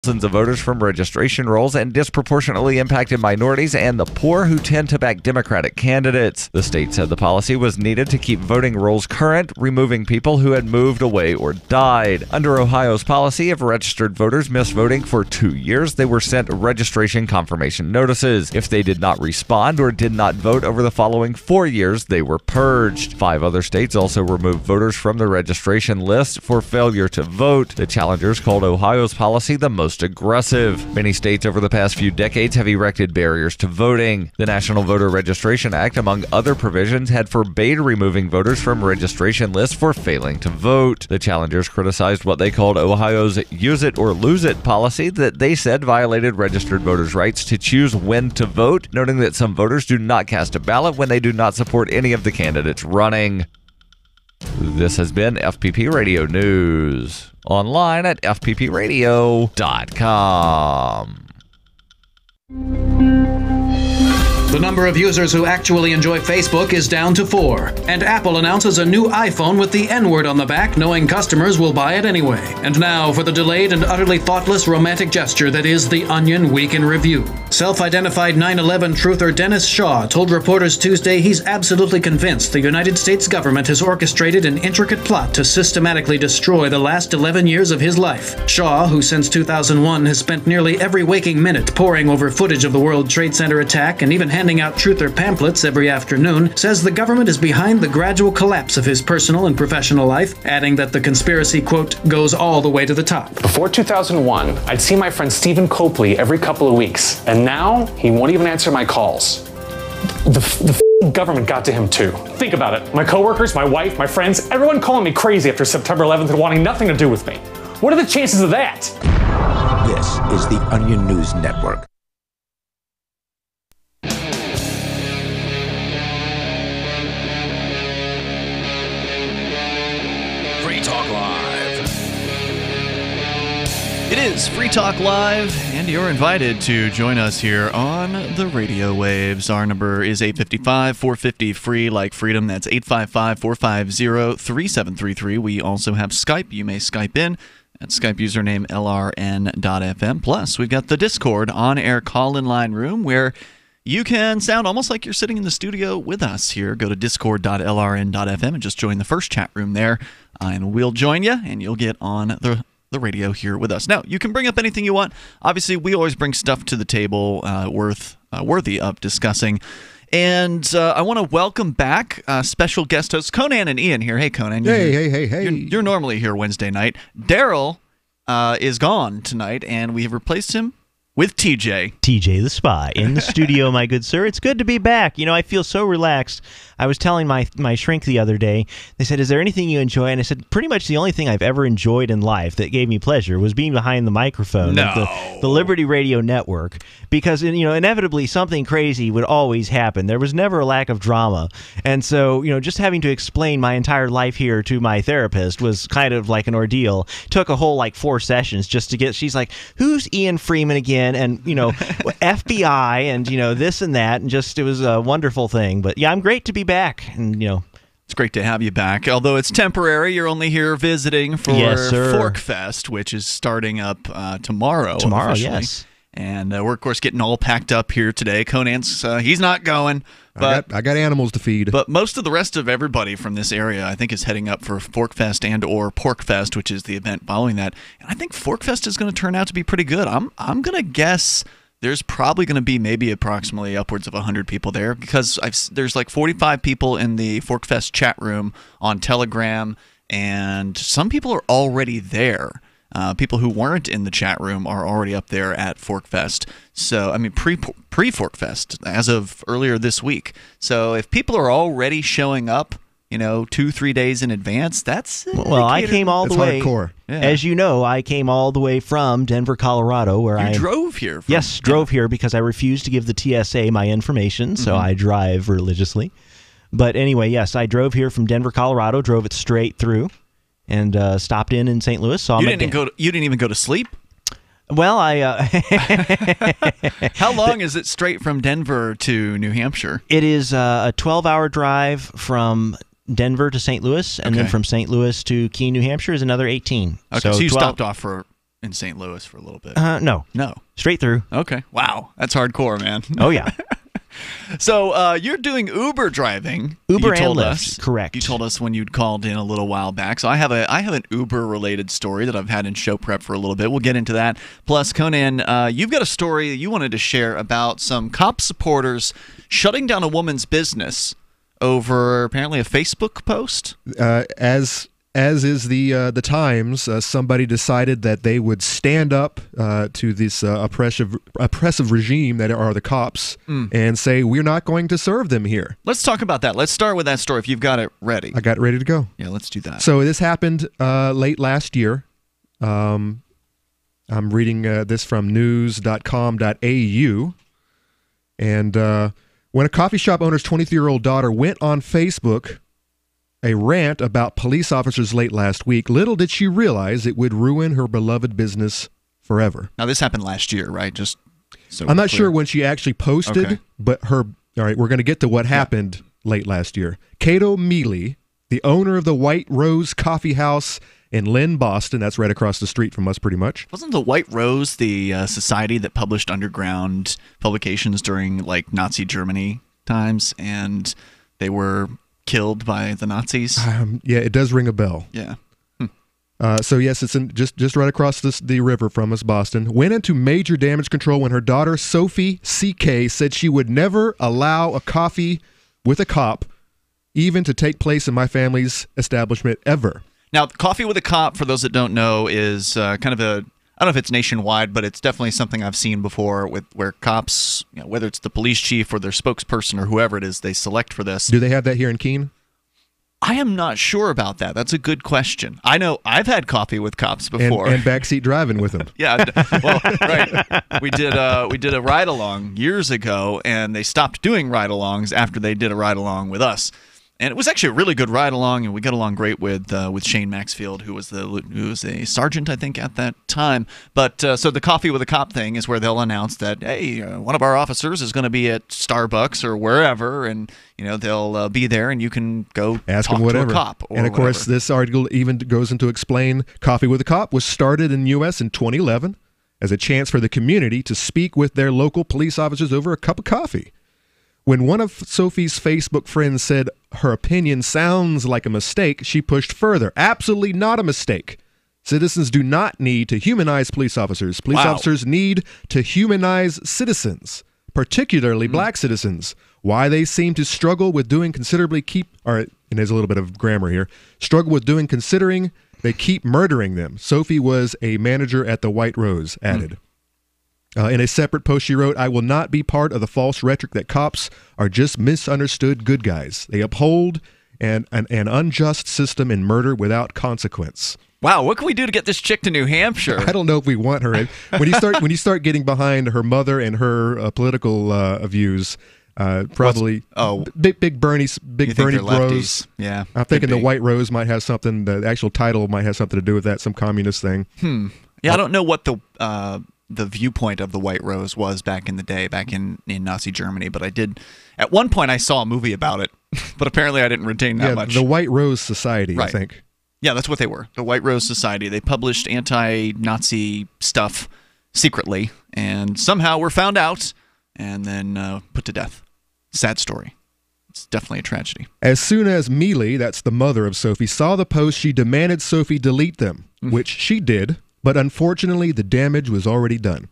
Thousands of voters from registration rolls and disproportionately impacted minorities and the poor who tend to back Democratic candidates. The state said the policy was needed to keep voting rolls current, removing people who had moved away or died. Under Ohio's policy, if registered voters missed voting for 2 years, they were sent registration confirmation notices. If they did not respond or did not vote over the following 4 years, they were purged. 5 other states also removed voters from the registration list for failure to vote. The challengers called Ohio's policy the most aggressive. Many states over the past few decades have erected barriers to voting. The National Voter Registration Act, among other provisions, had forbade removing voters from registration lists for failing to vote. The challengers criticized what they called Ohio's use it or lose it policy that they said violated registered voters' rights to choose when to vote, noting that some voters do not cast a ballot when they do not support any of the candidates running. This has been FPP Radio News. Online at fppradio.com. The number of users who actually enjoy Facebook is down to 4, and Apple announces a new iPhone with the N-word on the back, knowing customers will buy it anyway. And now for the delayed and utterly thoughtless romantic gesture that is The Onion Week in Review. Self-identified 9/11 truther Dennis Shaw told reporters Tuesday he's absolutely convinced the United States government has orchestrated an intricate plot to systematically destroy the last 11 years of his life. Shaw, who since 2001 has spent nearly every waking minute poring over footage of the World Trade Center attack and even handing out truther pamphlets every afternoon, says the government is behind the gradual collapse of his personal and professional life, adding that the conspiracy, quote, goes all the way to the top. Before 2001, I'd see my friend Stephen Copley every couple of weeks, and now he won't even answer my calls. The government got to him too. Think about it. My coworkers, my wife, my friends, everyone calling me crazy after September 11th and wanting nothing to do with me. What are the chances of that? This is the Onion News Network. Free Talk Live. It is Free Talk Live, and you're invited to join us here on the radio waves. Our number is 855-450-FREE, like freedom. That's 855-450-3733. We also have Skype. You may Skype in at Skype username lrn.fm. Plus, we've got the Discord on-air call-in line room where you can sound almost like you're sitting in the studio with us here. Go to discord.lrn.fm and just join the first chat room there, and we'll join you, and you'll get on the radio here with us. Now, you can bring up anything you want. Obviously, we always bring stuff to the table worthy of discussing. And I want to welcome back special guest hosts Conan and Ian here. Hey, Conan. Hey. You're normally here Wednesday night. Daryl is gone tonight, and we have replaced him with TJ. TJ the Spy in the studio, my good sir. It's good to be back. You know, I feel so relaxed. I was telling my shrink the other day, they said, is there anything you enjoy? And I said, pretty much the only thing I've ever enjoyed in life that gave me pleasure was being behind the microphone of the Liberty Radio Network, because, you know, inevitably something crazy would always happen. There was never a lack of drama. And so, you know, just having to explain my entire life here to my therapist was kind of like an ordeal. Took a whole, like, 4 sessions just to get, she's like, who's Ian Freeman again? And, you know, FBI and, you know, this and that. And just, it was a wonderful thing. But yeah, I'm great to be back. And, you know, it's great to have you back. Although it's temporary, you're only here visiting for Fork Fest, which is starting up tomorrow. Tomorrow, yes. And we're, of course, getting all packed up here today. Conan's, he's not going. But I got animals to feed. But most of the rest of everybody from this area, I think, is heading up for Fork Fest and or Pork Fest, which is the event following that. And I think Fork Fest is going to turn out to be pretty good. I'm going to guess there's probably going to be maybe approximately upwards of 100 people there, because there's like 45 people in the Fork Fest chat room on Telegram, and some people are already there. People who weren't in the chat room are already up there at Fork Fest. So, I mean, pre-Fork Fest as of earlier this week. So if people are already showing up, you know, 2-3 days in advance, that's well, I came all the way. Hardcore. Yeah. As you know, I came all the way from Denver, Colorado, where I drove here. Drove here because I refused to give the TSA my information, so I drive religiously. But anyway, yes, I drove here from Denver, Colorado, drove it straight through, and stopped in St. Louis. You didn't even go to sleep? Well, How long is it straight from Denver to New Hampshire? It is a 12-hour drive from Denver to St. Louis, and then from St. Louis to Keene, New Hampshire is another 18. Okay, so you stopped off for in St. Louis for a little bit. No. No. Straight through. Okay. Wow. That's hardcore, man. Oh, yeah. So you're doing Uber driving. Uber you told and Lyft, us. correct. You told us when you'd called in a little while back. So I have an Uber-related story that I've had in show prep for a little bit. We'll get into that. Plus, Conan, you've got a story that you wanted to share about some cop supporters shutting down a woman's business over apparently a Facebook post. As is the Times, somebody decided that they would stand up to this oppressive regime that are the cops and say, we're not going to serve them here. Let's talk about that. Let's start with that story if you've got it ready. I got it ready to go. Yeah, let's do that. So this happened late last year. I'm reading this from news.com.au. And when a coffee shop owner's 23-year-old daughter went on Facebook a rant about police officers late last week, little did she realize it would ruin her beloved business forever. Now, this happened last year, right? Just so I'm not sure when she actually posted, but all right, we're going to get to what happened late last year. Cato Mealy, the owner of the White Rose Coffee House in Lynn, Boston, that's right across the street from us pretty much. Wasn't the White Rose the society that published underground publications during like Nazi Germany times, and they were killed by the Nazis? Yeah, it does ring a bell. Yeah. So yes, it's just right across the river from us, Boston. Went into major damage control when her daughter, Sophie C.K., said she would never allow a coffee with a cop even to take place in my family's establishment ever. Now, coffee with a cop, for those that don't know, is kind of I don't know if it's nationwide, but it's definitely something I've seen before where cops, whether it's the police chief or their spokesperson or whoever it is they select for this. Do they have that here in Keene? I am not sure about that. That's a good question. I know I've had coffee with cops before. And backseat driving with them. Yeah, well, right. We did a ride-along years ago, and they stopped doing ride-alongs after they did a ride-along with us. And it was actually a really good ride along, and we got along great with Shane Maxfield, who was a sergeant, I think, at that time. But so the coffee with a cop thing is where they'll announce that, hey, one of our officers is going to be at Starbucks or wherever, and they'll be there, and you can go ask talk him whatever. To a cop. Or and of course, this article even goes into explain Coffee with a Cop was started in the U.S. in 2011 as a chance for the community to speak with their local police officers over a cup of coffee. When one of Sophie's Facebook friends said her opinion sounds like a mistake, she pushed further. Absolutely not a mistake. Citizens do not need to humanize police officers. Police officers need to humanize citizens, particularly black citizens. Why they seem to struggle with doing considerably and there's a little bit of grammar here, struggle with doing considering they keep murdering them. Sophie was a manager at the White Rose, added. In a separate post, she wrote, I will not be part of the false rhetoric that cops are just misunderstood good guys. They uphold an unjust system in murder without consequence. Wow, what can we do to get this chick to New Hampshire? I don't know if we want her in. When you start getting behind her mother and her political views, probably big Bernie bros. Yeah, I'm thinking the White Rose might have something. The actual title might have something to do with that. Some communist thing. Yeah, I don't know what the viewpoint of the White Rose was back in the day, back in Nazi Germany, but I did. At one point, I saw a movie about it, but apparently I didn't retain that much. The White Rose Society, right. I think. Yeah, that's what they were. The White Rose Society. They published anti-Nazi stuff secretly, and somehow were found out and then put to death. Sad story. It's definitely a tragedy. As soon as Mealy, that's the mother of Sophie, saw the post, she demanded Sophie delete them, which she did. But unfortunately, the damage was already done.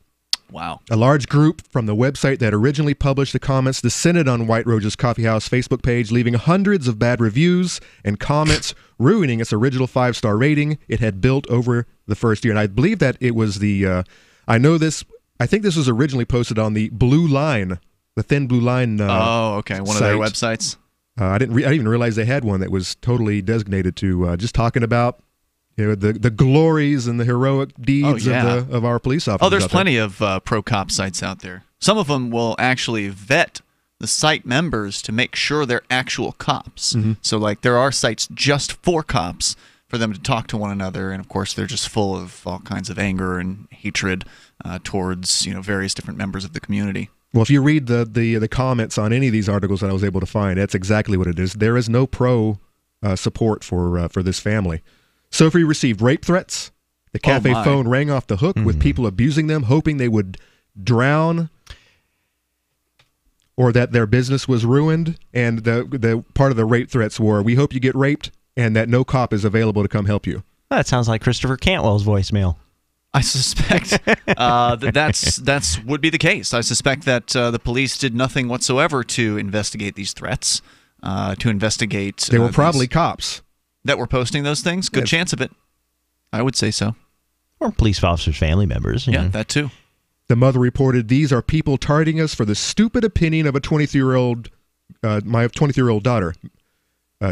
Wow. A large group from the website that originally published the comments descended on White Rose's Coffee House Facebook page, leaving hundreds of bad reviews and comments, ruining its original 5-star rating it had built over the first year. And I believe that it was I think this was originally posted on the Blue Line, the Thin Blue Line one site. Of their websites. I didn't even realize they had one that was totally designated to just talking about the glories and the heroic deeds of our police officers. Oh, there's plenty of pro-cop sites out there. Some of them will actually vet the site members to make sure they're actual cops. So, like, there are sites just for cops for them to talk to one another, and of course, they're just full of all kinds of anger and hatred towards various different members of the community. Well, if you read the comments on any of these articles that I was able to find, that's exactly what it is. There is no pro support for this family. Sophie received rape threats, The cafe phone rang off the hook with people abusing them, hoping they would drown or that their business was ruined. And the part of the rape threats were, we hope you get raped and that no cop is available to come help you. That sounds like Christopher Cantwell's voicemail. I suspect that's would be the case. I suspect that the police did nothing whatsoever to investigate these threats, to investigate... They were probably cops. That were posting those things? Good chance of it. I would say so. Or police officers' family members. Yeah, that too. The mother reported, these are people targeting us for the stupid opinion of a 23-year-old, my 23-year-old daughter.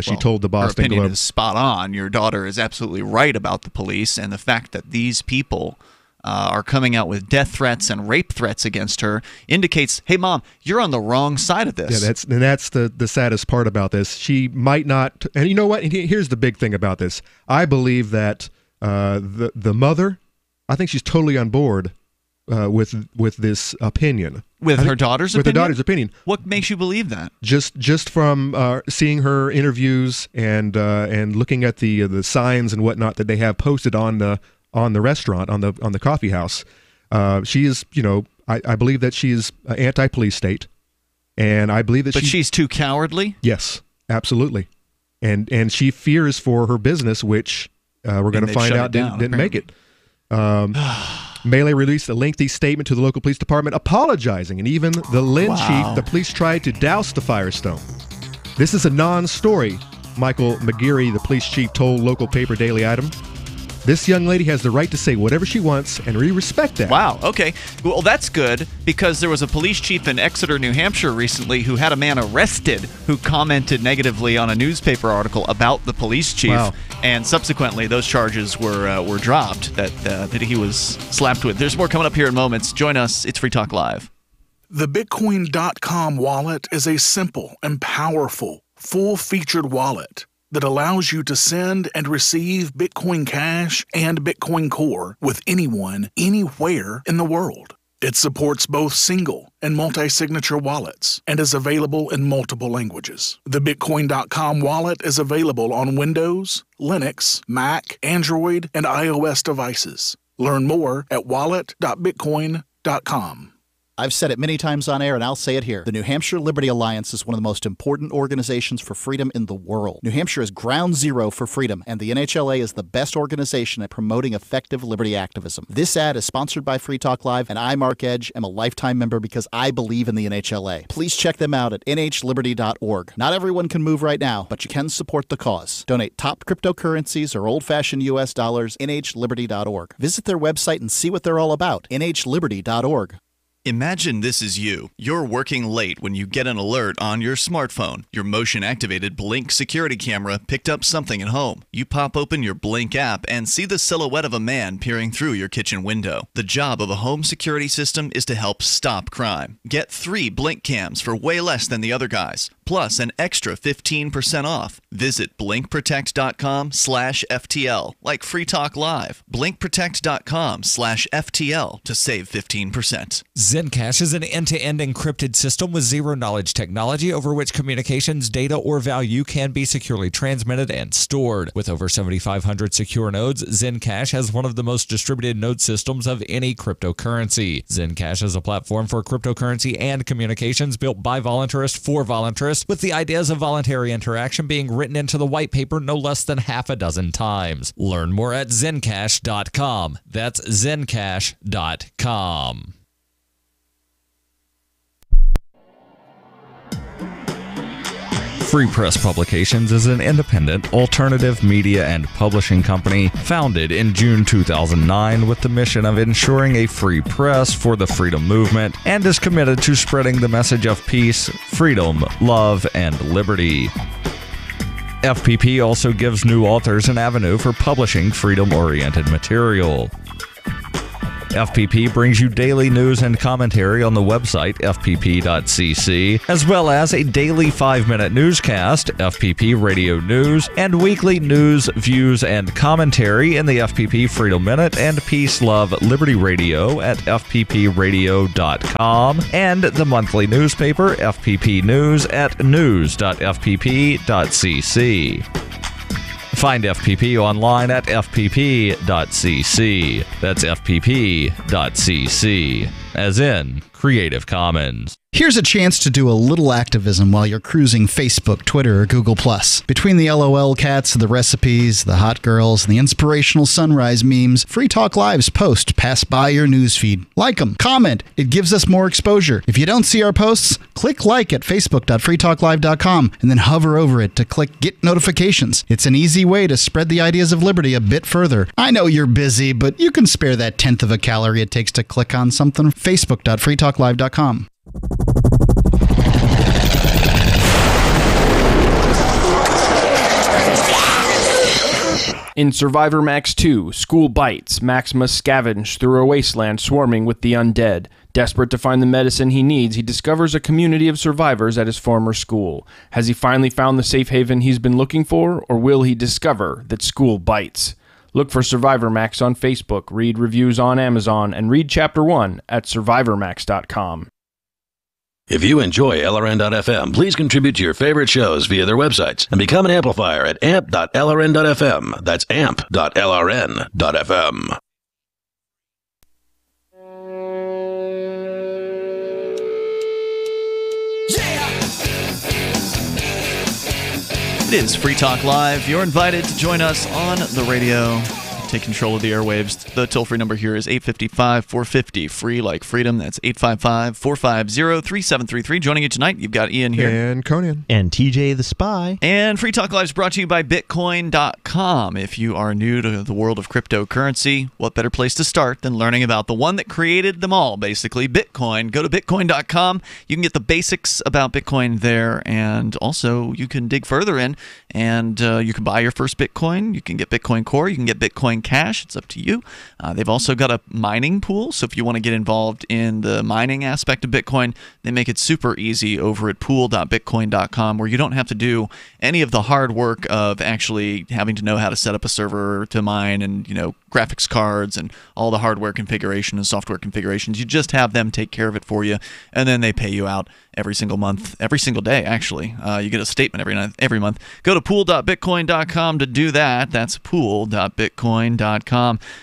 She told the Boston Globe. Her opinion Globe. is spot on. Your daughter is absolutely right about the police, and the fact that these people are coming out with death threats and rape threats against her indicates, hey, Mom, you're on the wrong side of this. Yeah, that's the saddest part about this. She might not, and you know what? Here's the big thing about this. I believe that the mother, I think she's totally on board with this opinion. With her daughter's opinion? With her daughter's opinion. What makes you believe that? Just from seeing her interviews and looking at the signs and whatnot that they have posted on the restaurant, on the coffee house. She is, I believe that she is an anti-police state, and I believe that she's too cowardly? Yes, absolutely. And she fears for her business, which we're going to find out didn't make it. Melee released a lengthy statement to the local police department apologizing, and even the Lynn chief, the police tried to douse the Firestone. This is a non-story, Michael McGeary, the police chief, told local paper Daily Item. This young lady has the right to say whatever she wants, and we respect that. Wow, okay. Well, that's good, because there was a police chief in Exeter, New Hampshire recently who had a man arrested who commented negatively on a newspaper article about the police chief, and subsequently those charges were dropped that he was slapped with. There's more coming up here in moments. Join us. It's Free Talk Live. The Bitcoin.com wallet is a simple and powerful, full-featured wallet that allows you to send and receive Bitcoin Cash and Bitcoin Core with anyone, anywhere in the world. It supports both single and multi-signature wallets and is available in multiple languages. The Bitcoin.com wallet is available on Windows, Linux, Mac, Android, and iOS devices. Learn more at wallet.bitcoin.com. I've said it many times on air, and I'll say it here. The New Hampshire Liberty Alliance is one of the most important organizations for freedom in the world. New Hampshire is ground zero for freedom, and the NHLA is the best organization at promoting effective liberty activism. This ad is sponsored by Free Talk Live, and I, Mark Edge, am a lifetime member because I believe in the NHLA. Please check them out at nhliberty.org. Not everyone can move right now, but you can support the cause. Donate top cryptocurrencies or old-fashioned U.S. dollars, nhliberty.org. Visit their website and see what they're all about, nhliberty.org. Imagine this is you. You're working late when you get an alert on your smartphone. Your motion-activated Blink security camera picked up something at home. You pop open your Blink app and see the silhouette of a man peering through your kitchen window. The job of a home security system is to help stop crime. Get 3 Blink cams for way less than the other guys, plus an extra 15% off. Visit blinkprotect.com/FTL, like Free Talk Live. Blinkprotect.com/FTL to save 15%. Zencash is an end-to-end encrypted system with zero-knowledge technology over which communications, data, or value can be securely transmitted and stored. With over 7,500 secure nodes, Zencash has one of the most distributed node systems of any cryptocurrency. Zencash is a platform for cryptocurrency and communications built by voluntarists for voluntarists, with the ideas of voluntary interaction being written into the white paper no less than half a dozen times. Learn more at zencash.com. That's zencash.com. Free Press Publications is an independent, alternative media and publishing company founded in June 2009 with the mission of ensuring a free press for the freedom movement and is committed to spreading the message of peace, freedom, love, and liberty. FPP also gives new authors an avenue for publishing freedom-oriented material. FPP brings you daily news and commentary on the website fpp.cc, as well as a daily 5-minute newscast, FPP Radio News, and weekly news, views, and commentary in the FPP Freedom Minute and Peace, Love, Liberty Radio at fppradio.com, and the monthly newspaper FPP News at news.fpp.cc. Find FPP online at fpp.cc. That's fpp.cc, as in Creative Commons. Here's a chance to do a little activism while you're cruising Facebook, Twitter, or Google+. Between the LOL cats, the recipes, the hot girls, and the inspirational sunrise memes, Free Talk Live's post pass by your newsfeed. Like them, comment. It gives us more exposure. If you don't see our posts, click like at facebook.freetalklive.com and then hover over it to click Get Notifications. It's an easy way to spread the ideas of liberty a bit further. I know you're busy, but you can spare that tenth of a calorie it takes to click on something. facebook.freetalklive.com. In Survivor Max 2, School Bites, Max must scavenge through a wasteland swarming with the undead. Desperate to find the medicine he needs, he discovers a community of survivors at his former school. Has he finally found the safe haven he's been looking for, or will he discover that school bites? Look for Survivor Max on Facebook, read reviews on Amazon, and read Chapter 1 at survivormax.com. If you enjoy LRN.FM, please contribute to your favorite shows via their websites and become an amplifier at amp.lrn.fm. That's amp.lrn.fm. It is Free Talk Live. You're invited to join us on the radio. Take control of the airwaves. The toll-free number here is 855-450. Free like freedom. That's 855-450-3733. Joining you tonight, you've got Ian here. And Conan. And TJ the Spy. And Free Talk Live is brought to you by Bitcoin.com. If you are new to the world of cryptocurrency, what better place to start than learning about the one that created them all, basically, Bitcoin. Go to Bitcoin.com. You can get the basics about Bitcoin there, and also you can dig further in, and you can buy your first Bitcoin. You can get Bitcoin Core. You can get Bitcoin Cash. It's up to you. They've also got a mining pool, so if you want to get involved in the mining aspect of Bitcoin, they make it super easy over at pool.bitcoin.com, where you don't have to do any of the hard work of actually having to know how to set up a server to mine and, graphics cards and all the hardware configuration and software configurations. You just have them take care of it for you, and then they pay you out every single month, every single day, actually. You get a statement every month. Go to pool.bitcoin.com to do that. That's pool.bitcoin.com.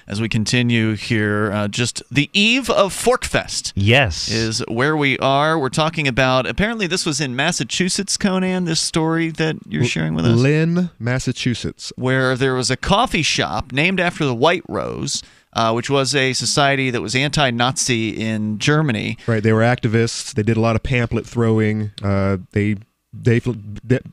As we continue here, just the eve of Forkfest. Yes. Is where we are. We're talking about, apparently this was in Massachusetts, Conan, this story that you're sharing with us. Lynn, Massachusetts. Where there was a coffee shop named after the White Rose, which was a society that was anti-Nazi in Germany. Right, they were activists. They did a lot of pamphlet throwing. They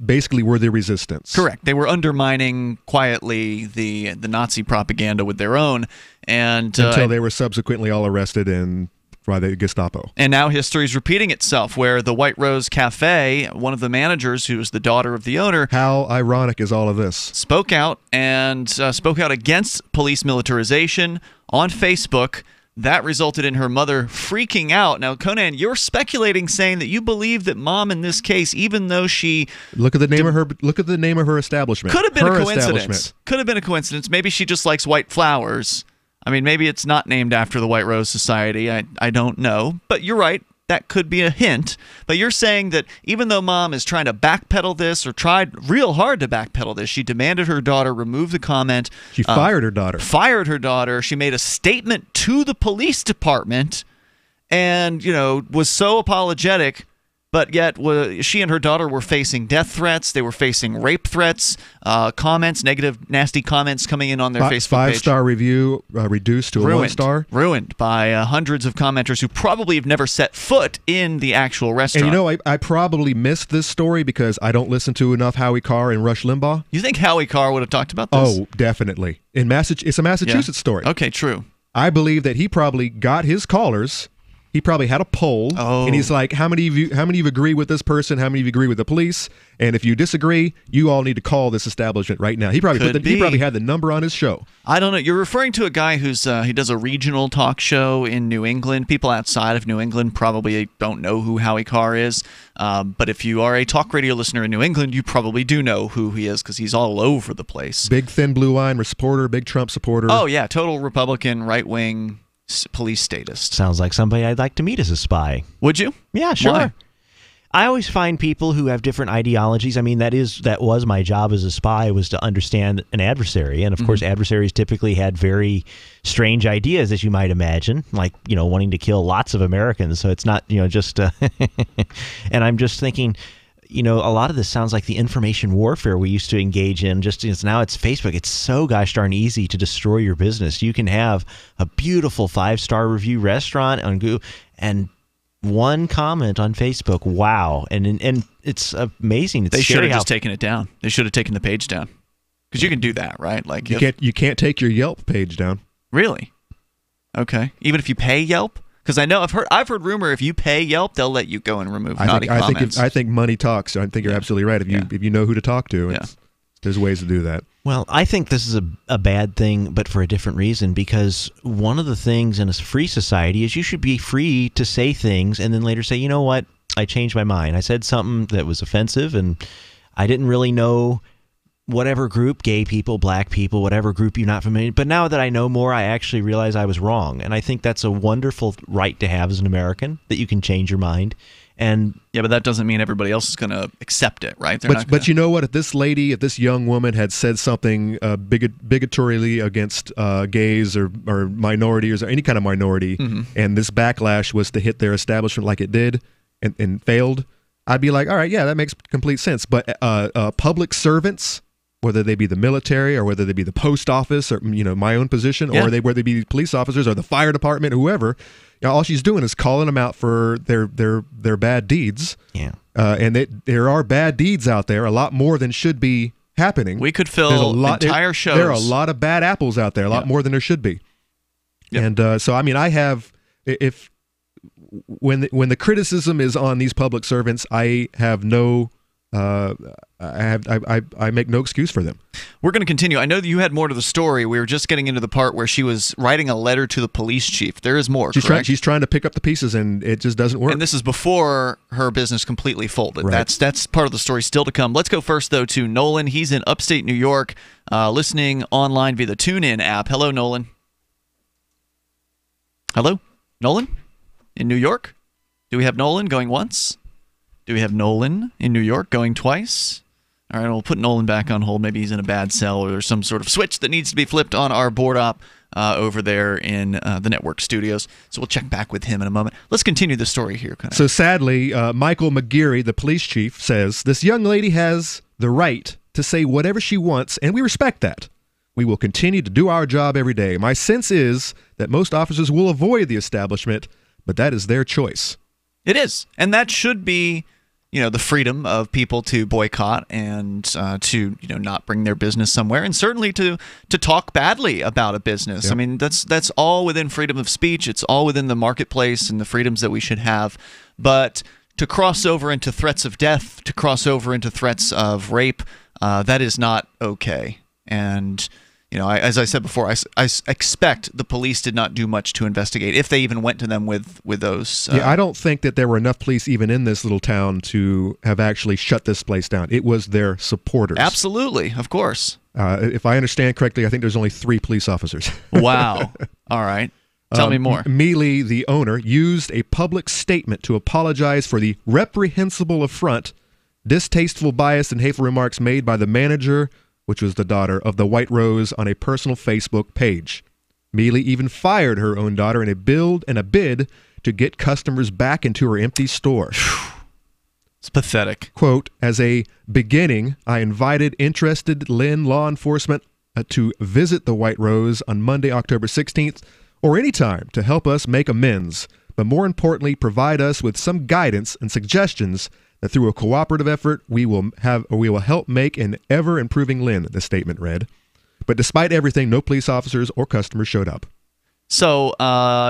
basically were the resistance. Correct. They were undermining quietly the Nazi propaganda with their own, and until they were subsequently all arrested and by the Gestapo. And now history is repeating itself, where the White Rose Cafe, one of the managers, who was the daughter of the owner, how ironic is all of this, spoke out against police militarization on Facebook. That resulted in her mother freaking out. Now, Conan, you're speculating, saying that you believe that mom, in this case, even though she look at the name of her establishment, could have been a coincidence. Could have been a coincidence. Maybe she just likes white flowers. I mean, maybe it's not named after the White Rose Society. I don't know. But you're right. That could be a hint. But you're saying that even though mom is trying to backpedal this, or tried real hard to backpedal this, she demanded her daughter remove the comment. She fired her daughter. She made a statement to the police department and, was so apologetic. But yet, she and her daughter were facing death threats. They were facing rape threats, comments, negative, nasty comments coming in on their Facebook page. 5-star review reduced to a 1-star. Ruined by hundreds of commenters who probably have never set foot in the actual restaurant. And I probably missed this story because I don't listen to enough Howie Carr and Rush Limbaugh. You think Howie Carr would have talked about this? Oh, definitely. It's a Massachusetts story. Okay, true. I believe that he probably got his callers. He probably had a poll, and he's like, how many of you agree with this person? How many of you agree with the police? And if you disagree, you all need to call this establishment right now. He probably he probably had the number on his show. I don't know. You're referring to a guy who's he does a regional talk show in New England. People outside of New England probably don't know who Howie Carr is. But if you are a talk radio listener in New England, you probably do know who he is because he's all over the place. Big, thin, blue-eyed supporter, big Trump supporter. Oh, yeah. Total Republican, right-wing police statist. Sounds like somebody I'd like to meet as a spy. Would you? Yeah, sure. Why? I always find people who have different ideologies. I mean, that was my job as a spy, was to understand an adversary. And of course, adversaries typically had very strange ideas, as you might imagine, like, wanting to kill lots of Americans. So it's not, just, and I'm just thinking, a lot of this sounds like the information warfare we used to engage in. Just now it's Facebook. It's so gosh darn easy to destroy your business. You can have a beautiful 5-star review restaurant on Google and one comment on Facebook. Wow. And it's amazing. It's they should have just taken it down. They should have taken the page down. Because you can do that, right? Like you can't take your Yelp page down. Really? Okay. Even if you pay Yelp? Because I know I've heard rumor if you pay Yelp, they'll let you go and remove naughty comments. I think money talks. I think you're absolutely right. If you know who to talk to, there's ways to do that. Well, I think this is a bad thing, but for a different reason, because one of the things in a free society is you should be free to say things and then later say, you know what, I changed my mind. I said something that was offensive and I didn't really know whatever group, gay people, black people, whatever group you're not familiar. But now that I know more, I actually realize I was wrong. And I think that's a wonderful right to have as an American, that you can change your mind. And yeah, but that doesn't mean everybody else is going to accept it, right? But you know what? If this young woman had said something bigotorily against gays or minorities or any kind of minority, and this backlash was to hit their establishment like it did and failed, I'd be like, all right, yeah, that makes complete sense. But public servants, whether they be the military or whether they be the post office or my own position, or whether they be police officers or the fire department, whoever, all she's doing is calling them out for their bad deeds. Yeah, and there are bad deeds out there, a lot more than should be happening. We could fill entire shows. There are a lot of bad apples out there, a lot more than there should be. Yep. And so, I mean, when the criticism is on these public servants, I have no. I make no excuse for them. We're going to continue. I know that you had more to the story. We were just getting into the part where she was writing a letter to the police chief. There is more. She's trying to pick up the pieces, and it just doesn't work. And this is before her business completely folded. Right. That's part of the story still to come. Let's go first though to Nolan. He's in upstate New York, listening online via the TuneIn app. Hello, Nolan. Hello, Nolan, in New York. Do we have Nolan going once? Do we have Nolan in New York going twice? All right, we'll put Nolan back on hold. Maybe he's in a bad cell or there's some sort of switch that needs to be flipped on our board op over there in the network studios. So we'll check back with him in a moment. Let's continue the story here. So sadly, Michael McGeary, the police chief, says, this young lady has the right to say whatever she wants, and we respect that. We will continue to do our job every day. My sense is that most officers will avoid the establishment, but that is their choice. It is, and that should be, the freedom of people to boycott and to not bring their business somewhere, and certainly to talk badly about a business. Yep. I mean, that's all within freedom of speech. It's all within the marketplace and the freedoms that we should have. But to cross over into threats of death, to cross over into threats of rape, that is not okay. And as I said before, I expect the police did not do much to investigate, if they even went to them with those. I don't think that there were enough police even in this little town to have actually shut this place down. It was their supporters. Absolutely, of course. If I understand correctly, I think there's only 3 police officers. Wow. All right. Tell me more. Mealy, the owner, used a public statement to apologize for the reprehensible affront, distasteful, biased, and hateful remarks made by the manager, which was the daughter of the White Rose, on a personal Facebook page. Mealy even fired her own daughter in a bid to get customers back into her empty store. It's pathetic. Quote, as a beginning, I invited interested Lynn law enforcement to visit the White Rose on Monday, October 16th, or any time to help us make amends, but more importantly, provide us with some guidance and suggestions that through a cooperative effort, we will help make an ever-improving Lynn, the statement read. But despite everything, no police officers or customers showed up. So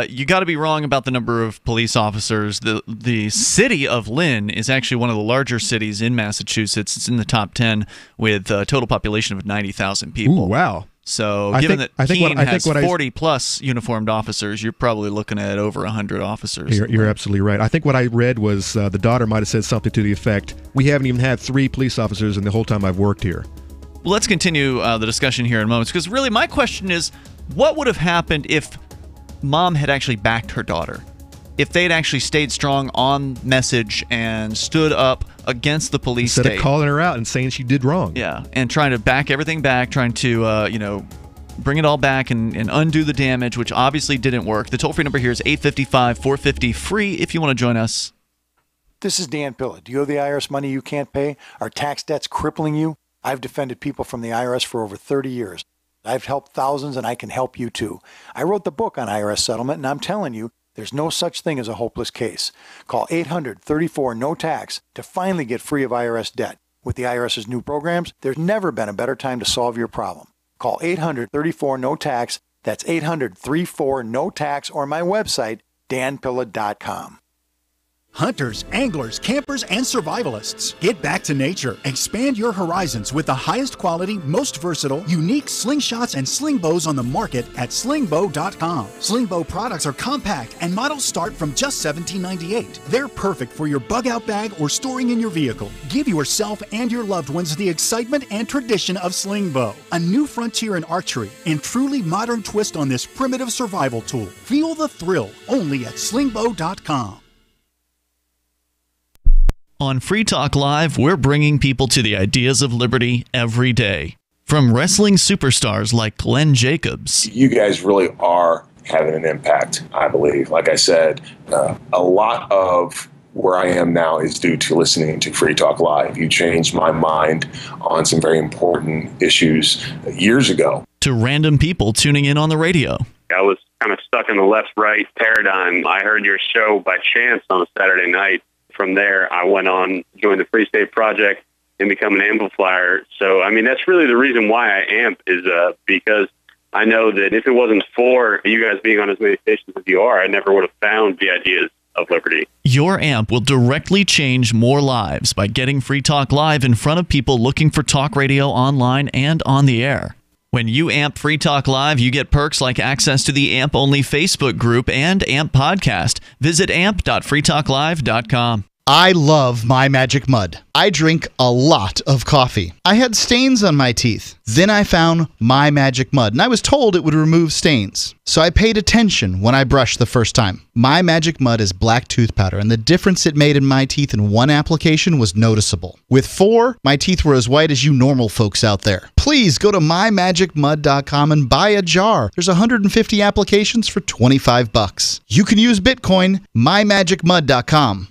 you got to be wrong about the number of police officers. The city of Lynn is actually one of the larger cities in Massachusetts. It's in the top 10 with a total population of 90,000 people. Ooh, wow. So given that Keene has 40-plus uniformed officers, you're probably looking at over 100 officers. You're absolutely right. I think what I read was the daughter might have said something to the effect, we haven't even had 3 police officers in the whole time I've worked here. Well, let's continue the discussion here in moments, because really my question is, what would have happened if Mom had actually backed her daughter? if they'd actually stayed strong on message and stood up against the police Instead state. of calling her out and saying she did wrong. Yeah, and trying to back everything back, trying to, bring it all back and undo the damage, which obviously didn't work. The toll-free number here is 855-450-FREE if you want to join us. This is Dan Pilla. Do you owe the IRS money you can't pay? Are tax debts crippling you? I've defended people from the IRS for over 30 years. I've helped thousands, and I can help you too. I wrote the book on IRS settlement, and I'm telling you, there's no such thing as a hopeless case. Call 800-34-NO-TAX to finally get free of IRS debt. With the IRS's new programs, there's never been a better time to solve your problem. Call 800-34-NO-TAX. That's 800-34-NO-TAX, or my website, danpilla.com. Hunters, anglers, campers, and survivalists. Get back to nature. Expand your horizons with the highest quality, most versatile, unique slingshots and sling bows on the market at slingbow.com. Slingbow products are compact and models start from just $17.98. They're perfect for your bug-out bag or storing in your vehicle. Give yourself and your loved ones the excitement and tradition of slingbow. A new frontier in archery and truly modern twist on this primitive survival tool. Feel the thrill only at slingbow.com. On Free Talk Live, we're bringing people to the ideas of liberty every day. From wrestling superstars like Glenn Jacobs. You guys really are having an impact, I believe. Like I said, a lot of where I am now is due to listening to Free Talk Live. You changed my mind on some very important issues years ago. To random people tuning in on the radio. I was kind of stuck in the left-right paradigm. I heard your show by chance on a Saturday night. From there, I went on, joined the Free State Project, and become an amplifier. So, I mean, that's really the reason why I amp is because I know that if it wasn't for you guys being on as many stations as you are, I never would have found the ideas of liberty. Your amp will directly change more lives by getting Free Talk Live in front of people looking for talk radio online and on the air. When you amp Free Talk Live, you get perks like access to the AMP-only Facebook group and AMP podcast. Visit amp.freetalklive.com. I love My Magic Mud. I drink a lot of coffee. I had stains on my teeth. Then I found My Magic Mud, and I was told it would remove stains. So I paid attention when I brushed the first time. My Magic Mud is black tooth powder, and the difference it made in my teeth in one application was noticeable. With 4, my teeth were as white as you normal folks out there. Please go to mymagicmud.com and buy a jar. There's 150 applications for $25. You can use Bitcoin, mymagicmud.com.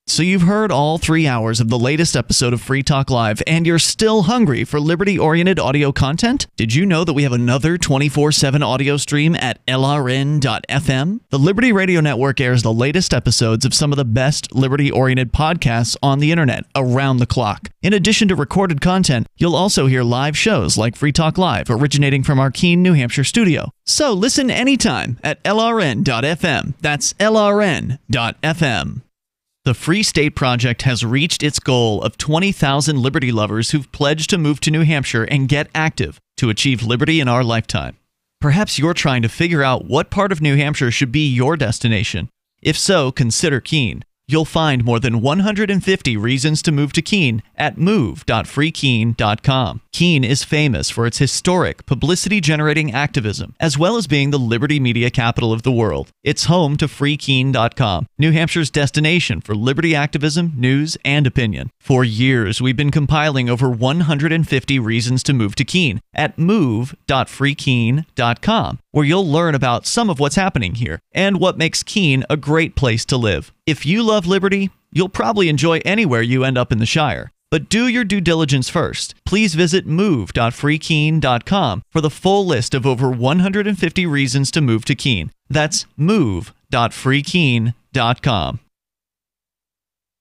So you've heard all 3 hours of the latest episode of Free Talk Live, and you're still hungry for liberty-oriented audio content? Did you know that we have another 24/7 audio stream at LRN.FM? The Liberty Radio Network airs the latest episodes of some of the best liberty-oriented podcasts on the internet around the clock. In addition to recorded content, you'll also hear live shows like Free Talk Live, originating from our Keene, New Hampshire studio. So listen anytime at LRN.FM. That's LRN.FM. The Free State Project has reached its goal of 20,000 liberty lovers who've pledged to move to New Hampshire and get active to achieve liberty in our lifetime. Perhaps you're trying to figure out what part of New Hampshire should be your destination. If so, consider Keene. You'll find more than 150 reasons to move to Keene at move.freekeene.com. Keene is famous for its historic, publicity-generating activism, as well as being the liberty media capital of the world. It's home to freekeene.com, New Hampshire's destination for liberty activism, news, and opinion. For years, we've been compiling over 150 reasons to move to Keene at move.freekeene.com, where you'll learn about some of what's happening here and what makes Keene a great place to live. If you love liberty, you'll probably enjoy anywhere you end up in the Shire. But do your due diligence first. Please visit move.freekeene.com for the full list of over 150 reasons to move to Keene. That's move.freekeene.com.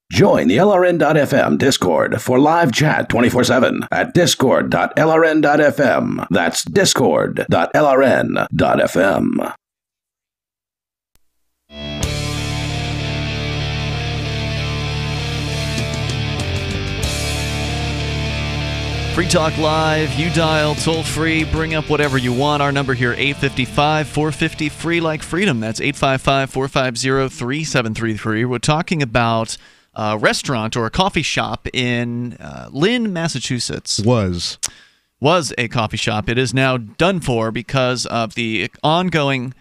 Join the LRN.FM Discord for live chat 24/7 at discord.lrn.fm. That's discord.lrn.fm. Free Talk Live, you dial toll free, bring up whatever you want. Our number here, 855-450-FREE like freedom. That's 855-450-3733. We're talking about a restaurant or a coffee shop in Lynn, Massachusetts. Was a coffee shop. It is now done for because of the ongoing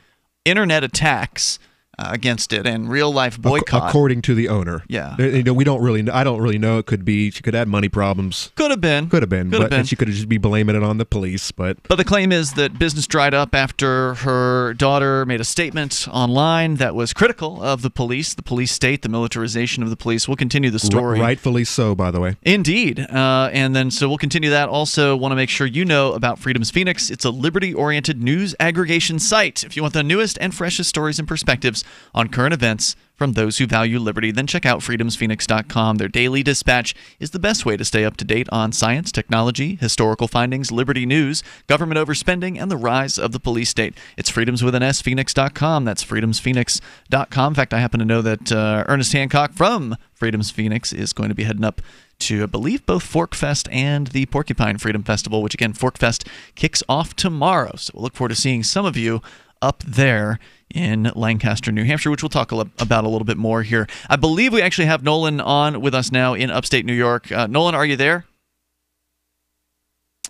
internet attacks against it and real life boycott. According to the owner. Yeah. We don't really. I don't really know. It could be she could have money problems. Could have been. But she could just be blaming it on the police. But the claim is that business dried up after her daughter made a statement online that was critical of the police state, the militarization of the police. We'll continue the story. Rightfully so, by the way. Indeed. And then so we'll continue that. Also want to make sure you know about Freedom's Phoenix. It's a liberty-oriented news aggregation site. If you want the newest and freshest stories and perspectives on current events from those who value liberty, then check out freedomsphoenix.com. Their daily dispatch is the best way to stay up to date on science, technology, historical findings, liberty news, government overspending, and the rise of the police state. It's freedomswithansphoenix.com. That's freedomsphoenix.com. In fact, I happen to know that Ernest Hancock from Freedom's Phoenix is going to be heading up to, I believe, both Fork Fest and the Porcupine Freedom Festival, which, again, Fork Fest kicks off tomorrow. So we'll look forward to seeing some of you up there in Lancaster, New Hampshire, which we'll talk about a little bit more here. I believe we actually have Nolan on with us now in upstate New York. Nolan, are you there?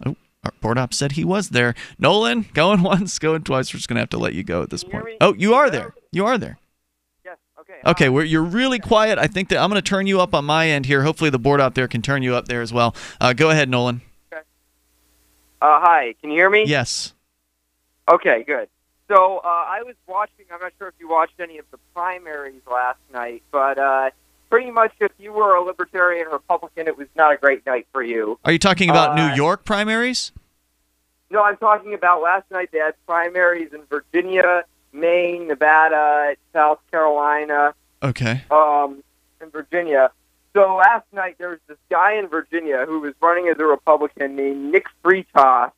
Oh, our board op said he was there. Nolan, going once, going twice. We're just going to have to let you go at this point. Oh, you are there. You are there. Yes, okay. Okay, you're really quiet. I think that I'm going to turn you up on my end here. Hopefully the board out there can turn you up there as well. Go ahead, Nolan. Okay. Hi, can you hear me? Yes. Okay, good. So I was watching, I'm not sure if you watched any of the primaries last night, but pretty much if you were a Libertarian Republican, it was not a great night for you. Are you talking about New York primaries? No, I'm talking about last night they had primaries in Virginia, Maine, Nevada, South Carolina. Okay. In Virginia. So last night there was this guy in Virginia who was running as a Republican named Nick Freetoss.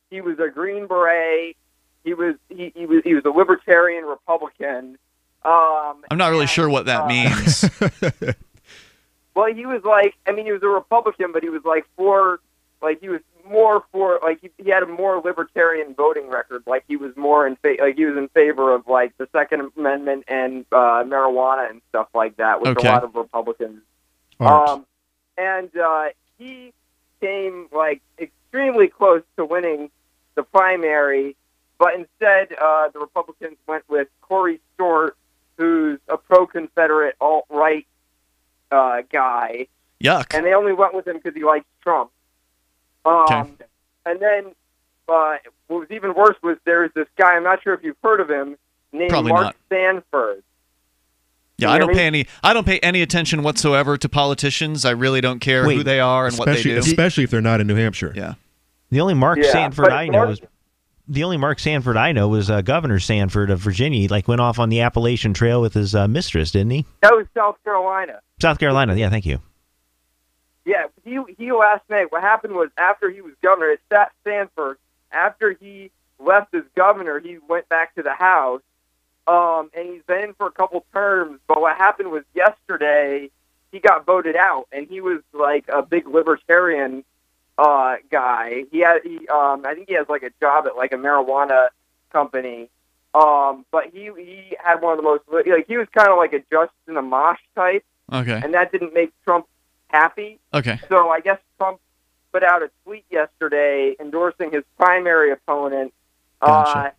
He was a Green Beret. He was a Libertarian Republican. I'm not really sure what that means. Well, he was he was a Republican, but he was he was more for, he had a more libertarian voting record. He was more he was in favor of, the Second Amendment and marijuana and stuff like that, which a lot of Republicans. And he came, extremely close to winning the primary. But instead, the Republicans went with Corey Stewart, who's a pro-Confederate alt-right guy. Yuck. And they only went with him because he likes Trump. And then what was even worse was there's this guy, I'm not sure if you've heard of him, named Mark Sanford. Yeah, I don't pay any attention whatsoever to politicians. I really don't care who they are and what they do. Especially if they're not in New Hampshire. Yeah. The only Mark Sanford I know is... The only Mark Sanford I know was Governor Sanford of Virginia. He went off on the Appalachian Trail with his mistress, didn't he? That was South Carolina. South Carolina, yeah, thank you. Yeah, he last night, what happened was after he was governor, it's that Sanford, after he left as governor, he went back to the House, and he's been in for a couple terms, but what happened was yesterday, he got voted out, and he was a big libertarian guy. I think he has a job at a marijuana company. But he had one of the most he was kind of like a Justin Amash type. Okay. And that didn't make Trump happy. Okay. So I guess Trump put out a tweet yesterday endorsing his primary opponent. Gotcha.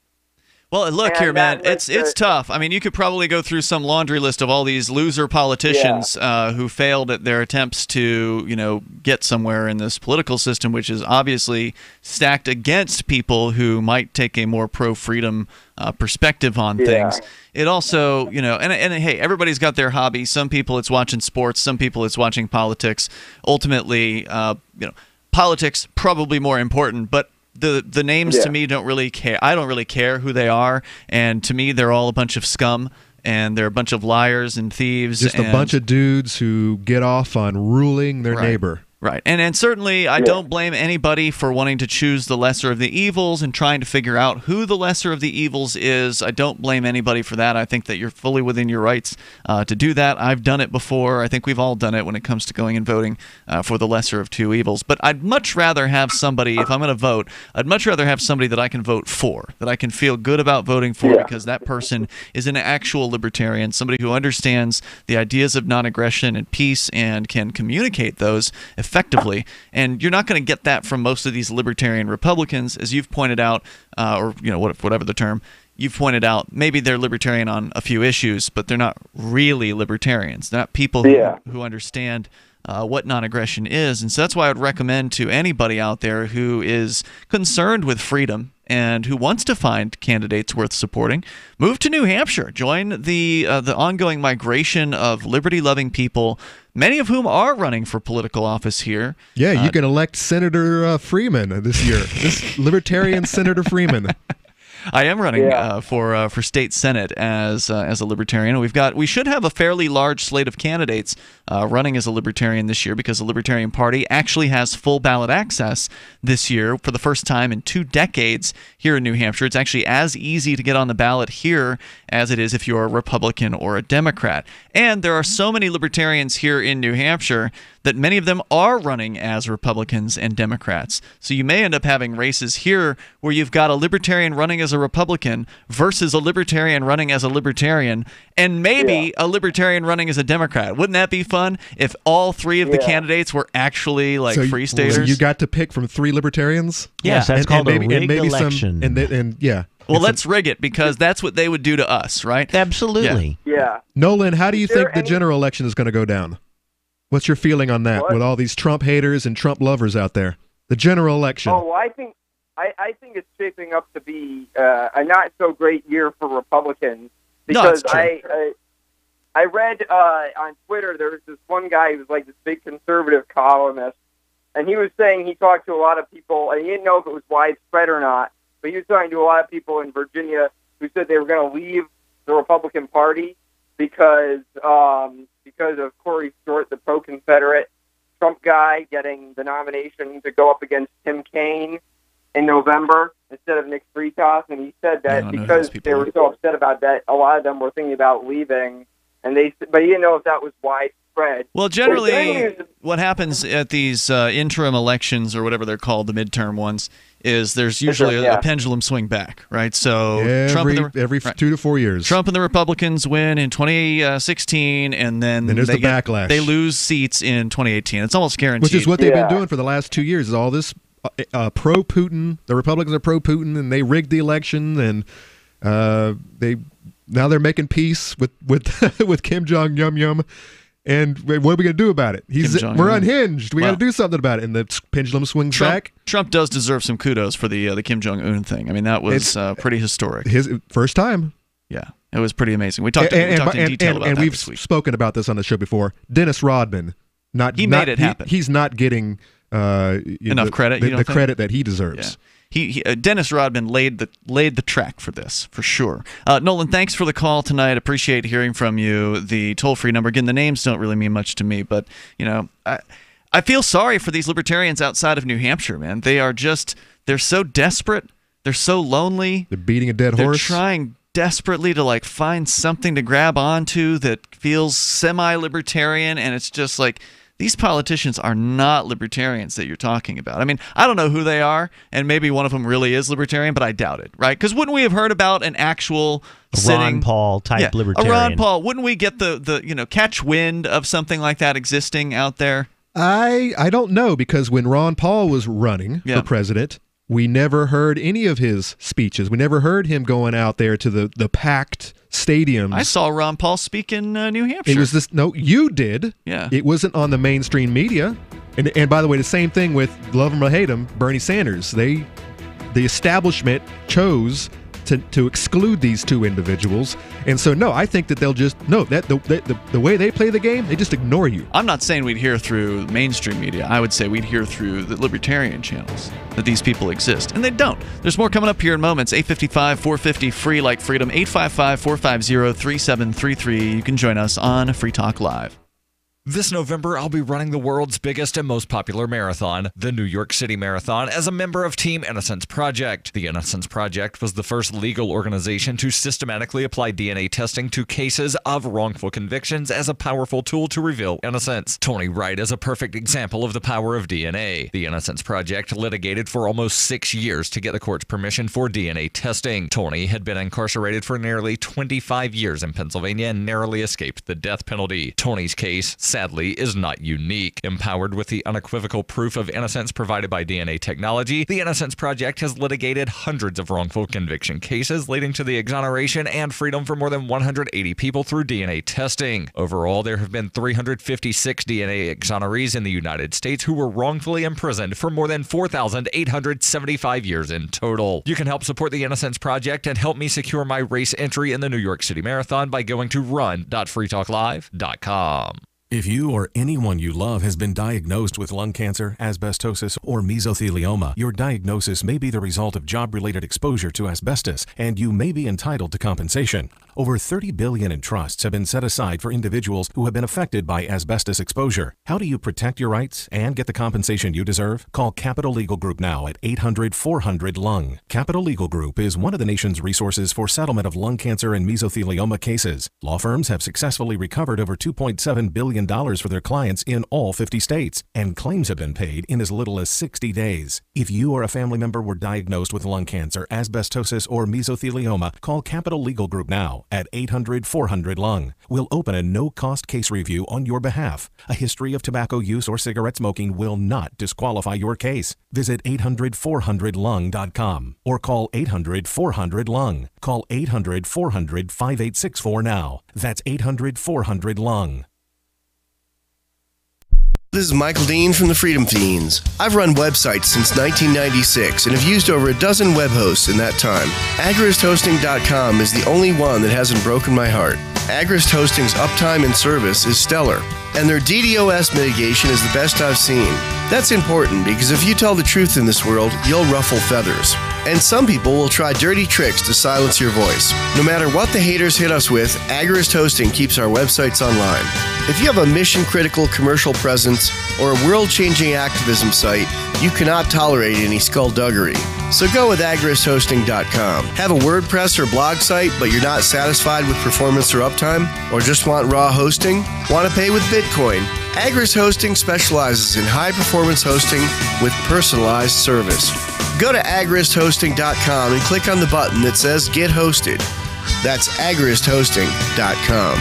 Well, look here, man. It's tough. I mean, you could probably go through some laundry list of all these loser politicians who failed at their attempts to, get somewhere in this political system, which is obviously stacked against people who might take a more pro-freedom perspective on things. It also, and hey, everybody's got their hobby. Some people it's watching sports. Some people it's watching politics. Ultimately, politics probably more important, but the names to me don't really care. I don't really care who they are, and to me they're all a bunch of scum, and they're a bunch of liars and thieves. Just a bunch of dudes who get off on ruling their neighbor. Right. And certainly I don't blame anybody for wanting to choose the lesser of the evils and trying to figure out who the lesser of the evils is. I don't blame anybody for that. I think that you're fully within your rights to do that. I've done it before. I think we've all done it when it comes to going and voting for the lesser of two evils. But I'd much rather have somebody, if I'm going to vote, I'd much rather have somebody that I can vote for, that I can feel good about voting for because that person is an actual libertarian, somebody who understands the ideas of non-aggression and peace and can communicate those effectively. And you're not going to get that from most of these libertarian Republicans, as you've pointed out, or whatever the term. you've pointed out, maybe they're libertarian on a few issues, but they're not really libertarians. They're not people who understand what non-aggression is. And so that's why I would recommend to anybody out there who is concerned with freedom and who wants to find candidates worth supporting, move to New Hampshire. Join the ongoing migration of liberty-loving people, many of whom are running for political office here. Yeah, you can elect Senator Freeman this year. This Libertarian Senator Freeman. I am running for state senate as a libertarian. We should have a fairly large slate of candidates running as a libertarian this year, because the Libertarian Party actually has full ballot access this year for the first time in 2 decades here in New Hampshire. It's actually as easy to get on the ballot here as it is if you're a Republican or a Democrat. And there are so many libertarians here in New Hampshire that many of them are running as Republicans and Democrats. So you may end up having races here where you've got a libertarian running as a Republican versus a libertarian running as a libertarian, and maybe a libertarian running as a Democrat. Wouldn't that be fun if all 3 of the candidates were actually like free staters? So you got to pick from 3 libertarians? Yes, that's called a rigged election. Well, let's rig it, because that's what they would do to us, right? Absolutely. Yeah. Nolan, how do you think the general election is going to go down? What's your feeling on that with all these Trump haters and Trump lovers out there? The general election. Oh, I think it's shaping up to be a not so great year for Republicans, because I read on Twitter there was this one guy who was like this big conservative columnist, and he was saying he talked to a lot of people, and he didn't know if it was widespread or not, but he was talking to a lot of people in Virginia who said they were going to leave the Republican Party because of Corey Stewart, the pro-Confederate Trump guy, getting the nomination to go up against Tim Kaine in November instead of Nick Fritas. And he said that because they were so upset about that, a lot of them were thinking about leaving, but he didn't know if that was widespread. Well, generally, what happens at these interim elections, or whatever they're called, the midterm ones, is there's usually a pendulum swing back, right? So every 2 to 4 years, Trump and the Republicans win in 2016, and then there's the backlash. They lose seats in 2018. It's almost guaranteed. Which is what they've been doing for the last 2 years. Is all this pro-Putin? The Republicans are pro-Putin, and they rigged the election, and now they're making peace with with Kim Jong Yum. And what are we going to do about it? We're unhinged. We got to do something about it. And the pendulum swings back. Trump does deserve some kudos for the Kim Jong-un thing. I mean, that was pretty historic. His first time. Yeah, it was pretty amazing. We talked in detail about that we've this week. Spoken about this on the show before. Dennis Rodman. Made it happen. He's not getting enough credit. The credit that he deserves. Yeah. Dennis Rodman laid the track for this, for sure. Nolan, thanks for the call tonight. Appreciate hearing from you. The toll-free number, again, the names don't really mean much to me, but I feel sorry for these libertarians outside of New Hampshire, man. They're so desperate. They're so lonely. They're beating a dead horse. They're trying desperately to find something to grab onto that feels semi-libertarian, and it's just like, these politicians are not libertarians that you're talking about. I mean, I don't know who they are, and maybe one of them really is libertarian, but I doubt it, right? Because wouldn't we have heard about an actual Ron Paul type libertarian? A Ron Paul. Wouldn't we get the catch wind of something like that existing out there? I don't know, because when Ron Paul was running for president, we never heard any of his speeches. We never heard him going out there to the packed stadiums. I saw Ron Paul speak in New Hampshire. It was no, you did. Yeah. It wasn't on the mainstream media. And by the way, the same thing with love him or hate him, Bernie Sanders. The establishment chose to exclude these 2 individuals. And so, no, I think that they'll just, the way they play the game, they just ignore you. I'm not saying we'd hear through mainstream media. I would say we'd hear through the libertarian channels that these people exist. And they don't. There's more coming up here in moments. 855-450 free like freedom. 855-450-3733. You can join us on Free Talk Live. This November, I'll be running the world's biggest and most popular marathon, the New York City Marathon, as a member of Team Innocence Project. The Innocence Project was the first legal organization to systematically apply DNA testing to cases of wrongful convictions as a powerful tool to reveal innocence. Tony Wright is a perfect example of the power of DNA. The Innocence Project litigated for almost 6 years to get the court's permission for DNA testing. Tony had been incarcerated for nearly 25 years in Pennsylvania and narrowly escaped the death penalty. Tony's case sadly, is not unique. Empowered with the unequivocal proof of innocence provided by DNA technology, the Innocence Project has litigated hundreds of wrongful conviction cases, leading to the exoneration and freedom for more than 180 people through DNA testing. Overall, there have been 356 DNA exonerees in the United States who were wrongfully imprisoned for more than 4,875 years in total. You can help support the Innocence Project and help me secure my race entry in the New York City Marathon by going to run.freetalklive.com. If you or anyone you love has been diagnosed with lung cancer, asbestosis, or mesothelioma, your diagnosis may be the result of job-related exposure to asbestos, and you may be entitled to compensation. Over $30 billion in trusts have been set aside for individuals who have been affected by asbestos exposure. How do you protect your rights and get the compensation you deserve? Call Capital Legal Group now at 800-400-LUNG. Capital Legal Group is one of the nation's resources for settlement of lung cancer and mesothelioma cases. Law firms have successfully recovered over $2.7 billion for their clients in all 50 states, and claims have been paid in as little as 60 days. If you or a family member were diagnosed with lung cancer, asbestosis, or mesothelioma, call Capital Legal Group now at 800-400-LUNG. We'll open a no-cost case review on your behalf. A history of tobacco use or cigarette smoking will not disqualify your case. Visit 800-400-LUNG.com or call 800-400-LUNG. Call 800-400-5864 now. That's 800-400-LUNG. This is Michael Dean from the Freedom Fiends. I've run websites since 1996 and have used over a dozen web hosts in that time. AgristHosting.com is the only one that hasn't broken my heart. Agrist Hosting's uptime and service is stellar, and their DDoS mitigation is the best I've seen. That's important because if you tell the truth in this world, you'll ruffle feathers. And some people will try dirty tricks to silence your voice. No matter what the haters hit us with, Agrist Hosting keeps our websites online. If you have a mission-critical commercial presence or a world-changing activism site, you cannot tolerate any skullduggery. So go with agristhosting.com. Have a WordPress or blog site, but you're not satisfied with performance or uptime? Or just want raw hosting? Want to pay with Bitcoin? Agrist Hosting specializes in high-performance hosting with personalized service. Go to agristhosting.com and click on the button that says Get Hosted. That's agristhosting.com.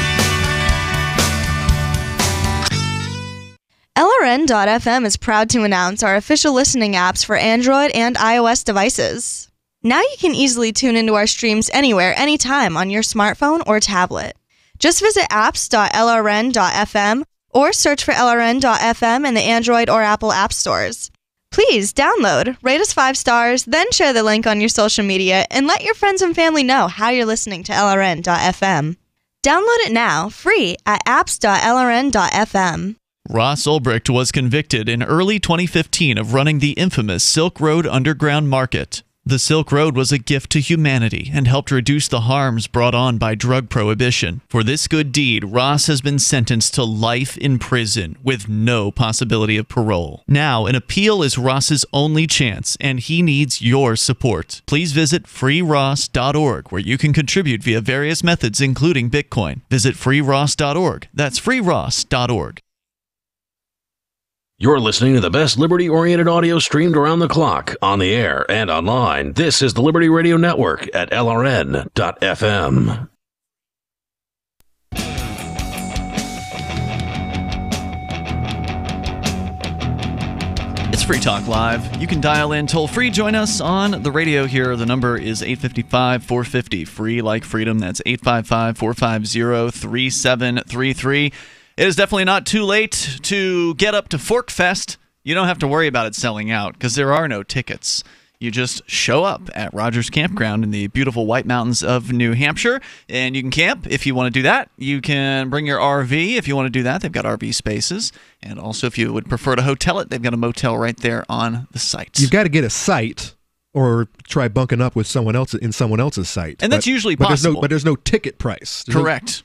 LRN.FM is proud to announce our official listening apps for Android and iOS devices. Now you can easily tune into our streams anywhere, anytime on your smartphone or tablet. Just visit apps.lrn.fm or search for LRN.FM in the Android or Apple app stores. Please download, rate us 5 stars, then share the link on your social media and let your friends and family know how you're listening to LRN.FM. Download it now, free at apps.lrn.fm. Ross Ulbricht was convicted in early 2015 of running the infamous Silk Road Underground Market. The Silk Road was a gift to humanity and helped reduce the harms brought on by drug prohibition. For this good deed, Ross has been sentenced to life in prison with no possibility of parole. Now, an appeal is Ross's only chance, and he needs your support. Please visit freeross.org, where you can contribute via various methods, including Bitcoin. Visit freeross.org. That's freeross.org. You're listening to the best liberty-oriented audio streamed around the clock, on the air, and online. This is the Liberty Radio Network at LRN.FM. It's Free Talk Live. You can dial in toll-free. Join us on the radio here. The number is 855-450. Free like freedom. That's 855-450-3733. It is definitely not too late to get up to Fork Fest. You don't have to worry about it selling out because there are no tickets. You just show up at Rogers Campground in the beautiful White Mountains of New Hampshire, and you can camp if you want to do that. You can bring your RV if you want to do that. They've got RV spaces. And also, if you would prefer to hotel it, they've got a motel right there on the site. You've got to get a site or try bunking up with someone else in someone else's site. And that's usually possible. But there's no ticket price. Correct.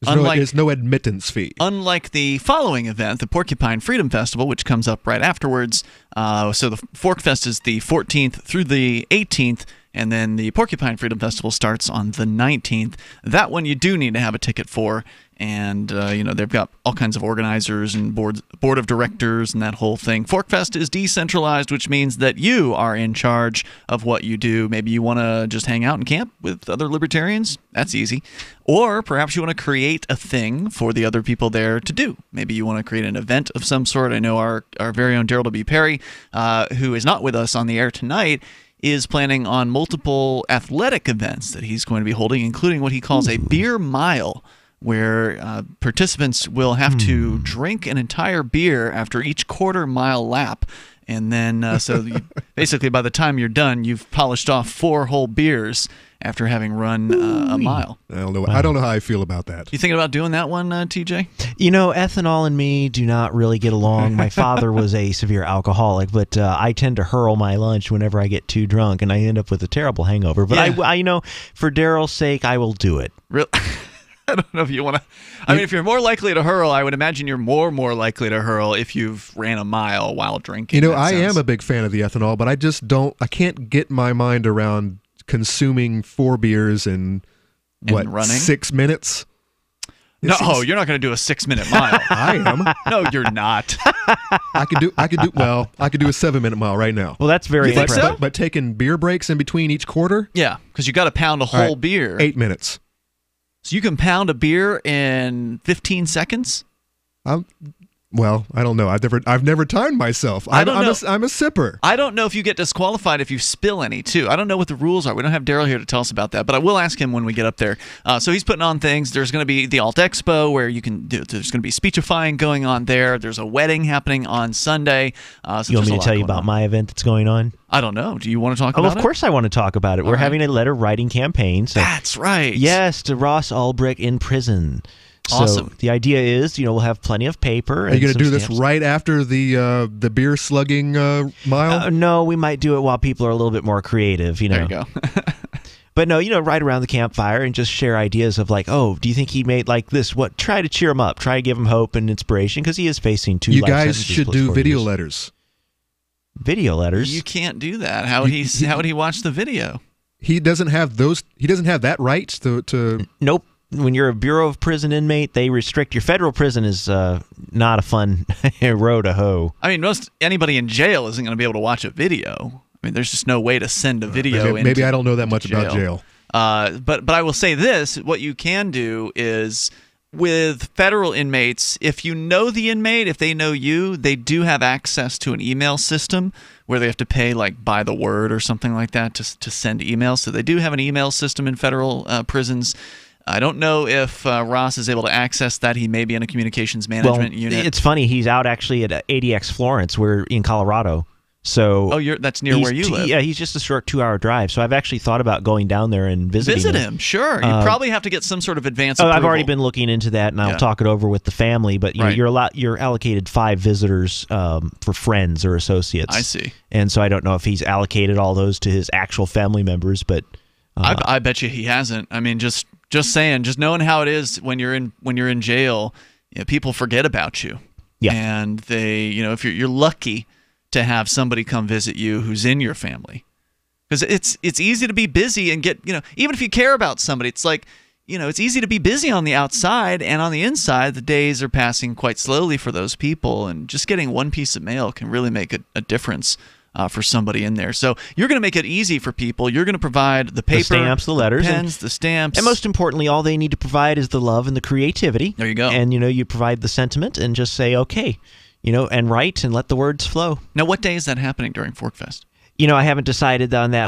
There's no admittance fee. Unlike the following event, the Porcupine Freedom Festival, which comes up right afterwards. So the Fork Fest is the 14th through the 18th, And then the Porcupine Freedom Festival starts on the 19th. That one you do need to have a ticket for. And, they've got all kinds of organizers and board of directors and that whole thing. Forkfest is decentralized, which means that you are in charge of what you do. Maybe you want to just hang out and camp with other libertarians. That's easy. Or perhaps you want to create a thing for the other people there to do. Maybe you want to create an event of some sort. I know our very own Daryl W. Perry, who is not with us on the air tonight, is planning on multiple athletic events that he's going to be holding, including what he calls a beer mile, where participants will have to drink an entire beer after each quarter-mile lap. And then, basically, by the time you're done, you've polished off 4 whole beers after having run a mile. I don't know. I don't know how I feel about that. You thinking about doing that one, TJ? Ethanol and me do not really get along. My father was a severe alcoholic, but I tend to hurl my lunch whenever I get too drunk, and I end up with a terrible hangover. But I for Daryl's sake, I will do it. Really? I don't know if you want to. I mean, if you're more likely to hurl, I would imagine you're more likely to hurl if you've ran a mile while drinking. I am a big fan of the ethanol, but I just don't. I can't get my mind around consuming 4 beers in running 6 minutes. No, you're not going to do a 6-minute mile. I am. No, you're not. I could do a 7-minute mile right now. Well, that's very impressive. But taking beer breaks in between each quarter? Yeah, because you got to pound a whole beer. 8 minutes. So you can pound a beer in 15 seconds? Well, I don't know. I've never timed myself. I'm a sipper. I don't know if you get disqualified if you spill any, too. I don't know what the rules are. We don't have Daryl here to tell us about that, but I will ask him when we get up there. So he's putting on things. There's going to be the Alt Expo where there's going to be speechifying going on there. There's a wedding happening on Sunday. You want me to tell you about my event that's going on? I don't know. Do you want to talk about it? Of course I want to talk about it. We're having a letter writing campaign. So that's right. Yes, to Ross Ulbricht in prison. Awesome. So the idea is, we'll have plenty of paper. Are you going to do this right after the beer slugging mile? No, we might do it while people are a little bit more creative. There you go. But no, right around the campfire and just share ideas of like, oh, do you think he made like this? What? Try to cheer him up. Try to give him hope and inspiration because he is facing 2 life You guys sentences should plus do 40 video years. letters. Video letters? You can't do that. How would he watch the video? He doesn't have those. He doesn't have that right to. Nope. When you're a Bureau of Prison inmate, they restrict your federal prison is not a fun row to hoe. I mean, anybody in jail isn't going to be able to watch a video. I mean, there's just no way to send a video. Maybe I don't know that much about jail. But I will say this: what you can do is with federal inmates, if you know the inmate, if they know you, they do have access to an email system where they have to pay like by the word or something like that to send emails. So they do have an email system in federal prisons. I don't know if Ross is able to access that. He may be in a communications management unit. It's funny. He's out actually at ADX Florence. We're in Colorado. So that's near where you live. Yeah, he's just a short 2-hour drive. So I've actually thought about going down there and visiting Visit him. Sure. You probably have to get some sort of advance I've approval. already been looking into that, and I'll talk it over with the family. But you're allocated 5 visitors for friends or associates. I see. And so I don't know if he's allocated all those to his actual family members, but I bet you he hasn't. I mean, just saying, just knowing how it is when you're in jail, people forget about you. Yeah. And they, if you're lucky to have somebody come visit you who's in your family, because it's easy to be busy and get, even if you care about somebody, it's like, it's easy to be busy on the outside, and on the inside, the days are passing quite slowly for those people, and just getting one piece of mail can really make a difference. For somebody in there. So you're going to make it easy for people. You're going to provide the paper, the stamps, the letters, the pens, the stamps. And most importantly, all they need to provide is the love and the creativity. There you go. And, you provide the sentiment and just say, okay, and write and let the words flow. Now, what day is that happening during Forkfest? I haven't decided on that.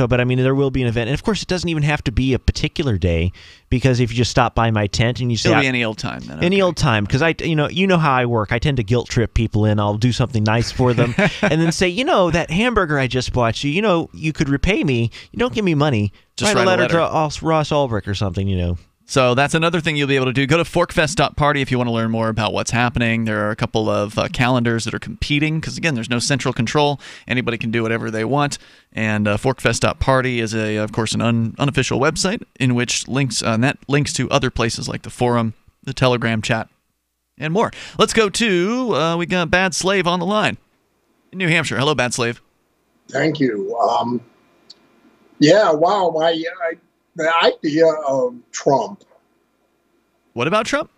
But I mean, there will be an event. And of course, it doesn't even have to be a particular day, because if you just stop by my tent and you say, it'll be any old time then. Any old time, because you know how I work. I tend to guilt trip people in. I'll do something nice for them and then say, that hamburger I just bought you, you could repay me. You don't give me money. Just write a letter to Ross Ulbricht or something, So that's another thing you'll be able to do. Go to forkfest.party if you want to learn more about what's happening. There are a couple of calendars that are competing because, again, there's no central control. Anybody can do whatever they want. And forkfest.party is, of course, an unofficial website in which links to other places like the forum, the Telegram chat, and more. Let's go to, we got Bad Slave on the line in New Hampshire. Hello, Bad Slave. Thank you. Yeah, wow. The idea of Trump. What about Trump?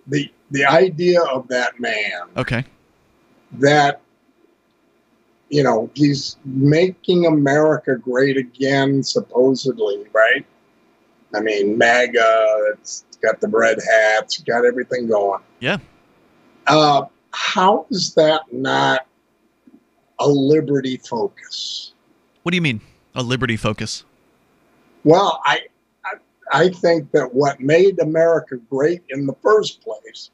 The idea of that man. Okay. That, he's making America great again, supposedly, right? I mean, MAGA, it's got the red hats, got everything going. Yeah. How is that not a liberty focus? What do you mean, a liberty focus? Well, I think that what made America great in the first place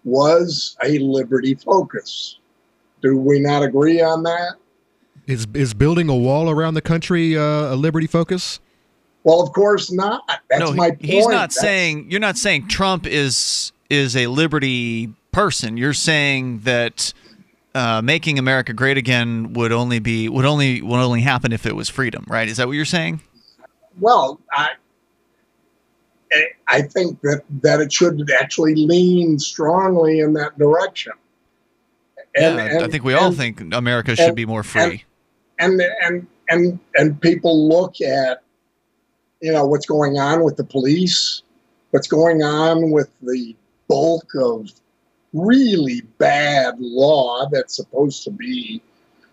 was a liberty focus. Do we not agree on that? Is building a wall around the country a liberty focus? Well, of course not. That's my point. He's not saying, you're not saying Trump is a liberty person. You're saying that making America great again would only happen if it was freedom, right? Is that what you're saying? Well, I think that it should actually lean strongly in that direction. I think we all think America should be more free. And people look at what's going on with the police, what's going on with the bulk of really bad law that's supposed to be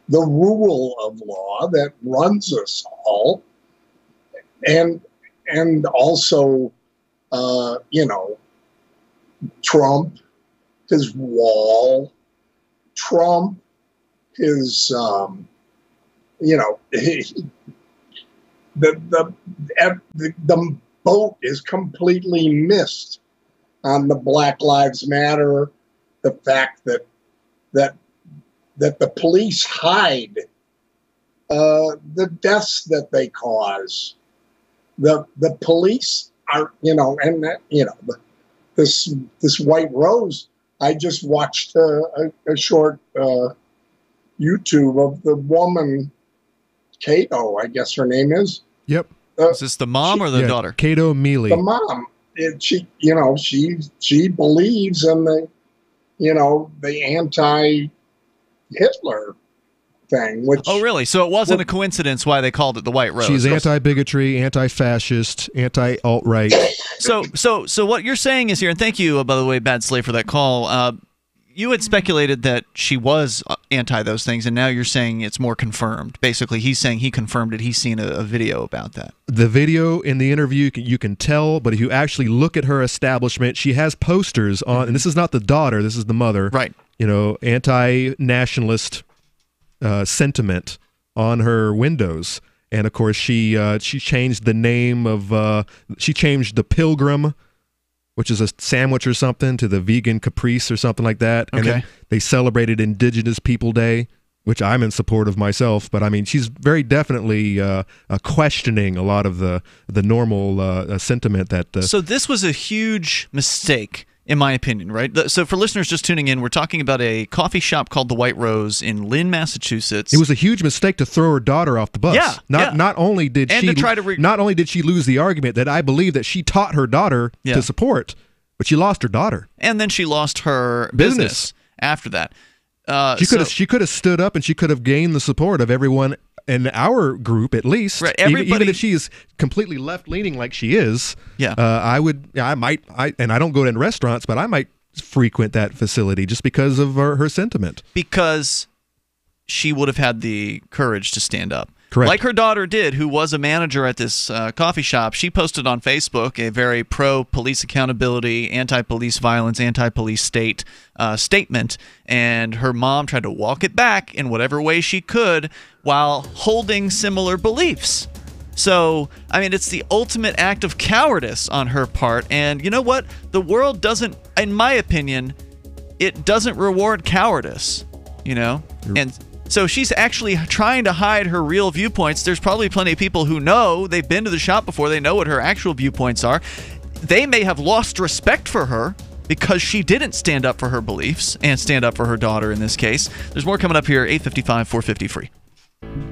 the rule of law that runs us all, and also Trump, his wall, Trump, his the boat is completely missed on the Black Lives Matter. The fact that the police hide the deaths that they cause. The police are this White Rose. I just watched a short YouTube of the woman, Cato, I guess her name is. Yep. Is this the mom or the daughter? Cato Mealy. The mom. She believes in the anti-Hitler thing. Which, oh, really? So it wasn't a coincidence why they called it the White Rose. She's anti-bigotry, anti-fascist, anti-alt-right. So what you're saying is here, and thank you, by the way, Bad Slave, for that call. You had speculated that she was anti those things, and now you're saying it's more confirmed. Basically, he's saying he confirmed it. He's seen a video about that. The video in the interview, you can tell, but if you actually look at her establishment, she has posters on, and this is not the daughter, this is the mother. Right. Anti-nationalist sentiment on her windows. And, of course, she changed the name of, she changed the Pilgrim, which is a sandwich or something, to the vegan caprice or something like that. And then they celebrated Indigenous People Day, which I'm in support of myself. But I mean, she's very definitely questioning a lot of the normal sentiment that. So this was a huge mistake, in my opinion, right? So for listeners just tuning in, we're talking about a coffee shop called the White Rose in Lynn, Massachusetts. It was a huge mistake to throw her daughter off the bus. Yeah, Not only did she lose the argument that I believe that she taught her daughter to support, but she lost her daughter. And then she lost her business after that. She could have stood up and she could have gained the support of everyone in our group, at least. Right, even if she is completely left-leaning like she is. Yeah. I don't go to restaurants, but I might frequent that facility just because of her sentiment. Because she would have had the courage to stand up. Correct. Like her daughter did, who was a manager at this coffee shop. She posted on Facebook a very pro-police accountability, anti-police violence, anti-police state statement, and her mom tried to walk it back in whatever way she could while holding similar beliefs. So, I mean, it's the ultimate act of cowardice on her part, and you know what? The world doesn't, in my opinion, it doesn't reward cowardice, And so she's actually trying to hide her real viewpoints. There's probably plenty of people who know, they've been to the shop before, they know what her actual viewpoints are. They may have lost respect for her because she didn't stand up for her beliefs and stand up for her daughter in this case. There's more coming up here, 855 450 free.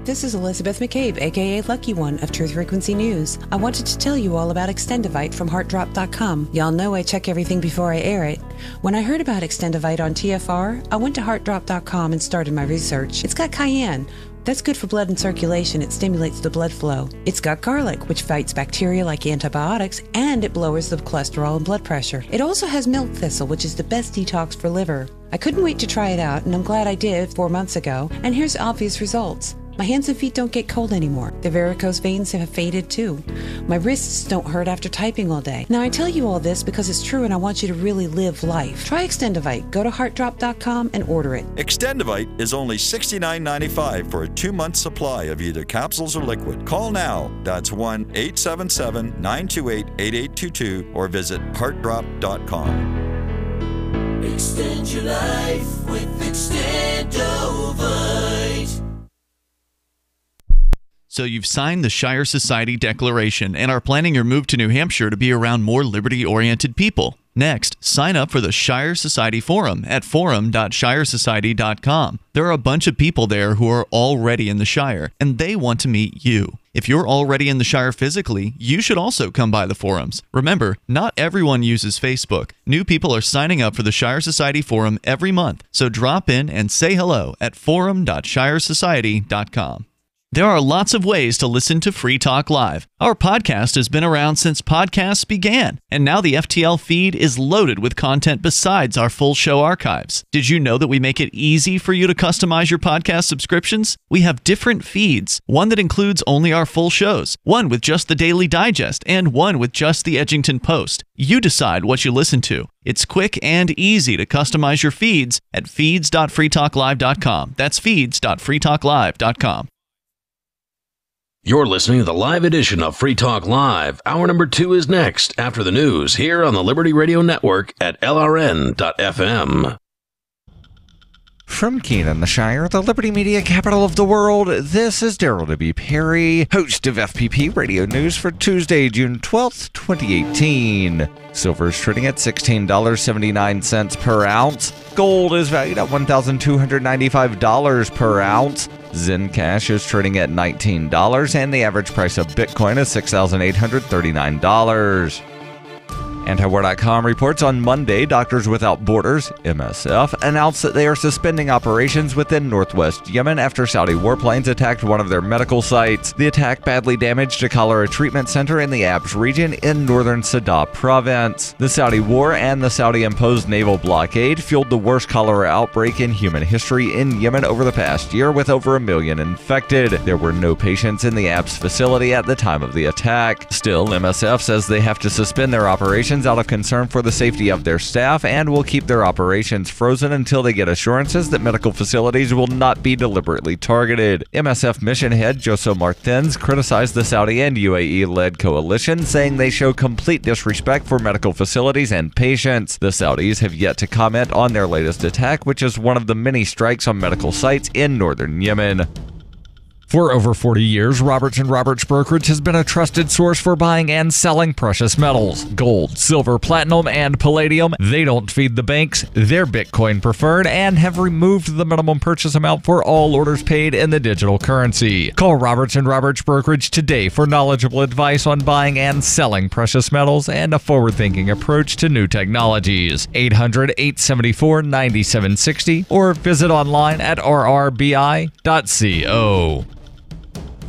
This is Elizabeth McCabe, aka Lucky One of Truth Frequency News. I wanted to tell you all about Extendivite from HeartDrop.com. Y'all know I check everything before I air it. When I heard about Extendivite on TFR, I went to HeartDrop.com and started my research. It's got cayenne. That's good for blood and circulation. It stimulates the blood flow. It's got garlic, which fights bacteria like antibiotics, and it lowers the cholesterol and blood pressure. It also has milk thistle, which is the best detox for liver. I couldn't wait to try it out, and I'm glad I did 4 months ago, and here's obvious results. My hands and feet don't get cold anymore. The varicose veins have faded too. My wrists don't hurt after typing all day. Now I tell you all this because it's true and I want you to really live life. Try Extendivite. Go to heartdrop.com and order it. Extendivite is only $69.95 for a 2-month supply of either capsules or liquid. Call now. That's 1-877-928-8822 or visit heartdrop.com. Extend your life with Extendivite. So you've signed the Shire Society Declaration and are planning your move to New Hampshire to be around more liberty-oriented people. Next, sign up for the Shire Society Forum at forum.shiresociety.com. There are a bunch of people there who are already in the Shire, and they want to meet you. If you're already in the Shire physically, you should also come by the forums. Remember, not everyone uses Facebook. New people are signing up for the Shire Society Forum every month, so drop in and say hello at forum.shiresociety.com. There are lots of ways to listen to Free Talk Live. Our podcast has been around since podcasts began, and now the FTL feed is loaded with content besides our full show archives. Did you know that we make it easy for you to customize your podcast subscriptions? We have different feeds, one that includes only our full shows, one with just the Daily Digest, and one with just the Edgington Post. You decide what you listen to. It's quick and easy to customize your feeds at feeds.freetalklive.com. That's feeds.freetalklive.com. You're listening to the live edition of Free Talk Live. Hour number 2 is next, after the news, here on the Liberty Radio Network at LRN.FM. From Conan, the Shire, the Liberty Media capital of the world, this is Daryl W. Perry, host of FPP Radio News for Tuesday, June 12th, 2018. Silver is trading at $16.79 per ounce. Gold is valued at $1,295 per ounce. Zencash is trading at $19, and the average price of Bitcoin is $6,839. Antiwar.com reports on Monday, Doctors Without Borders, MSF, announced that they are suspending operations within northwest Yemen after Saudi warplanes attacked one of their medical sites. The attack badly damaged a cholera treatment center in the Abs region in northern Sadr province. The Saudi war and the Saudi-imposed naval blockade fueled the worst cholera outbreak in human history in Yemen over the past year, with over 1 million infected. There were no patients in the Abs facility at the time of the attack. Still, MSF says they have to suspend their operations out of concern for the safety of their staff and will keep their operations frozen until they get assurances that medical facilities will not be deliberately targeted. MSF mission head Joso Martins criticized the Saudi and UAE-led coalition, saying they show complete disrespect for medical facilities and patients. The Saudis have yet to comment on their latest attack, which is one of the many strikes on medical sites in northern Yemen. For over 40 years, Roberts & Roberts Brokerage has been a trusted source for buying and selling precious metals. Gold, silver, platinum, and palladium. They don't feed the banks. They're Bitcoin preferred and have removed the minimum purchase amount for all orders paid in the digital currency. Call Roberts & Roberts Brokerage today for knowledgeable advice on buying and selling precious metals and a forward-thinking approach to new technologies. 800-874-9760 or visit online at rrbi.co.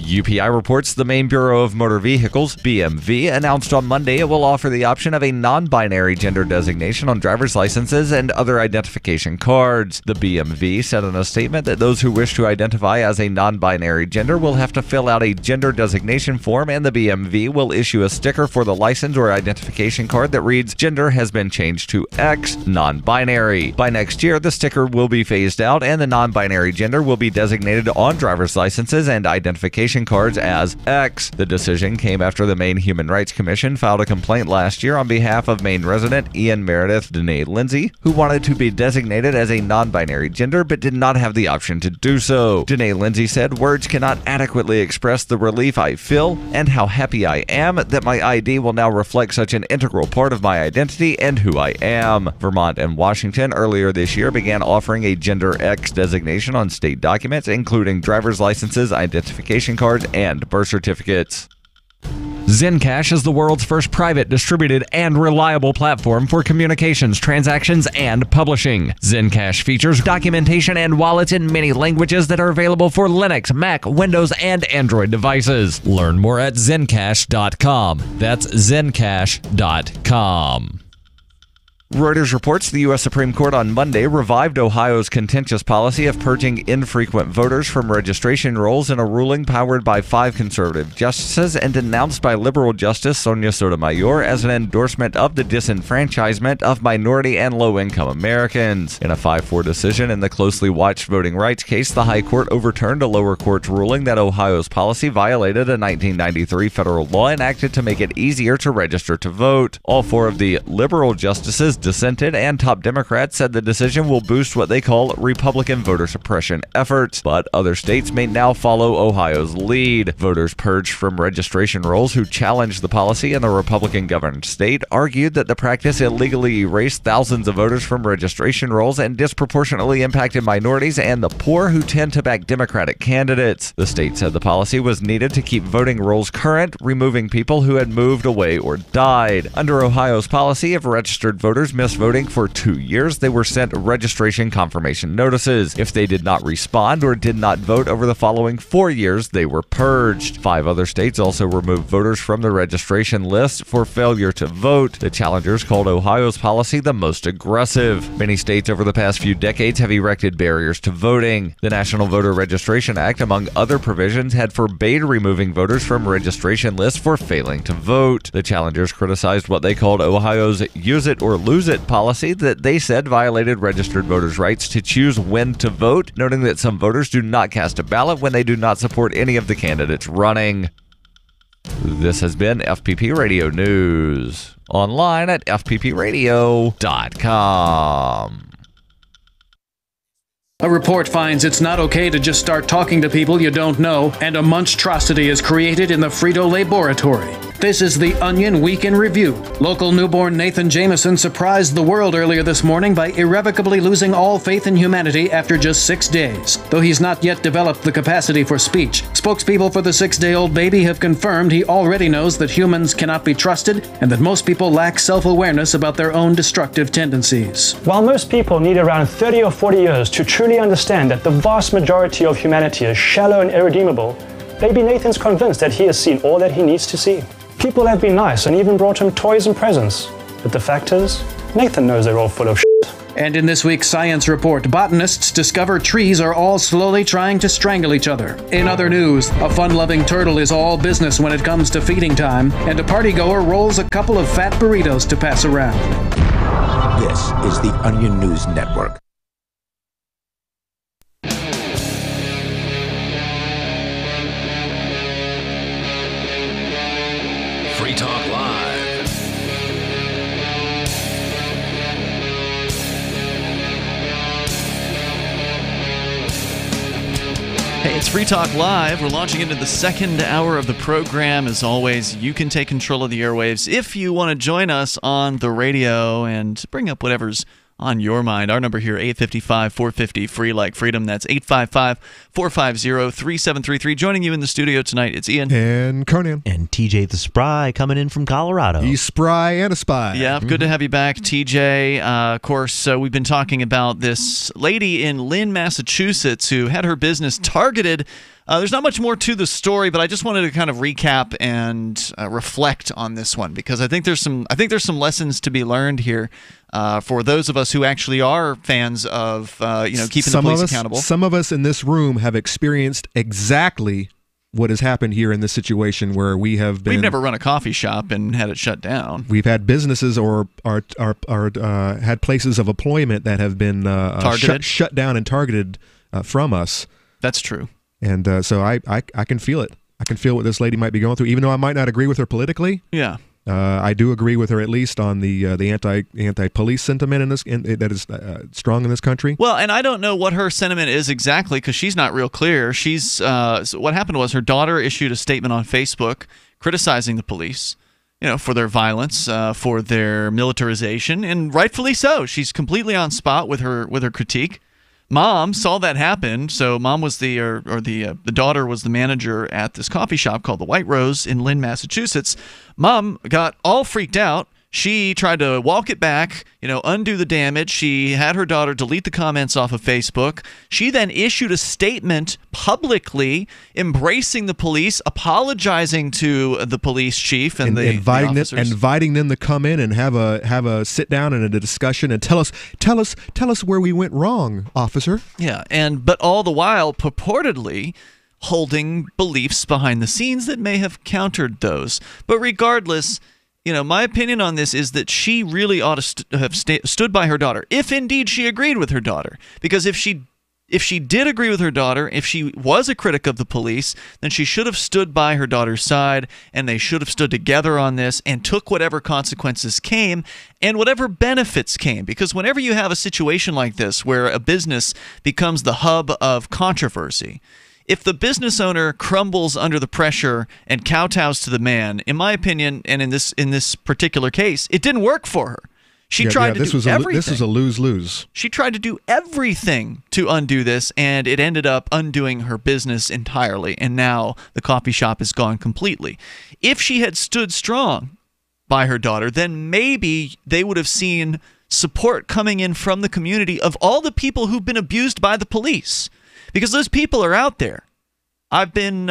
UPI reports the Maine Bureau of Motor Vehicles, BMV, announced on Monday it will offer the option of a non-binary gender designation on driver's licenses and other identification cards. The BMV said in a statement that those who wish to identify as a non-binary gender will have to fill out a gender designation form, and the BMV will issue a sticker for the license or identification card that reads, "Gender has been changed to X, non-binary." By next year, the sticker will be phased out, and the non-binary gender will be designated on driver's licenses and identification cards as X. The decision came after the Maine Human Rights Commission filed a complaint last year on behalf of Maine resident Ian Meredith Danae Lindsay, who wanted to be designated as a non-binary gender but did not have the option to do so. Danae Lindsay said, "Words cannot adequately express the relief I feel and how happy I am that my ID will now reflect such an integral part of my identity and who I am." Vermont and Washington earlier this year began offering a gender X designation on state documents, including driver's licenses, identification cards, and birth certificates. Zencash is the world's first private, distributed, and reliable platform for communications, transactions, and publishing. Zencash features documentation and wallets in many languages that are available for Linux, Mac, Windows, and Android devices. Learn more at zencash.com. That's zencash.com. Reuters reports the U.S. Supreme Court on Monday revived Ohio's contentious policy of purging infrequent voters from registration rolls in a ruling powered by 5 conservative justices and denounced by liberal Justice Sonia Sotomayor as an endorsement of the disenfranchisement of minority and low-income Americans. In a 5-4 decision in the closely watched voting rights case, the High Court overturned a lower court's ruling that Ohio's policy violated a 1993 federal law enacted to make it easier to register to vote. All 4 of the liberal justices dissented, and top Democrats said the decision will boost what they call Republican voter suppression efforts. But other states may now follow Ohio's lead. Voters purged from registration rolls who challenged the policy in the Republican-governed state argued that the practice illegally erased thousands of voters from registration rolls and disproportionately impacted minorities and the poor who tend to back Democratic candidates. The state said the policy was needed to keep voting rolls current, removing people who had moved away or died. Under Ohio's policy, if registered voters missed voting for 2 years, they were sent registration confirmation notices. If they did not respond or did not vote over the following 4 years, they were purged. 5 other states also removed voters from the registration list for failure to vote. The challengers called Ohio's policy the most aggressive. Many states over the past few decades have erected barriers to voting. The National Voter Registration Act, among other provisions, had forbade removing voters from registration lists for failing to vote. The challengers criticized what they called Ohio's use it or lose it policy that they said violated registered voters' rights to choose when to vote, noting that some voters do not cast a ballot when they do not support any of the candidates running. This has been FPP Radio News. Online at fppradio.com. A report finds it's not okay to just start talking to people you don't know, and a monstrosity is created in the Frito-Lay laboratory. This is the Onion Week in Review. Local newborn Nathan Jameson surprised the world earlier this morning by irrevocably losing all faith in humanity after just 6 days. Though he's not yet developed the capacity for speech, spokespeople for the 6-day-old baby have confirmed he already knows that humans cannot be trusted and that most people lack self-awareness about their own destructive tendencies. While most people need around 30 or 40 years to truly understand that the vast majority of humanity is shallow and irredeemable, baby Nathan's convinced that he has seen all that he needs to see. People have been nice and even brought him toys and presents. But the fact is, Nathan knows they're all full of shit. And in this week's science report, botanists discover trees are all slowly trying to strangle each other. In other news, a fun-loving turtle is all business when it comes to feeding time, and a partygoer rolls a couple of fat burritos to pass around. This is the Onion News Network. Free Talk Live. Hey, it's Free Talk Live. We're launching into the second hour of the program. As always, you can take control of the airwaves if you want to join us on the radio and bring up whatever's on your mind. Our number here, 855-450, free like freedom. That's 855-450-3733. Joining you in the studio tonight, it's Ian. And Conan. And TJ the Spry coming in from Colorado. He's spry and a spy. Yeah, good to have you back, TJ. Of course, we've been talking about this lady in Lynn, Massachusetts who had her business targeted. There's not much more to the story, but I just wanted to kind of recap and reflect on this one because I think there's some lessons to be learned here for those of us who actually are fans of keeping the police accountable. Some of us in this room have experienced exactly what has happened here in this situation where we have been. We've never run a coffee shop and had it shut down. We've had businesses or had places of employment that have been shut down and targeted from us. That's true. And so I can feel it. I can feel what this lady might be going through, even though I might not agree with her politically. Yeah. I do agree with her at least on the anti-police sentiment that is strong in this country. Well, and I don't know what her sentiment is exactly because she's not real clear. So what happened was her daughter issued a statement on Facebook criticizing the police, for their violence, for their militarization, and rightfully so. She's completely on spot with her critique. Mom saw that happen. So mom was the daughter was the manager at this coffee shop called the White Rose in Lynn, Massachusetts. Mom got all freaked out. She tried to walk it back, undo the damage. She had her daughter delete the comments off of Facebook. She then issued a statement publicly embracing the police, apologizing to the police chief and the officers. Inviting them to come in and have a sit down and a discussion and tell us where we went wrong, officer. Yeah, but all the while purportedly holding beliefs behind the scenes that may have countered those. But regardless, my opinion on this is that she really ought to have stood by her daughter, if indeed she agreed with her daughter. Because if she did agree with her daughter, if she was a critic of the police, then she should have stood by her daughter's side, and they should have stood together on this and took whatever consequences came and whatever benefits came. Because whenever you have a situation like this where a business becomes the hub of controversy, if the business owner crumbles under the pressure and kowtows to the man, in my opinion, and in this particular case, it didn't work for her. She tried to do everything. This is a lose-lose. She tried to do everything to undo this, and it ended up undoing her business entirely, and now the coffee shop is gone completely. If she had stood strong by her daughter, then maybe they would have seen support coming in from the community of all the people who've been abused by the police. Because those people are out there. I've been,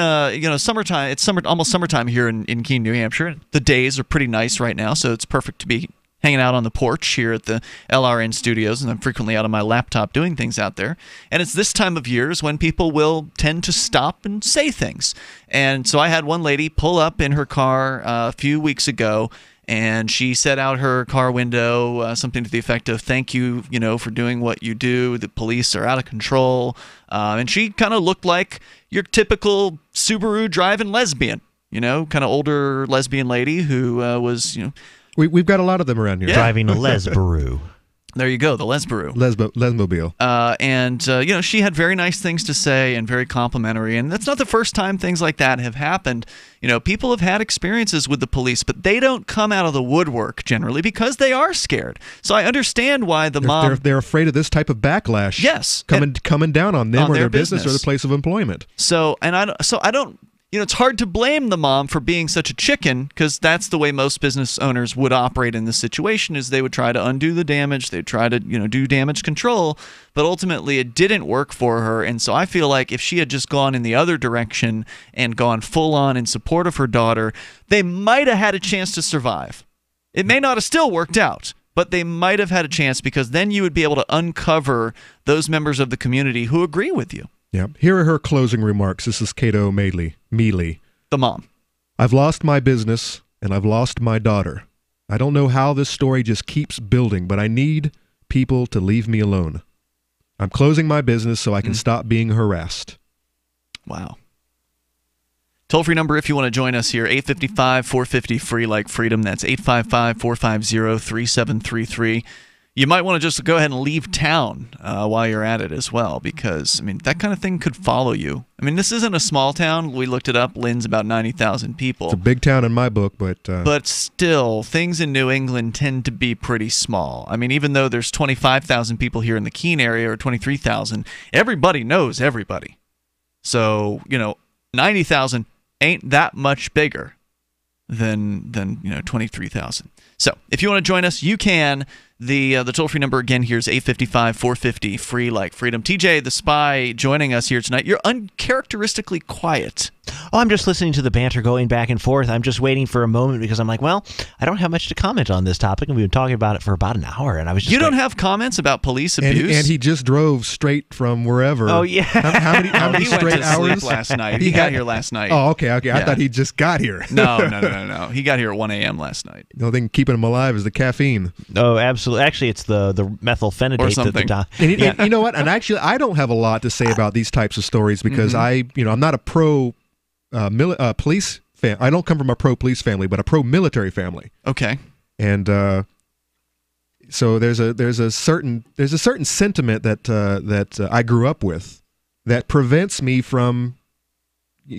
summertime. It's almost summertime here in Keene, New Hampshire. The days are pretty nice right now, so it's perfect to be hanging out on the porch here at the LRN studios, and I'm frequently out on my laptop doing things out there. And it's this time of year is when people will tend to stop and say things. And so I had one lady pull up in her car a few weeks ago, and she set out her car window, something to the effect of, "Thank you, for doing what you do. The police are out of control." And she kind of looked like your typical Subaru driving lesbian, kind of older lesbian lady who was, We've got a lot of them around here. Yeah. Driving a Lesbaru. There you go, the Lesbaru. Lesmobile. And she had very nice things to say and very complimentary. And that's not the first time things like that have happened. People have had experiences with the police, but they don't come out of the woodwork generally because they are scared. So I understand why they're afraid of this type of backlash. Yes, coming down on them or their business or the business. place of employment. So I don't. It's hard to blame the mom for being such a chicken, because that's the way most business owners would operate in this situation, is they would try to undo the damage, they'd try to, do damage control, but ultimately it didn't work for her. And so I feel like if she had just gone in the other direction and gone full on in support of her daughter, they might have had a chance to survive. It may not have still worked out, but they might have had a chance, because then you would be able to uncover those members of the community who agree with you. Yeah. Here are her closing remarks. This is Cato Mealy, the mom. "I've lost my business and I've lost my daughter. I don't know how this story just keeps building, but I need people to leave me alone. I'm closing my business so I can stop being harassed." Wow. Toll-free number if you want to join us here, 855-450-FREE like freedom. That's 855-450-3733. You might want to just go ahead and leave town while you're at it as well, because, that kind of thing could follow you. This isn't a small town. We looked it up. Lynn's about 90,000 people. It's a big town in my book, but... But still, things in New England tend to be pretty small. Even though there's 25,000 people here in the Keene area, or 23,000, everybody knows everybody. So, 90,000 ain't that much bigger than 23,000. So, if you want to join us, you can. The toll-free number again here is 855-450-FREE like freedom. TJ, the spy, joining us here tonight. You're uncharacteristically quiet. Oh, I'm just listening to the banter going back and forth. I'm just waiting for a moment, because I'm like, well, I don't have much to comment on this topic, and we've been talking about it for about an hour, and I was just... You don't have comments about police abuse? And he just drove straight from wherever. Oh, yeah. How many he straight went to hours? Sleep last night. He got here last night. Oh, okay. Yeah. I thought he just got here. No. He got here at 1 a.m. last night. The only thing keeping him alive is the caffeine. Oh, absolutely. Actually, it's the methylphenidate. Or something. And you know what? And actually, I don't have a lot to say about these types of stories, because I'm not a pro police fan. I don't come from a pro police family, but a pro military family. Okay. And so there's a certain sentiment that I grew up with that prevents me from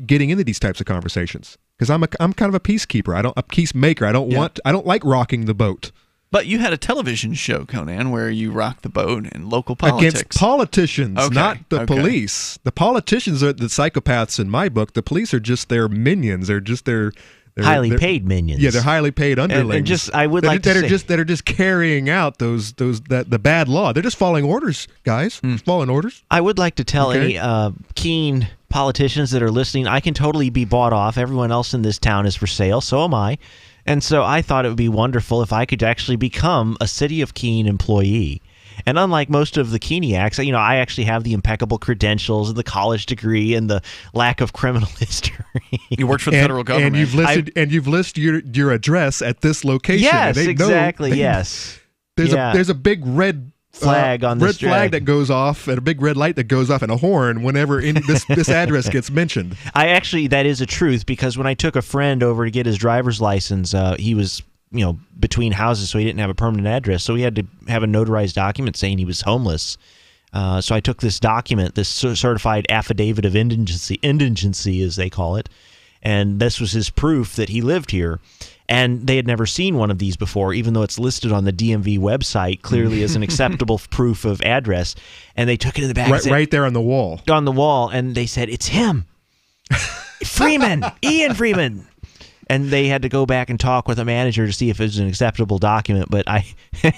getting into these types of conversations, because I'm kind of a peacekeeper. A peacemaker. I don't like rocking the boat. But you had a television show, Conan, where you rocked the boat in local politics. Against politicians, Okay, not the okay. police. The politicians are the psychopaths in my book. The police are just their minions. They're just their highly paid minions. Yeah, they're highly paid underlings. And just, I would that, like to that say, are just carrying out the bad law. They're just following orders, guys. Just following orders. I would like to tell Okay. any keen politicians that are listening, I can totally be bought off. Everyone else in this town is for sale. So am I. And so I thought it would be wonderful if I could actually become a City of Keene employee. And unlike most of the Keeniacs, I actually have the impeccable credentials, the college degree, and the lack of criminal history. You worked for the federal government, and you've listed your address at this location. Yes, and exactly. Yes. There's a big red flag on this flag that goes off, and a big red light that goes off, and a horn whenever this address gets mentioned. That is a truth, because when I took a friend over to get his driver's license, he was between houses, so he didn't have a permanent address, so he had to have a notarized document saying he was homeless. So I took this document, this certified affidavit of indigency as they call it, and this was his proof that he lived here. And they had never seen one of these before, even though it's listed on the DMV website clearly as an acceptable proof of address. And they took it in the back. Right there on the wall. On the wall. And they said, it's him. Freeman. Ian Freeman. And they had to go back and talk with a manager to see if it was an acceptable document. But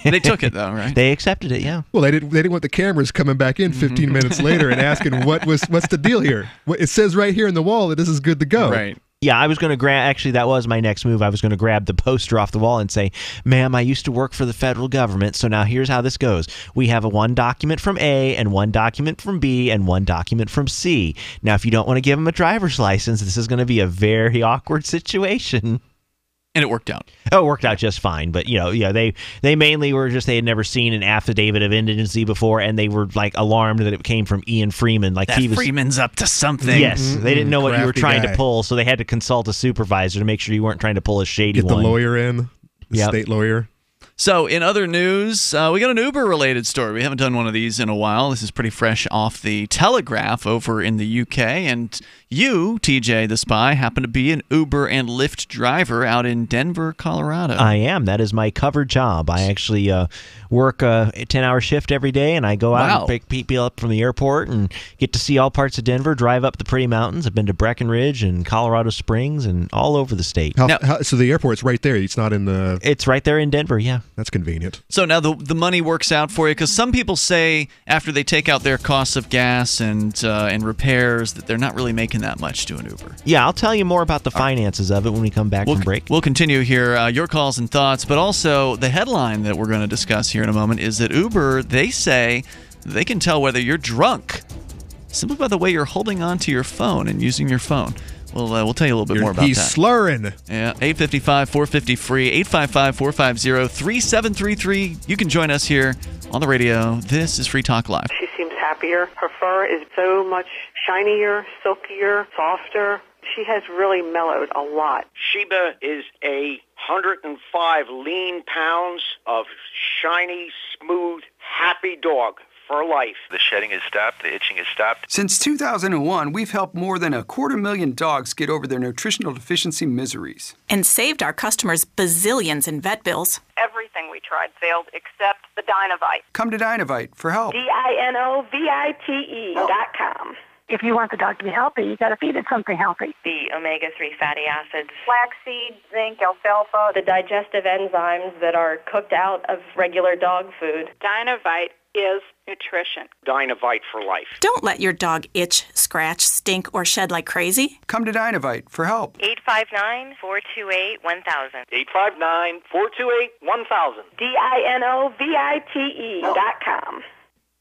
they took it, though, right? They accepted it, yeah. Well, they didn't want the cameras coming back in 15 minutes later and asking what's the deal here. It says right here in the wall that this is good to go. Right. Yeah, I was going to grab, actually, that was my next move. I was going to grab the poster off the wall and say, ma'am, I used to work for the federal government, so now here's how this goes. We have one document from A, and one document from B, and one document from C. Now, if you don't want to give them a driver's license, this is going to be a very awkward situation. And it worked out. Oh, it worked out just fine. But, they mainly were just, they had never seen an affidavit of indigency before, and they were, alarmed that it came from Ian Freeman. Freeman's up to something. Yes. They didn't know what you were trying guy. to pull, so they had to consult a supervisor to make sure you weren't trying to pull a shady Get the one. lawyer in, the state lawyer. So, in other news, we got an Uber-related story. We haven't done one of these in a while. This is pretty fresh off the Telegraph over in the UK. And you, TJ the Spy, happen to be an Uber and Lyft driver out in Denver, Colorado. I am. That is my covered job. I actually work a 10-hour shift every day, and I go out and pick people up from the airport and get to see all parts of Denver, drive up the pretty mountains. I've been to Breckenridge and Colorado Springs and all over the state. So the airport's right there. It's not in the... It's right there in Denver, yeah. That's convenient. So now the money works out for you, because some people say after they take out their costs of gas and repairs that they're not really making that much doing Uber. Yeah, I'll tell you more about the finances of it when we come back from break. We'll continue here, your calls and thoughts, but also the headline that we're going to discuss here in a moment is that Uber, they say they can tell whether you're drunk simply by the way you're holding on to your phone and using your phone. We'll tell you a little bit more about that. He's slurring. Yeah, 855-450-FREE, 855-450-3733. You can join us here on the radio. This is Free Talk Live. She seems happier. Her fur is so much shinier, silkier, softer. She has really mellowed a lot. Sheba is 105 lean pounds of shiny, smooth, happy dog for life. The shedding has stopped. The itching has stopped. Since 2001, we've helped more than 250,000 dogs get over their nutritional deficiency miseries. And saved our customers bazillions in vet bills. Everything we tried failed except the Dynovite. Come to Dynovite for help. DINOVITE.com. If you want the dog to be healthy, you got to feed it something healthy. The omega-3 fatty acids, flaxseed, zinc, alfalfa, the digestive enzymes that are cooked out of regular dog food. Dynovite is nutrition. Dynovite for life. Don't let your dog itch, scratch, stink, or shed like crazy. Come to Dynovite for help. 859-428-1000. 859-428-1000. DINOVITE.com.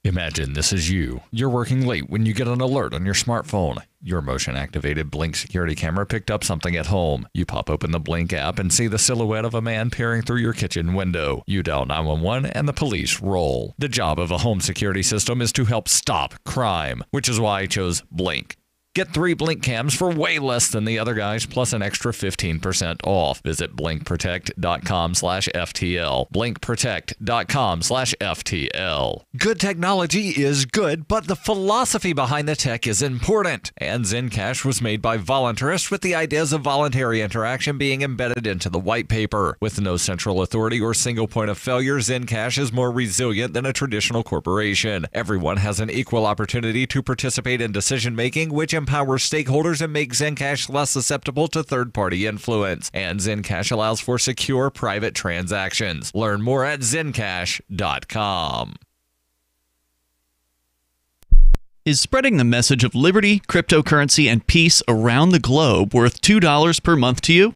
Imagine this is you. You're working late when you get an alert on your smartphone. Your motion-activated Blink security camera picked up something at home. You pop open the Blink app and see the silhouette of a man peering through your kitchen window. You dial 911 and the police roll. The job of a home security system is to help stop crime, which is why I chose Blink. Get 3 Blink cams for way less than the other guys, plus an extra 15% off. Visit blinkprotect.com/FTL. blinkprotect.com/FTL. Good technology is good, but the philosophy behind the tech is important. And Zencash was made by voluntarists with the ideas of voluntary interaction being embedded into the white paper. With no central authority or single point of failure, Zencash is more resilient than a traditional corporation. Everyone has an equal opportunity to participate in decision-making, which empowers stakeholders and makes Zencash less susceptible to third-party influence. And Zencash allows for secure private transactions. Learn more at zencash.com. Is spreading the message of liberty, cryptocurrency, and peace around the globe worth $2 per month to you?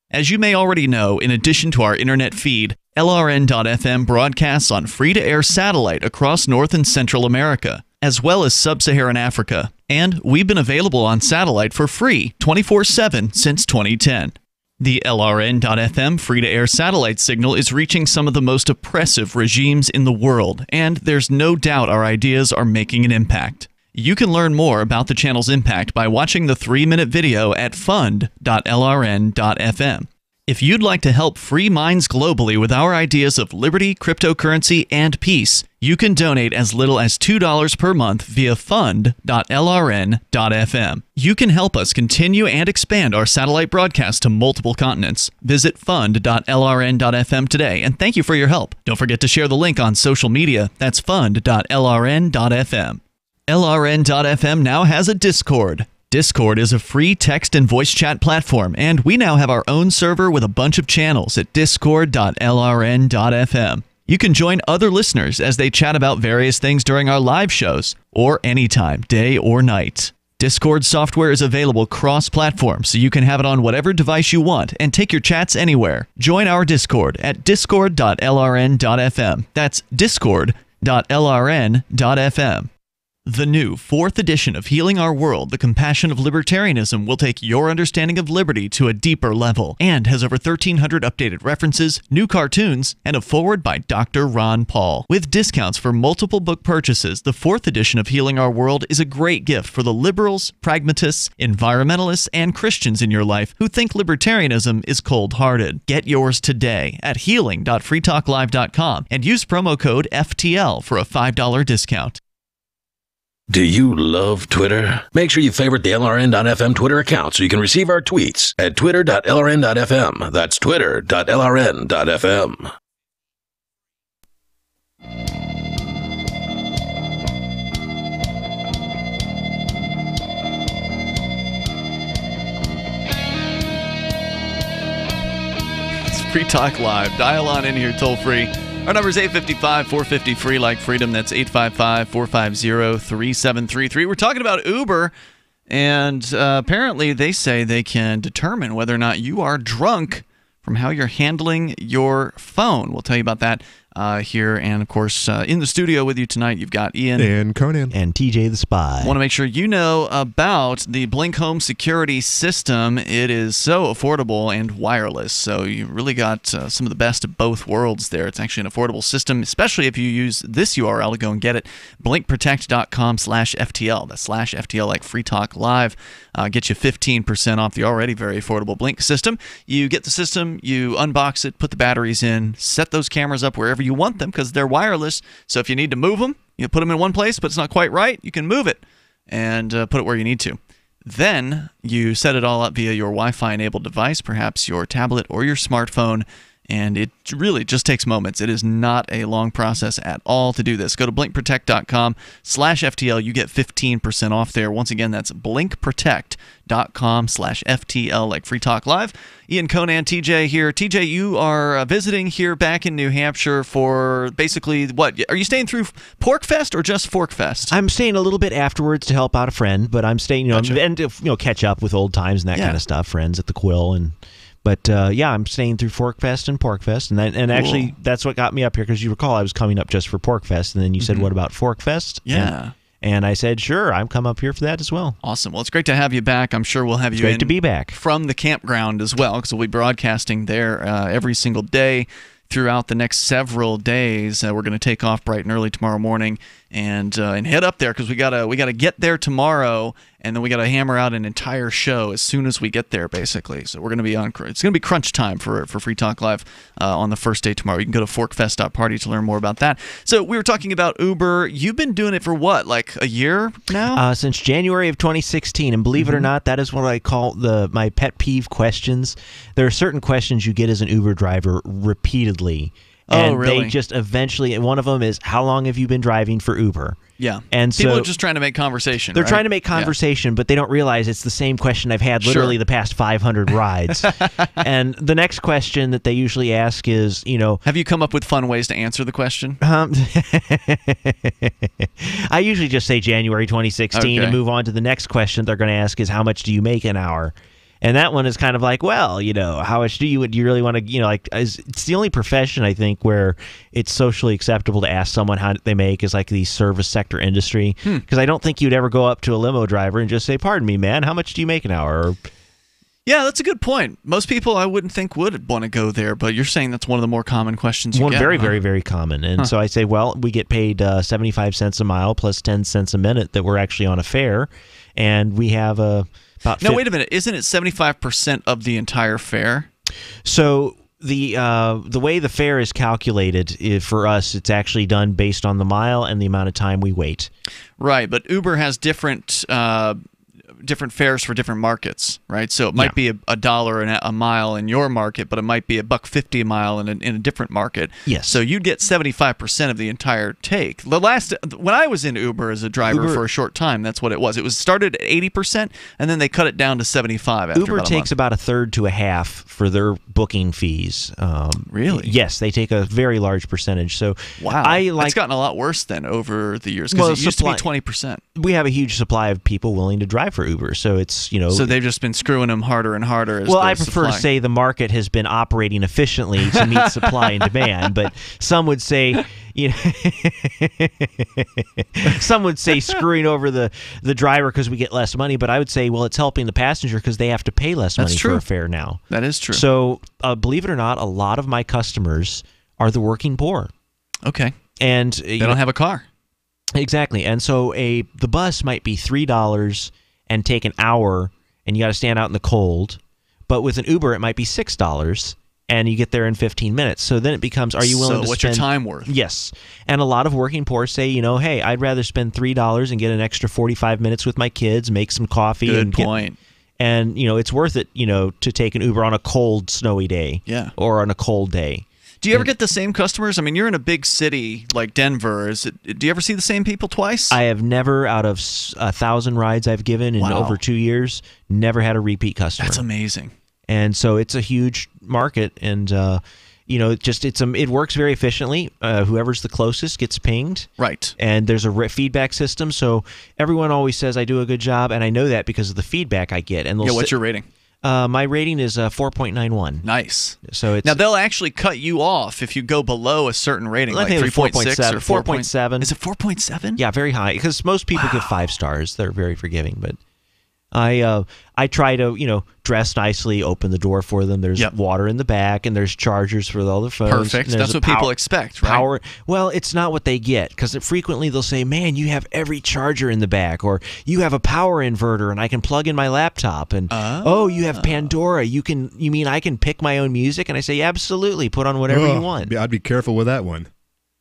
As you may already know, in addition to our internet feed, LRN.FM broadcasts on free-to-air satellite across North and Central America, as well as Sub-Saharan Africa. And we've been available on satellite for free 24/7 since 2010. The LRN.FM free-to-air satellite signal is reaching some of the most oppressive regimes in the world, and there's no doubt our ideas are making an impact. You can learn more about the channel's impact by watching the 3-minute video at fund.lrn.fm. If you'd like to help free minds globally with our ideas of liberty, cryptocurrency, and peace, you can donate as little as $2 per month via fund.lrn.fm. You can help us continue and expand our satellite broadcast to multiple continents. Visit fund.lrn.fm today, and thank you for your help. Don't forget to share the link on social media. That's fund.lrn.fm. LRN.fm now has a Discord. Discord is a free text and voice chat platform, and we now have our own server with a bunch of channels at discord.lrn.fm. You can join other listeners as they chat about various things during our live shows, or anytime, day or night. Discord software is available cross-platform, so you can have it on whatever device you want and take your chats anywhere. Join our Discord at discord.lrn.fm. That's discord.lrn.fm. The new 4th edition of Healing Our World, The Compassion of Libertarianism will take your understanding of liberty to a deeper level and has over 1,300 updated references, new cartoons, and a foreword by Dr. Ron Paul. With discounts for multiple book purchases, the 4th edition of Healing Our World is a great gift for the liberals, pragmatists, environmentalists, and Christians in your life who think libertarianism is cold-hearted. Get yours today at healing.freetalklive.com and use promo code FTL for a $5 discount. Do you love Twitter? Make sure you favorite the LRN.FM Twitter account so you can receive our tweets at twitter.lrn.fm. That's twitter.lrn.fm. It's Free Talk Live. Dial on in here toll free. Our number is 855-450-FREE like freedom. That's 855-450-3733. We're talking about Uber, and apparently they say they can determine whether or not you are drunk from how you're handling your phone. We'll tell you about that here. And, of course, in the studio with you tonight, you've got Ian. And Conan. And TJ the Spy. I want to make sure you know about the Blink Home security system. It is so affordable and wireless. So you really got some of the best of both worlds there. It's actually an affordable system, especially if you use this URL to go and get it. blinkprotect.com/FTL. That's /FTL like Free Talk Live. Get you 15% off the already very affordable Blink system. You get the system, you unbox it, put the batteries in, set those cameras up wherever you want them because they're wireless. So if you need to move them, you put them in one place, but it's not quite right, you can move it and put it where you need to. Then you set it all up via your Wi-Fi enabled device, perhaps your tablet or your smartphone, and it really just takes moments. It is not a long process at all to do this. Go to blinkprotect.com/FTL. You get 15% off there. Once again, that's blinkprotect.com/FTL, like Free Talk Live. Ian, Conan, TJ here. TJ, you are visiting here back in New Hampshire for basically what? Are you staying through PorkFest or just ForkFest? I'm staying a little bit afterwards to help out a friend, but I'm staying, gotcha. And to catch up with old times and that kind of stuff. Friends at the Quill and. But, I'm staying through ForkFest and PorkFest, and actually that's what got me up here, because you recall I was coming up just for PorkFest, and then you said, what about ForkFest? Yeah. And I said, sure, I'm come up here for that as well. Awesome. Well, it's great to have you back. I'm sure we'll have you great to be back from the campground as well, because we'll be broadcasting there every single day throughout the next several days. We're going to take off bright and early tomorrow morning and head up there because we gotta get there tomorrow, and then we gotta hammer out an entire show as soon as we get there, basically. So we're gonna be on. It's gonna be crunch time for Free Talk Live on the first day tomorrow. You can go to forkfest.party to learn more about that. So we were talking about Uber. You've been doing it for what, like a year now? Since January of 2016, and believe it or not, that is what I call my pet peeve questions. There are certain questions you get as an Uber driver repeatedly. And really? They just eventually, and one of them is, how long have you been driving for Uber? Yeah. And people so are just trying to make conversation. They're right? trying to make conversation, but they don't realize it's the same question I've had literally the past 500 rides. And the next question that they usually ask is, have you come up with fun ways to answer the question? I usually just say January 2016 and move on to the next question they're going to ask is, how much do you make an hour? And that one is kind of like, well, how much do you really want to, it's the only profession, I think, where it's socially acceptable to ask someone how they make is like the service sector industry. Because I don't think you'd ever go up to a limo driver and just say, pardon me, man, how much do you make an hour? Or, yeah, that's a good point. Most people I wouldn't think would want to go there, but you're saying that's one of the more common questions you get. Very, very, very common. And so I say, well, we get paid 75 cents a mile plus 10 cents a minute that we're actually on a fare. And we have Now, wait a minute. Isn't it 75% of the entire fare? So the way the fare is calculated, for us, it's actually done based on the mile and the amount of time we wait. Right, but Uber has different fares for different markets, right? So it might be $1 a mile in your market, but it might be $1.50 a mile in a different market. Yes. So you'd get 75% of the entire take. When I was in Uber as a driver for a short time, that's what it was. It was started at 80%, and then they cut it down to 75%. After Uber takes about a third to a half for their booking fees. Really? Yes, they take a very large percentage. So wow, it's gotten a lot worse then over the years because it used to be 20%. We have a huge supply of people willing to drive for Uber, so it's So they've just been screwing them harder and harder. I prefer to say the market has been operating efficiently to meet supply and demand, but some would say. Some would say screwing over the driver because we get less money, but I would say, well, it's helping the passenger because they have to pay less money for a fare now. That is true. So believe it or not, a lot of my customers are the working poor. Okay. And they don't have a car. Exactly. And so the bus might be $3 and take an hour, and you got to stand out in the cold. But with an Uber, it might be $6. And you get there in 15 minutes. So then it becomes, are you willing to spend... So what's your time worth? Yes. And a lot of working poor say, hey, I'd rather spend $3 and get an extra 45 minutes with my kids, make some coffee. Good point. And, it's worth it, to take an Uber on a cold, snowy day. Yeah. Or on a cold day. Do you ever get the same customers? I mean, you're in a big city like Denver. Do you ever see the same people twice? I have never, out of 1,000 rides I've given in over 2 years, never had a repeat customer. That's amazing. And so it's a huge market, and it works very efficiently. Whoever's the closest gets pinged, right? And there's a feedback system, so everyone always says I do a good job, and I know that because of the feedback I get. And what's your rating? My rating is 4.91. Nice. So now they'll actually cut you off if you go below a certain rating, like 3.6 or 4.7. Is it 4.7? Yeah, very high, because most people give 5 stars. They're very forgiving, but. I try to, dress nicely, open the door for them. There's water in the back, and there's chargers for all the phones. Perfect. That's what people expect, right? Well, it's not what they get, because frequently they'll say, man, you have every charger in the back, or you have a power inverter, and I can plug in my laptop, and you have Pandora. You mean I can pick my own music? And I say, absolutely, put on whatever you want. I'd be careful with that one.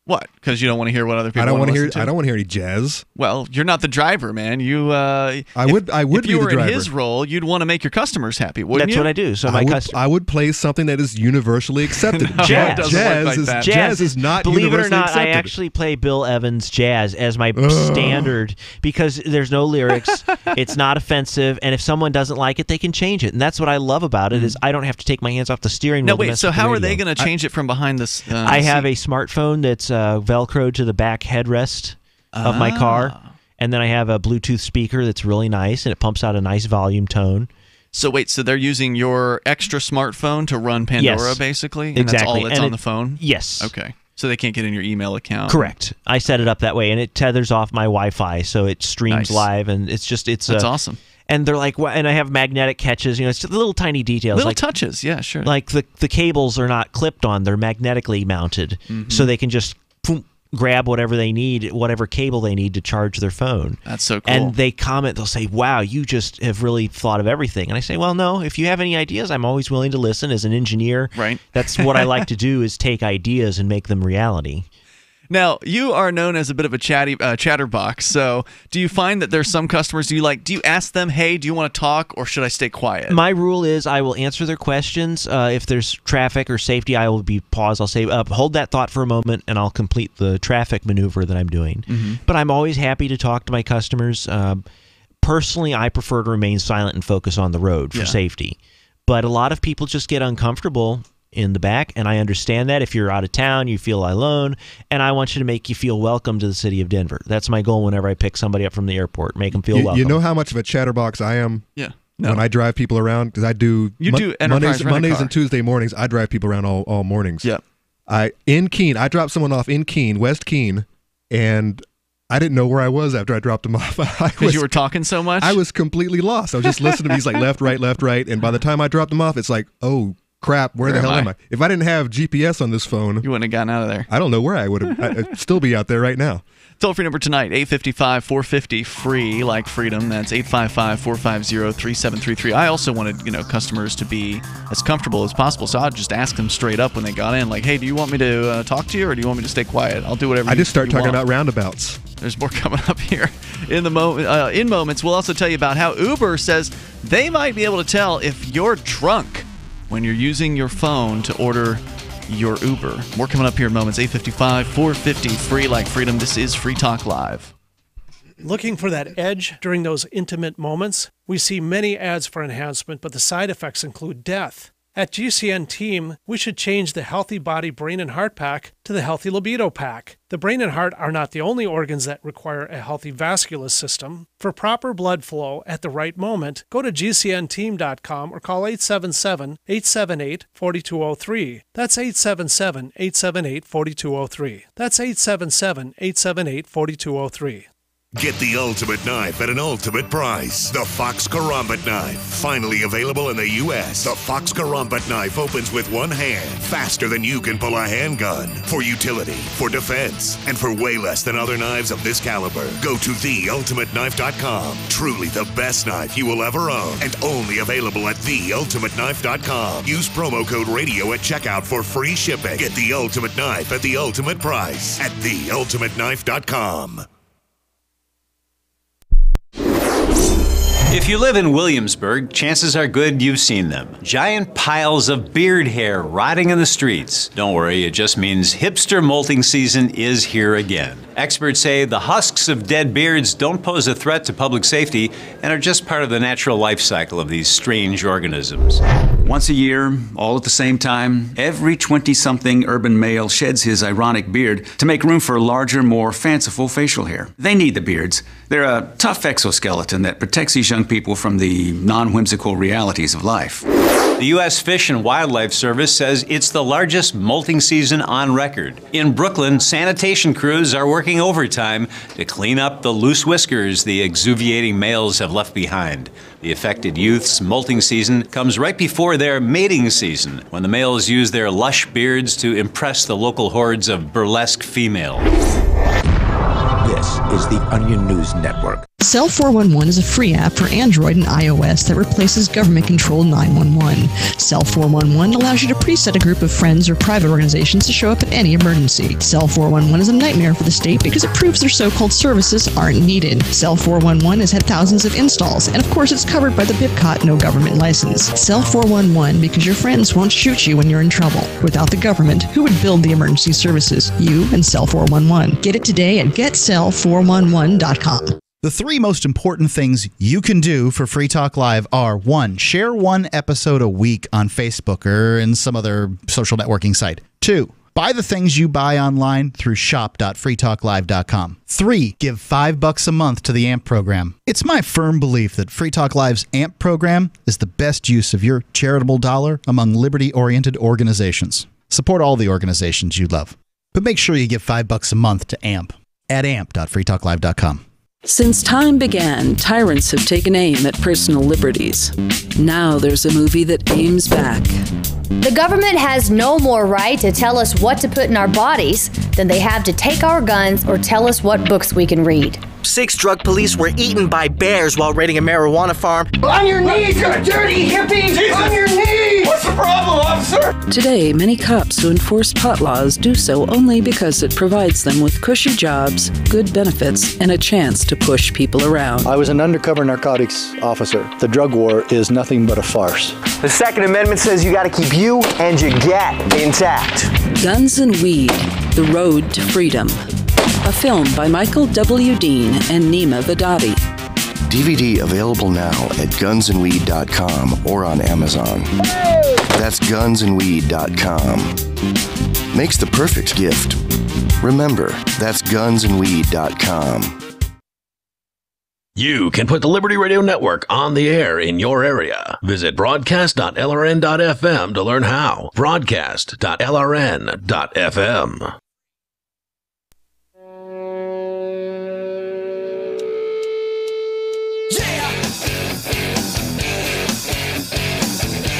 What? Because you don't want to hear what other people want to listen to? I don't want to hear any jazz. Well, you're not the driver, man. I would be the driver. If you were in his role, you'd want to make your customers happy, wouldn't you? That's what I do. So I would play something that is universally accepted. No, jazz is not Believe universally it or not, accepted. I actually play Bill Evans jazz as my standard because there's no lyrics. It's not offensive, and if someone doesn't like it, they can change it. And that's what I love about it is I don't have to take my hands off the steering wheel. No, wait. So how are they going to change it from behind this? I have a smartphone that's Velcroed to the back headrest of my car, and then I have a Bluetooth speaker that's really nice, and it pumps out a nice volume tone. So wait, so they're using your extra smartphone to run Pandora, basically? And exactly. That's all that's on the phone? Yes. Okay. So they can't get in your email account? Correct. I set it up that way, and it tethers off my Wi-Fi, so it streams live, and that's awesome. And they're like, and I have magnetic catches. It's just little tiny details. Little touches, yeah, sure. Like the cables are not clipped on; they're magnetically mounted, so they can just grab whatever they need, whatever cable they need to charge their phone. That's so cool. And they comment, they'll say, wow, you just have really thought of everything. And I say, well, no, if you have any ideas, I'm always willing to listen. As an engineer, right. That's what I like to do, is take ideas and make them reality. Now, you are known as a bit of a chatterbox, so do you find that there's some customers, do you ask them, hey, do you want to talk, or should I stay quiet? My rule is I will answer their questions. If there's traffic or safety, I will be paused. I'll say, hold that thought for a moment, and I'll complete the traffic maneuver that I'm doing. Mm-hmm. But I'm always happy to talk to my customers. Personally, I prefer to remain silent and focus on the road for safety. But a lot of people just get uncomfortable in the back, and I understand that. If you're out of town, you feel alone, and I want you to make you feel welcome to the city of Denver. That's my goal whenever I pick somebody up from the airport, make them feel welcome. You know how much of a chatterbox I am? Yeah. No. When I drive people around, because I do Mondays and Tuesday mornings, I drive people around all mornings. Yeah. In Keene, I dropped someone off in Keene, West Keene, and I didn't know where I was after I dropped him off. Because you were talking so much? I was completely lost. I was just listening to these like left, right, and by the time I dropped him off, it's like, oh, crap, where the hell am I? If I didn't have GPS on this phone, you wouldn't have gotten out of there. I don't know where I would have. I'd still be out there right now. Toll-free number tonight, 855-450, free like freedom. That's 855-450-3733. I also wanted, customers to be as comfortable as possible, so I'd just ask them straight up when they got in, like, hey, do you want me to talk to you, or do you want me to stay quiet? I'll do whatever I just start you talking want. about roundabouts. There's more coming up here in moments. We'll also tell you about how Uber says they might be able to tell if you're drunk when you're using your phone to order your Uber. More coming up here in moments. 855-450, free like freedom. This is Free Talk Live. Looking for that edge during those intimate moments? We see many ads for enhancement, but the side effects include death. At GCN Team, we should change the Healthy Body, Brain, and Heart Pack to the Healthy Libido Pack. The brain and heart are not the only organs that require a healthy vascular system. For proper blood flow at the right moment, go to GCNteam.com or call 877-878-4203. That's 877-878-4203. That's 877-878-4203. Get the ultimate knife at an ultimate price. The Fox Karambit knife. Finally available in the U.S. The Fox Karambit knife opens with one hand, faster than you can pull a handgun. For utility, for defense, and for way less than other knives of this caliber. Go to theultimateknife.com. Truly the best knife you will ever own, and only available at theultimateknife.com. Use promo code radio at checkout for free shipping. Get the ultimate knife at the ultimate price at theultimateknife.com. If you live in Williamsburg, chances are good you've seen them. Giant piles of beard hair rotting in the streets. Don't worry, it just means hipster molting season is here again. Experts say the husks of dead beards don't pose a threat to public safety and are just part of the natural life cycle of these strange organisms. Once a year, all at the same time, every 20-something urban male sheds his ironic beard to make room for larger, more fanciful facial hair. They need the beards. They're a tough exoskeleton that protects these young people from the non-whimsical realities of life. The U.S. Fish and Wildlife Service says it's the largest molting season on record. In Brooklyn, sanitation crews are working overtime to clean up the loose whiskers the exuviating males have left behind. The affected youth's molting season comes right before their mating season, when the males use their lush beards to impress the local hordes of burlesque females. This is the Onion News Network. Cell 411 is a free app for Android and iOS that replaces government-controlled 911. Cell 411 allows you to preset a group of friends or private organizations to show up at any emergency. Cell 411 is a nightmare for the state because it proves their so-called services aren't needed. Cell 411 has had thousands of installs, and of course it's covered by the BIPCOT no government license. Cell 411 because your friends won't shoot you when you're in trouble. Without the government, who would build the emergency services? You and Cell 411. Get it today at getcell411.com. The three most important things you can do for Free Talk Live are: 1, share one episode a week on Facebook or in some other social networking site. 2, buy the things you buy online through shop.freetalklive.com. 3, give $5 a month to the AMP program. It's my firm belief that Free Talk Live's AMP program is the best use of your charitable dollar among liberty-oriented organizations. Support all the organizations you love, but make sure you give $5 a month to AMP at amp.freetalklive.com. Since time began, tyrants have taken aim at personal liberties. Now there's a movie that aims back. The government has no more right to tell us what to put in our bodies than they have to take our guns or tell us what books we can read. 6 drug police were eaten by bears while raiding a marijuana farm. On your knees, you dirty hippies! Jesus. On your knees! What's the problem, officer? Today, many cops who enforce pot laws do so only because it provides them with cushy jobs, good benefits, and a chance to push people around. I was an undercover narcotics officer. The drug war is nothing but a farce. The Second Amendment says you got to keep you and your gat intact. Guns and Weed, The Road to Freedom. A film by Michael W. Dean and Nima Vadadi. DVD available now at gunsandweed.com or on Amazon. That's gunsandweed.com. Makes the perfect gift. Remember, that's gunsandweed.com. You can put the Liberty Radio Network on the air in your area. Visit broadcast.lrn.fm to learn how. Broadcast.lrn.fm.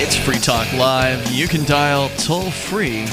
It's Free Talk Live. You can dial toll-free.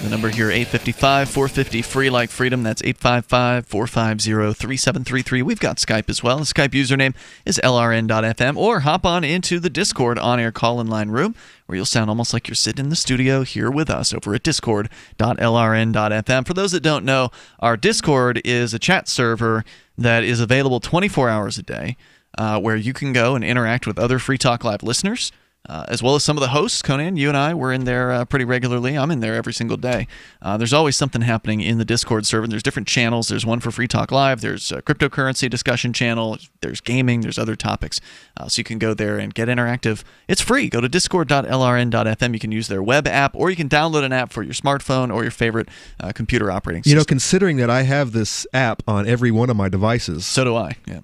The number here, 855-450-FREE like freedom. That's 855-450-3733. We've got Skype as well. The Skype username is lrn.fm. Or hop on into the Discord on-air call-in line room, where you'll sound almost like you're sitting in the studio here with us over at discord.lrn.fm. For those that don't know, our Discord is a chat server that is available 24 hours a day, where you can go and interact with other Free Talk Live listeners, as well as some of the hosts. Conan, you and I, we're in there pretty regularly. I'm in there every single day. There's always something happening in the Discord server. There's different channels. There's one for Free Talk Live. There's a cryptocurrency discussion channel. There's gaming. There's other topics. So you can go there and get interactive. It's free. Go to discord.lrn.fm. You can use their web app, or you can download an app for your smartphone or your favorite computer operating system. You know, considering that I have this app on every one of my devices. So do I. Yeah.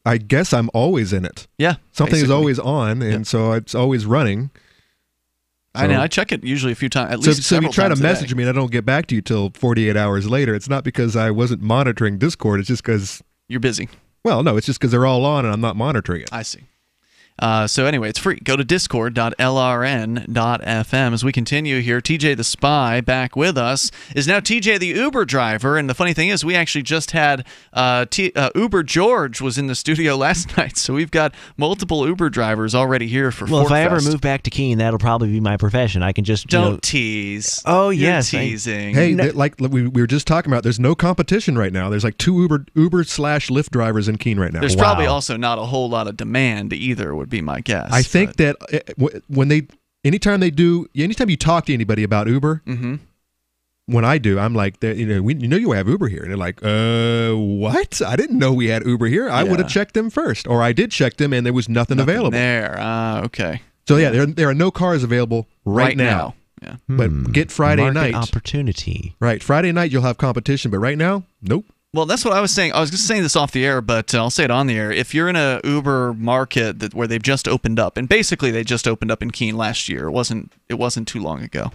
I guess I'm always in it. Yeah. Something is always on, and so it's always running. So, I know. I check it usually a few times, at least so if you try to message day. me and I don't get back to you till 48 hours later, it's not because I wasn't monitoring Discord. It's just because... You're busy. Well, no, it's just because they're all on and I'm not monitoring it. I see. So anyway, it's free. Go to discord.lrn.fm. As we continue here, TJ the Spy back with us is now TJ the Uber driver. And the funny thing is, we actually just had Uber George was in the studio last night. So we've got multiple Uber drivers already here for Well, Fork if I ever Fest. move back to Keene, that'll probably be my profession. I can just Don't tease. Oh, You're yes. teasing. Hey, like we were just talking about, there's no competition right now. There's like 2 Uber/Lyft drivers in Keene right now. There's probably also not a whole lot of demand either, would be my guess. I think that anytime you talk to anybody about Uber, when I do, I'm like, you have Uber here, and they're like, what? I didn't know we had Uber here. I would have checked them first, or I did check them, and there was nothing available there. Okay. So yeah, there are no cars available right now. Yeah. But get Friday Market night opportunity. Right, Friday night you'll have competition, but right now, nope. Well, that's what I was saying. I was just saying this off the air, but I'll say it on the air. If you're in a Uber market where they've just opened up, and basically they just opened up in Keene last year. It wasn't too long ago.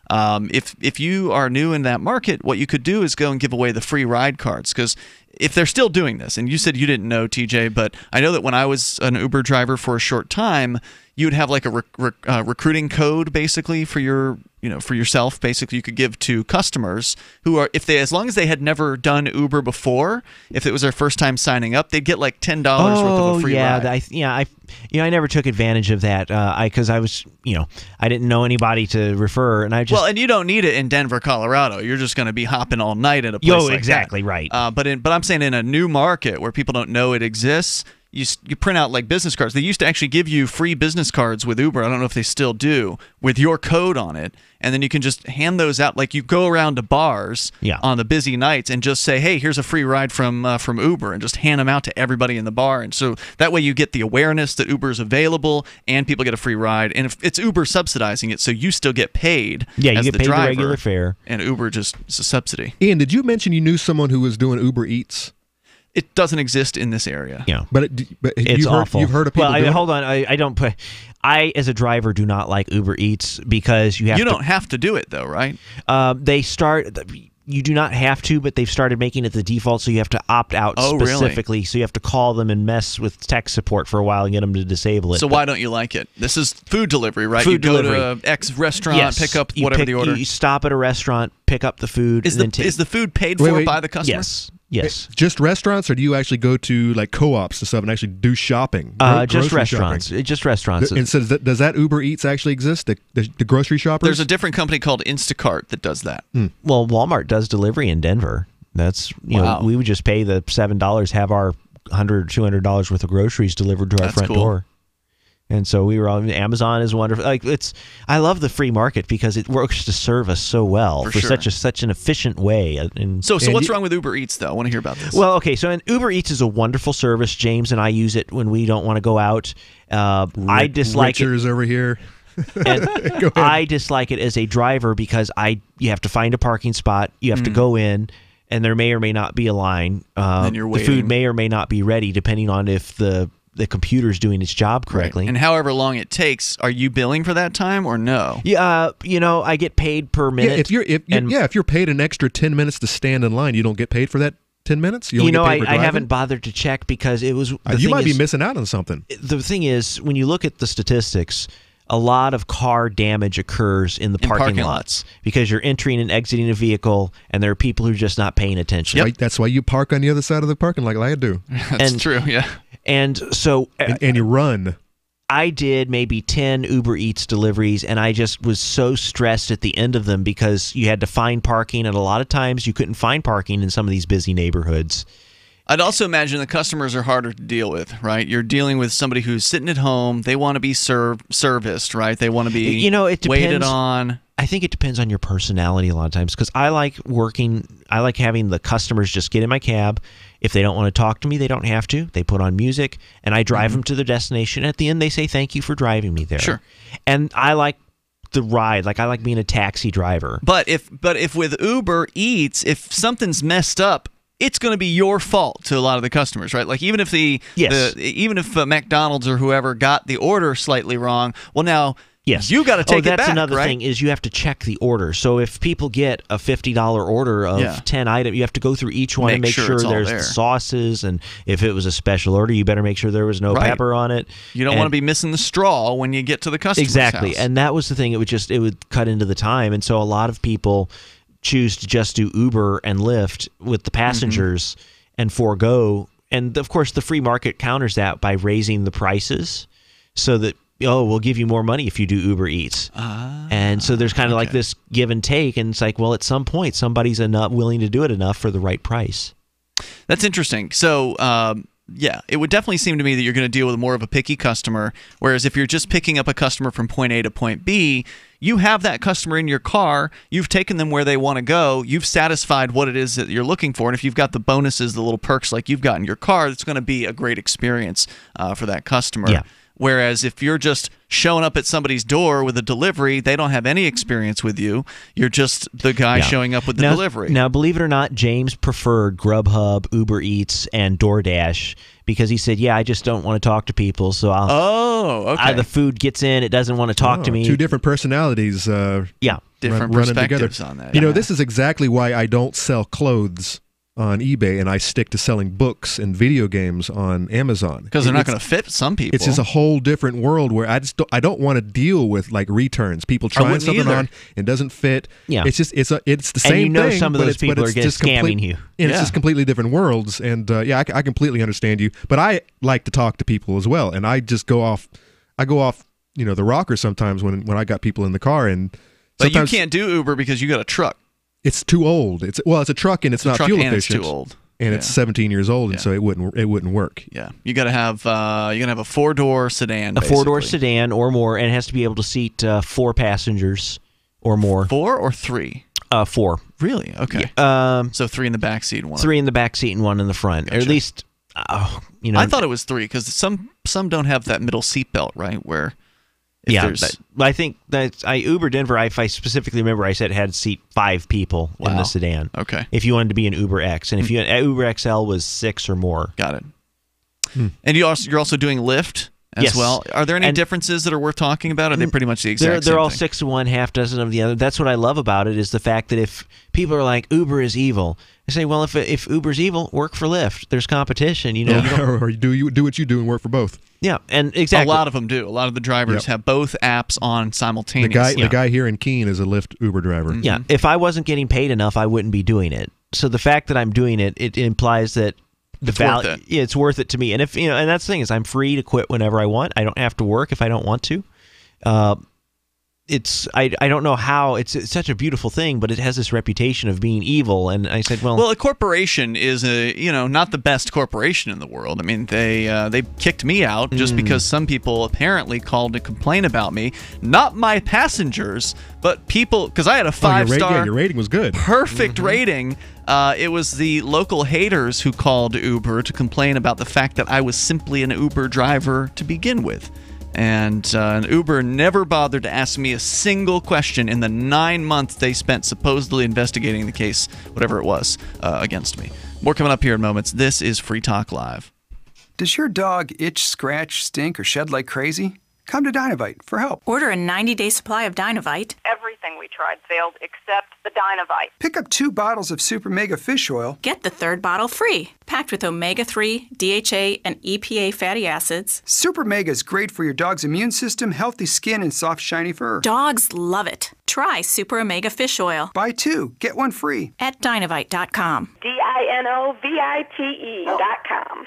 If you are new in that market, what you could do is go and give away the free ride cards, because if they're still doing this, and you said you didn't know, TJ, but I know that when I was an Uber driver for a short time, you would have like a recruiting code basically for yourself. Basically, you could give to customers who are, as long as they had never done Uber before, if it was their first time signing up, they'd get like $10 worth of a free ride. I never took advantage of that because I was, I didn't know anybody to refer, and I just and you don't need it in Denver, Colorado. You're just going to be hopping all night at a place like exactly that. Right. But I'm saying in a new market where people don't know it exists. You print out like business cards. They used to actually give you free business cards with Uber. I don't know if they still do, with your code on it. And then you can just hand those out. Like you go around to bars on the busy nights and just say, hey, here's a free ride from Uber, and just hand them out to everybody in the bar. And so that way you get the awareness that Uber is available and people get a free ride. And if it's Uber subsidizing it, so you still get paid you as get the paid driver, the regular fare. And Uber just is a subsidy. Ian, did you mention you knew someone who was doing Uber Eats? It doesn't exist in this area. Yeah, but it's awful. You've heard of people. Well, hold on. I don't put. I, as a driver, do not like Uber Eats because you don't have to do it though, right? They start. You do not have to, but they've started making it the default, so you have to opt out specifically. Really? So you have to call them and mess with tech support for a while and get them to disable it. So why don't you like it? This is food delivery, right? Food delivery. Go to X restaurant, pick up whatever the order. You stop at a restaurant, pick up the food. Is the food paid for by the customer? Yes. Just restaurants, or do you actually go to like co-ops and stuff and actually do shopping? Just restaurants. Just restaurants. And so does that Uber Eats actually exist? The grocery shoppers? There's a different company called Instacart that does that. Well, Walmart does delivery in Denver. That's know, we would just pay the $7, have our $100 or $200 worth of groceries delivered to our front door. And so we were on Amazon is wonderful. Like I love the free market because it works to serve us so well for such an efficient way. So what's wrong with Uber Eats though? I want to hear about this. Well, okay, so Uber Eats is a wonderful service. James and I use it when we don't want to go out. I dislike it over here. And I dislike it as a driver because you have to find a parking spot, you have to go in, and there may or may not be a line. Then you're waiting. The food may or may not be ready, depending on if the computer's doing its job correctly. Right. And however long it takes, are you billing for that time or no? Yeah, I get paid per minute. Yeah, if you're paid an extra 10 minutes to stand in line, you don't get paid for that 10 minutes? I haven't bothered to check because it was... you might be missing out on something. The thing is, when you look at the statistics, a lot of car damage occurs in the parking lots because you're entering and exiting a vehicle, and there are people who are just not paying attention. That's why you park on the other side of the parking lot like I do. That's true, yeah. And so... And you run. I did maybe 10 Uber Eats deliveries, and I just was so stressed at the end of them because you had to find parking, and a lot of times you couldn't find parking in some of these busy neighborhoods. I'd also imagine the customers are harder to deal with, right? You're dealing with somebody who's sitting at home. They want to be serviced, right? They want to be waited on. I think it depends on your personality a lot of times because I like having the customers just get in my cab. If they don't want to talk to me, they don't have to. They put on music, and I drive them to their destination. At the end, they say, thank you for driving me there. Sure. And I like the ride. Like I like being a taxi driver. But if with Uber Eats, if something's messed up, it's going to be your fault to a lot of the customers, right? Like even if even if McDonald's or whoever got the order slightly wrong, well now you got to take it back. That's another right? thing is you have to check the order. So if people get a $50 order of 10 items, you have to go through each one and make sure there's the sauces, and if it was a special order, you better make sure there was no pepper on it. You don't want to be missing the straw when you get to the customer's house. And that was the thing. It would cut into the time, and so a lot of people choose to just do Uber and Lyft with the passengers and forego. And of course, the free market counters that by raising the prices so that, we'll give you more money if you do Uber Eats. And so there's kind of like this give and take. And it's like, well, at some point, somebody's willing to do it enough for the right price. That's interesting. So, it would definitely seem to me that you're going to deal with more of a picky customer, whereas if you're just picking up a customer from point A to point B, you have that customer in your car, you've taken them where they want to go, you've satisfied what it is that you're looking for, and if you've got the bonuses, the little perks like you've got in your car, it's going to be a great experience for that customer. Yeah. Whereas if you're just showing up at somebody's door with a delivery, they don't have any experience with you. You're just the guy showing up with the delivery. Now, believe it or not, James preferred Grubhub, Uber Eats, and DoorDash because he said, I just don't want to talk to people. So the food gets in, it doesn't want to talk to me. Two different personalities. Different perspectives on that. This is exactly why I don't sell clothes on eBay and I stick to selling books and video games on Amazon because they're not going to fit some people. It's just a whole different world where I don't want to deal with like returns. People trying something on and doesn't fit. Yeah, it's just it's the same thing. Some of those people are just scamming you. And it's just completely different worlds. And I completely understand you. But I like to talk to people as well. And I just go off the rocker sometimes when I got people in the car. But you can't do Uber because you got a truck. It's too old. It's a truck and it's not fuel efficient. It's too old. And it's 17 years old, and so it wouldn't work. Yeah, you got to have a 4-door sedan. A 4-door sedan or more, and it has to be able to seat 4 passengers or more. 4 or 3? 4. Really? Okay. So 3 in the back seat, and 1. 3 in the back seat and 1 in the front, or at least. I thought it was 3 because some don't have that middle seat belt, right? Where. I think that I Uber Denver. If I specifically remember, I said it had to seat 5 people in the sedan. Okay. If you wanted to be an Uber X, and if Uber XL was 6 or more. Got it. And you're also doing Lyft as well. Are there any differences that are worth talking about? Or are they pretty much the exact same They're all thing? 6 to 1, half dozen of the other. That's what I love about it, is the fact that if people are like, Uber is evil, I say, well, if Uber's evil, work for Lyft. There's competition. You know, or you do what you do and work for both. Yeah, and exactly. A lot of them do. A lot of the drivers have both apps on simultaneously. The guy here in Keene is a Lyft Uber driver. Yeah, if I wasn't getting paid enough, I wouldn't be doing it. So the fact that I'm doing it, it implies that the value, it's worth it to me. And if and that's the thing, is I'm free to quit whenever I want. I don't have to work if I don't want to. I don't know how it's such a beautiful thing, but it has this reputation of being evil. And I said, well, a corporation is not the best corporation in the world. I mean, they kicked me out just because some people apparently called to complain about me, not my passengers, but people, because I had a 5-star. Your rating was good. Perfect rating. It was the local haters who called Uber to complain about the fact that I was simply an Uber driver to begin with. And Uber never bothered to ask me a single question in the 9 months they spent supposedly investigating the case, whatever it was, against me. More coming up here in moments. This is Free Talk Live. Does your dog itch, scratch, stink, or shed like crazy? Come to Dynovite for help. Order a 90-day supply of Dynovite. Everything we tried failed except the Dynovite. Pick up 2 bottles of Super Mega Fish Oil. Get the 3rd bottle free. Packed with omega-3, DHA, and EPA fatty acids. Super Mega is great for your dog's immune system, healthy skin, and soft, shiny fur. Dogs love it. Try Super Omega Fish Oil. Buy 2, get 1 free. At Dynovite.com. DINOVITE.com.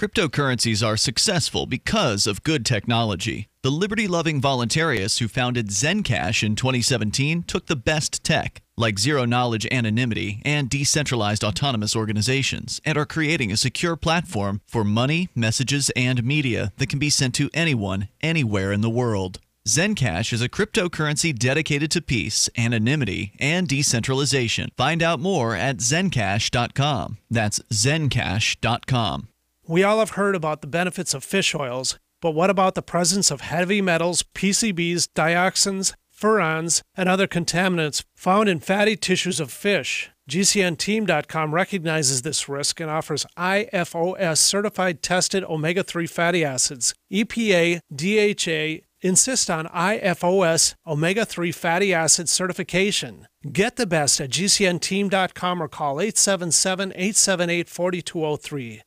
Cryptocurrencies are successful because of good technology. The liberty-loving voluntarists who founded Zencash in 2017 took the best tech, like zero-knowledge anonymity and decentralized autonomous organizations, and are creating a secure platform for money, messages, and media that can be sent to anyone, anywhere in the world. Zencash is a cryptocurrency dedicated to peace, anonymity, and decentralization. Find out more at zencash.com. That's zencash.com. We all have heard about the benefits of fish oils, but what about the presence of heavy metals, PCBs, dioxins, furans, and other contaminants found in fatty tissues of fish? GCNteam.com recognizes this risk and offers IFOS certified tested omega-3 fatty acids. EPA, DHA insist on IFOS omega-3 fatty acid certification. Get the best at GCNteam.com or call 877-878-4203.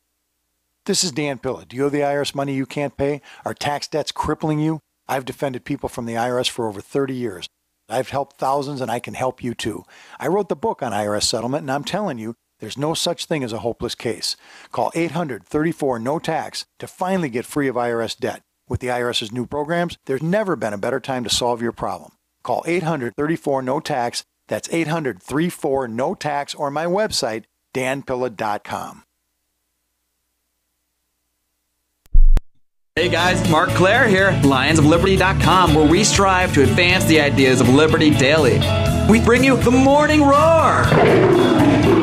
This is Dan Pilla. Do you owe the IRS money you can't pay? Are tax debts crippling you? I've defended people from the IRS for over 30 years. I've helped thousands, and I can help you too. I wrote the book on IRS settlement, and I'm telling you, there's no such thing as a hopeless case. Call 800-34-NO-TAX to finally get free of IRS debt. With the IRS's new programs, there's never been a better time to solve your problem. Call 800-34-NO-TAX. That's 800-34-NO-TAX, or my website, danpilla.com. Hey guys, Mark Claire here, lionsofliberty.com, where we strive to advance the ideas of liberty daily. We bring you the Morning Roar.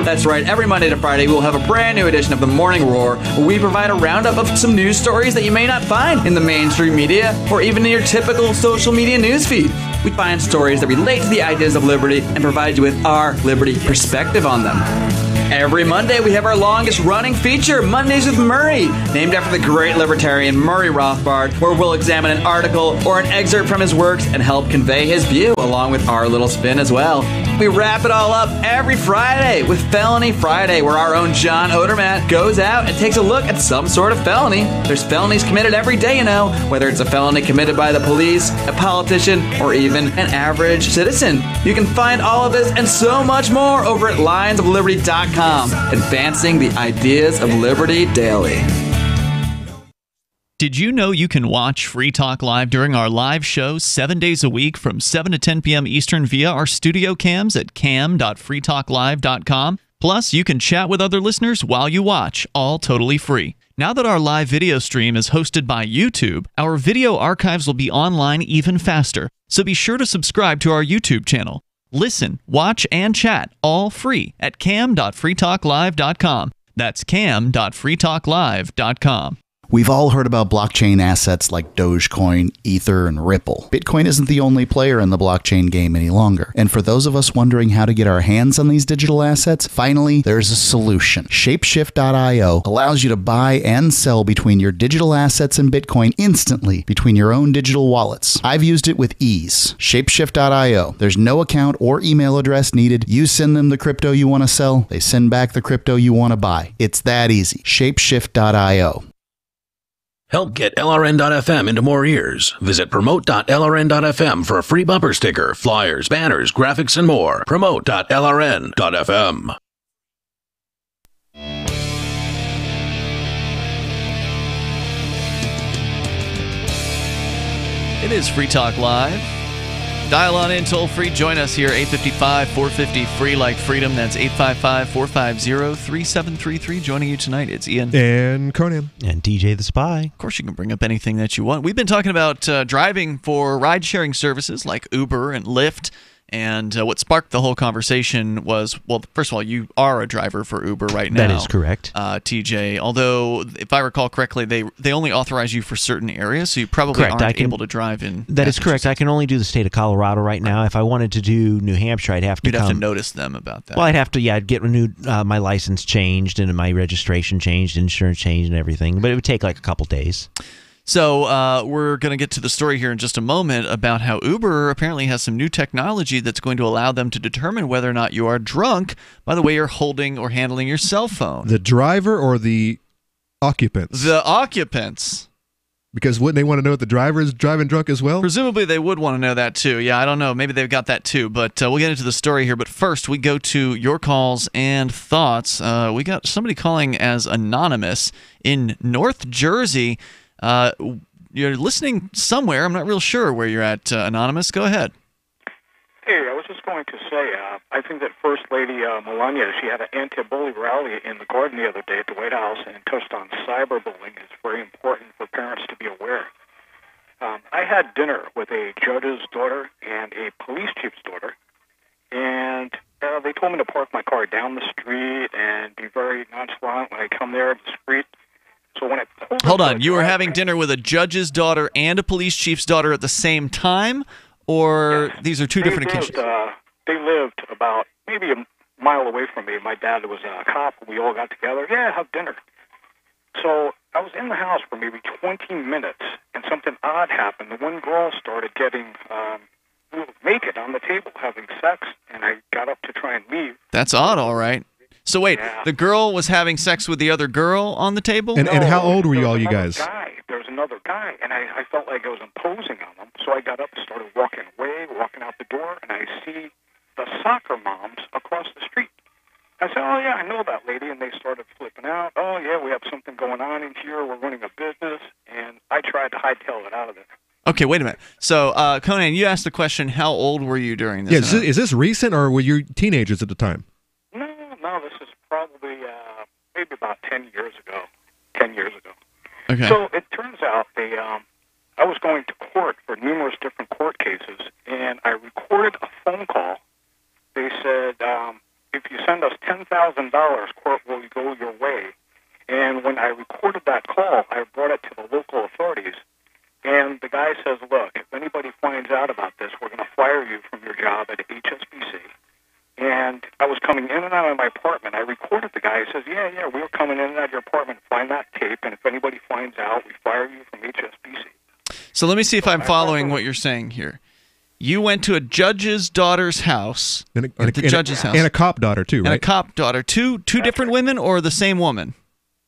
That's right, every Monday to Friday we'll have a brand new edition of the Morning Roar, where we provide a roundup of some news stories that you may not find in the mainstream media or even in your typical social media newsfeed. We find stories that relate to the ideas of liberty and provide you with our liberty perspective on them. Every Monday, we have our longest-running feature, Mondays with Murray, named after the great libertarian Murray Rothbard, where we'll examine an article or an excerpt from his works and help convey his view, along with our little spin as well. We wrap it all up every Friday with Felony Friday, where our own John Odermatt goes out and takes a look at some sort of felony. There's felonies committed every day, you know, whether it's a felony committed by the police, a politician, or even an average citizen. You can find all of this and so much more over at lionsofliberty.com. Advancing the ideas of liberty daily. Did you know you can watch Free Talk Live during our live shows 7 days a week from 7 to 10 p.m. Eastern via our studio cams at cam.freetalklive.com? Plus, you can chat with other listeners while you watch, all totally free. Now that our live video stream is hosted by YouTube, our video archives will be online even faster, so be sure to subscribe to our YouTube channel. Listen, watch, and chat all free at cam.freetalklive.com. That's cam.freetalklive.com. We've all heard about blockchain assets like Dogecoin, Ether, and Ripple. Bitcoin isn't the only player in the blockchain game any longer. And for those of us wondering how to get our hands on these digital assets, finally, there's a solution. Shapeshift.io allows you to buy and sell between your digital assets and Bitcoin instantly between your own digital wallets. I've used it with ease. Shapeshift.io. There's no account or email address needed. You send them the crypto you want to sell, they send back the crypto you want to buy. It's that easy. Shapeshift.io. Help get LRN.FM into more ears. Visit promote.lrn.fm for a free bumper sticker, flyers, banners, graphics, and more. Promote.lrn.fm. It is Free Talk Live. Dial on in toll free. Join us here, 855-450-FREE like freedom. That's 855-450-3733. Joining you tonight, it's Ian. And Conan. And DJ the Spy. Of course, you can bring up anything that you want. We've been talking about driving for ride-sharing services like Uber and Lyft. And what sparked the whole conversation was, well, first of all, you are a driver for Uber right now. That is correct. TJ, although, if I recall correctly, they only authorize you for certain areas, so you probably aren't able to drive in. That is correct. I can only do the state of Colorado right now. If I wanted to do New Hampshire, I'd have to You'd have to notice them about that. Well, I'd have to, I'd get renewed, my license changed, and my registration changed, insurance changed, and everything. But it would take like a couple days. So we're going to get to the story here in just a moment about how Uber apparently has some new technology that's going to allow them to determine whether or not you are drunk by the way you're holding or handling your cell phone. The driver or the occupants? The occupants. Because wouldn't they want to know if the driver is driving drunk as well? Presumably they would want to know that too. Yeah, I don't know. Maybe they've got that too. But we'll get into the story here. But first, we go to your calls and thoughts. We got somebody calling as anonymous in North Jersey. You're listening somewhere. I'm not real sure where you're at, Anonymous. Go ahead. Hey, I was just going to say, I think that First Lady Melania, she had an anti-bully rally in the Garden the other day at the White House and touched on cyberbullying. It's very important for parents to be aware. I had dinner with a judge's daughter and a police chief's daughter, and they told me to park my car down the street and be very nonchalant when I come there, discreet. So when I Hold on, you were having dinner with a judge's daughter and a police chief's daughter at the same time, or these are two different occasions? They lived about maybe a mile away from me. My dad was a cop. We all got together. Yeah, have dinner. So I was in the house for maybe 20 minutes, and something odd happened. The one girl started getting naked on the table, having sex, and I got up to try and leave. That's odd, all right. So wait, the girl was having sex with the other girl on the table? And how old were you guys? There was another guy, and I felt like I was imposing on them. So I got up and started walking away, walking out the door, and I see the soccer moms across the street. I said, oh, yeah, I know that lady, and they started flipping out. Oh, yeah, we have something going on in here. We're running a business, and I tried to hightail it out of there. Okay, wait a minute. So, Conan, you asked the question, how old were you during this? Yeah, is this recent, or were you teenagers at the time? No, this is probably maybe about 10 years ago. 10 years ago. Okay. So it turns out I was going to court for numerous different court cases, and I recorded a phone call. They said, if you send us $10,000, court will go your way. And when I recorded that call, I brought it to the local authorities. And the guy says, look, if anybody finds out about this, we're going to fire you from your job at HSBC. And I was coming in and out of my apartment. I recorded the guy. He says, yeah, we were coming in and out of your apartment. Find that tape, and if anybody finds out, we fire you from HSBC. So let me see if I'm following what you're saying here. You went to a judge's daughter's house, and a cop daughter, too, right? And a cop daughter. Two different women or the same woman?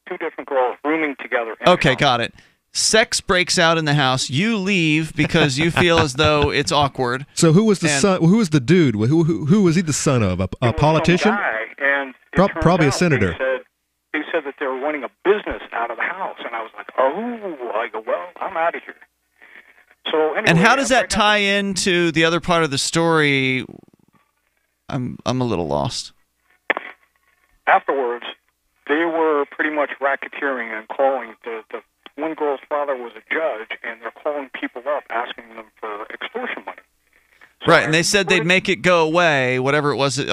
Two different girls rooming together. Okay, got it. Sex breaks out in the house. You leave because you feel as though it's awkward. So who was the son? Who was the dude? Who was he the son of? A politician? Guy, and probably a senator. They said that they were running a business out of the house, and I was like, oh, I go, well, I'm out of here. So anyway, and how does that tie into the other part of the story? I'm a little lost. Afterwards, they were pretty much racketeering and calling the one girl's father was a judge, and they're calling people up asking them for extortion money. So right, and they said they'd make it go away, whatever it was,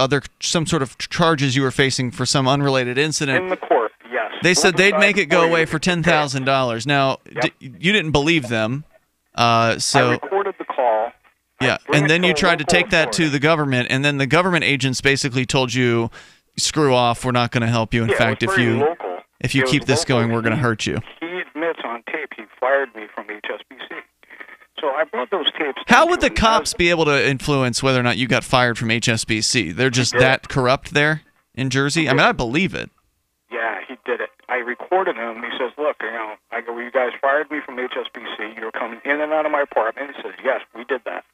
some sort of charges you were facing for some unrelated incident. In the court, yes. Yes. They said they'd make it go away for $10,000. Now, you didn't believe them, I so recorded the call. yeah, and then you tried to take that to the government, and then the government agents basically told you, "Screw off, we're not going to help you. In Yeah, fact, it was if very you local. if you It keep was this local. going, we're going to hurt you." He admits on tape he fired me from HSBC. So I brought those tapes. How would the cops be able to influence whether or not you got fired from HSBC? They're just that corrupt there in Jersey? I mean, I believe it. Yeah, he did it. I recorded him. He says, look, I go, well, you guys fired me from HSBC. You were coming in and out of my apartment. He says, yes, we did that.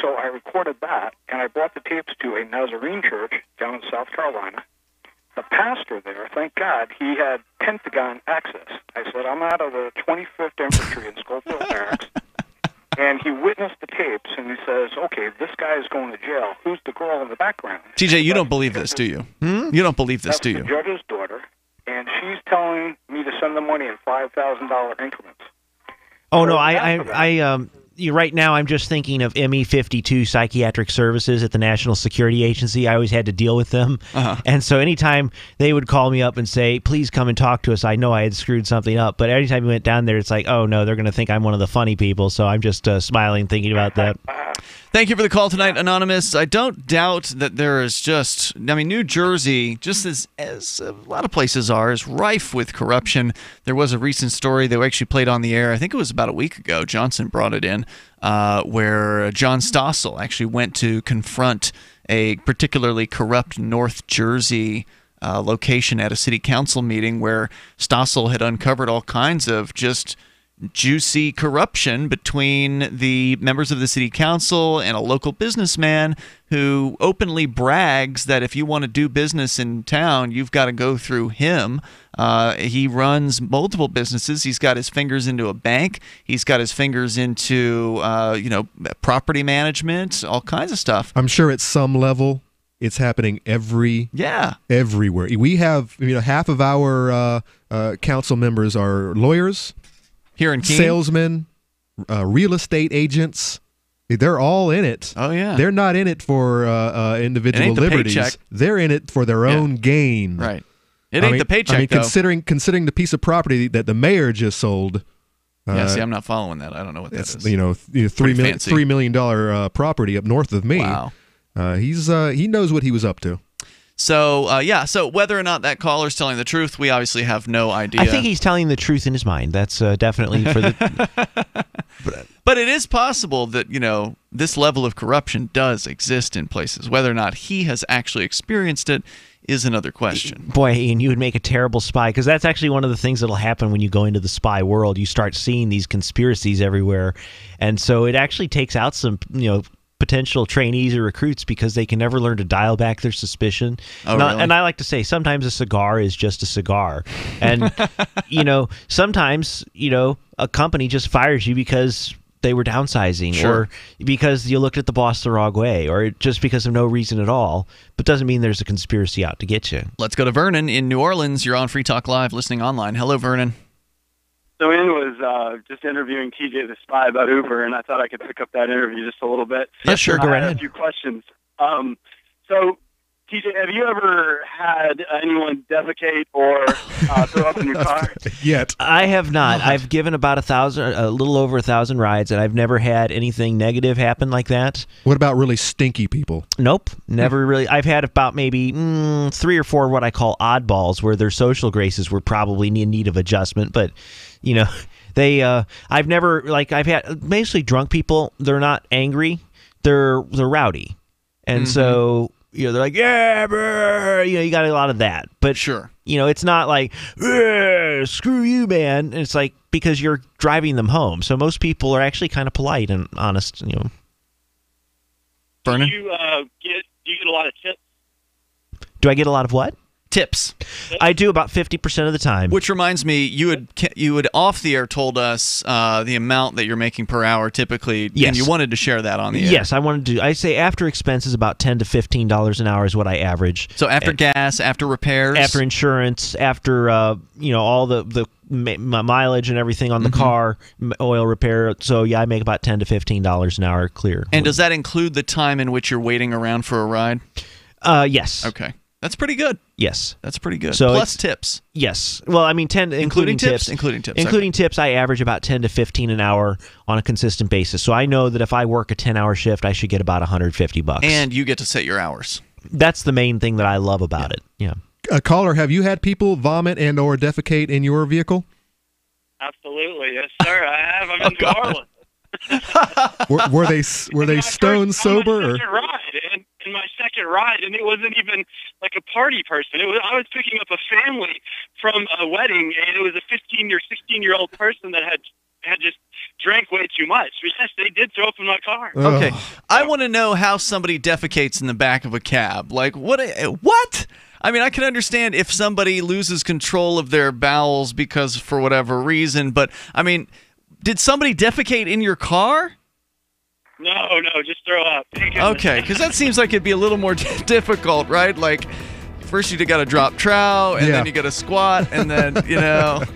So I recorded that, and I brought the tapes to a Nazarene church down in South Carolina. The pastor there, thank God, he had Pentagon access. I said, I'm out of the 25th Infantry in Schofield Barracks. And he witnessed the tapes, and he says, okay, this guy is going to jail. Who's the girl in the background? TJ, you don't believe this, do you? You don't believe this, do That's you? the judge's daughter, and she's telling me to send the money in $5,000 increments. Oh no, right now I'm just thinking of ME52 Psychiatric Services at the National Security Agency. I always had to deal with them. And so anytime they would call me up and say, please come and talk to us, I know I had screwed something up. But anytime we went down there, it's like, oh no, they're going to think I'm one of the funny people. So I'm just smiling thinking about that. Thank you for the call tonight, Anonymous. I don't doubt that there is New Jersey, just as a lot of places are, is rife with corruption. There was a recent story that we actually played on the air, I think it was about a week ago, Johnson brought it in, where John Stossel actually went to confront a particularly corrupt North Jersey location at a city council meeting where Stossel had uncovered all kinds of just juicy corruption between the members of the city council and a local businessman who openly brags that if you want to do business in town, you've got to go through him. He runs multiple businesses. He's got his fingers into a bank. He's got his fingers into, property management, all kinds of stuff. I'm sure at some level it's happening everywhere. We have, half of our council members are lawyers. Here in Keene? Salesmen, real estate agents, they're all in it. Oh, yeah. They're not in it for individual liberties. Paycheck. They're in it for their own gain. Right. It ain't the paycheck, though. Considering the piece of property that the mayor just sold. See, I'm not following that. I don't know what that is. $3 million property up north of me. Wow. He knows what he was up to. So, so whether or not that caller's telling the truth, we obviously have no idea. I think he's telling the truth in his mind. That's definitely for the... But it is possible that, this level of corruption does exist in places. Whether or not he has actually experienced it is another question. Boy, Ian, you would make a terrible spy, because that's actually one of the things that'll happen when you go into the spy world. You start seeing these conspiracies everywhere. And so it actually takes out some, potential trainees or recruits because they can never learn to dial back their suspicion. Really? And I like to say sometimes a cigar is just a cigar. And, sometimes, a company just fires you because they were downsizing or because you looked at the boss the wrong way or just because of no reason at all, but doesn't mean there's a conspiracy out to get you. Let's go to Vernon in New Orleans. You're on Free Talk Live listening online. Hello, Vernon. So Ian was just interviewing TJ the Spy about Uber, and I thought I could pick up that interview just a little bit. Yeah, sure. Go right I had ahead. a few questions. So, TJ, have you ever had anyone defecate or throw up in your car? Yet. I have not. I've given about a little over 1,000 rides, and I've never had anything negative happen like that. What about really stinky people? Nope, never really. I've had about maybe 3 or 4 what I call oddballs, where their social graces were probably in need of adjustment, but I've never, I've had mostly drunk people. They're not angry. They're rowdy. And so, they're like, yeah, brr, you got a lot of that. But sure, it's not like, screw you, man. And it's like, because you're driving them home. So most people are actually kind of polite and honest, Vernon? Do you get a lot of tips? Do I get a lot of what? Tips. I do about 50% of the time. Which reminds me, you would off the air told us the amount that you're making per hour typically, yes. And you wanted to share that on the air. Yes, I wanted to. I say after expenses, about $10 to $15 an hour is what I average. So after gas, after repairs, after insurance, after all the mileage and everything on the car, oil repair. So yeah, I make about $10 to $15 an hour clear. And does that include the time in which you're waiting around for a ride? Yes. Okay. That's pretty good. Yes. That's pretty good. So Plus tips. Yes. Well, I mean, including tips. Including tips. Including tips, I average about 10 to 15 an hour on a consistent basis. So I know that if I work a 10-hour shift, I should get about $150. And you get to set your hours. That's the main thing that I love about it. Yeah. Caller, have you had people vomit and or defecate in your vehicle? Absolutely, yes, sir. I have. I'm in New Orleans. were they stone sober? In my second ride, and it wasn't even like a party person. I was picking up a family from a wedding, and it was a 15 or 16-year-old person that had just drank way too much. But yes, they did throw up in my car. Okay, I want to know how somebody defecates in the back of a cab. Like what? I mean, I can understand if somebody loses control of their bowels because for whatever reason, but I mean, did somebody defecate in your car? No, just throw up. Okay, because that seems like it'd be a little more difficult, right? Like, first you got to drop trow, and then you got to squat, and then, I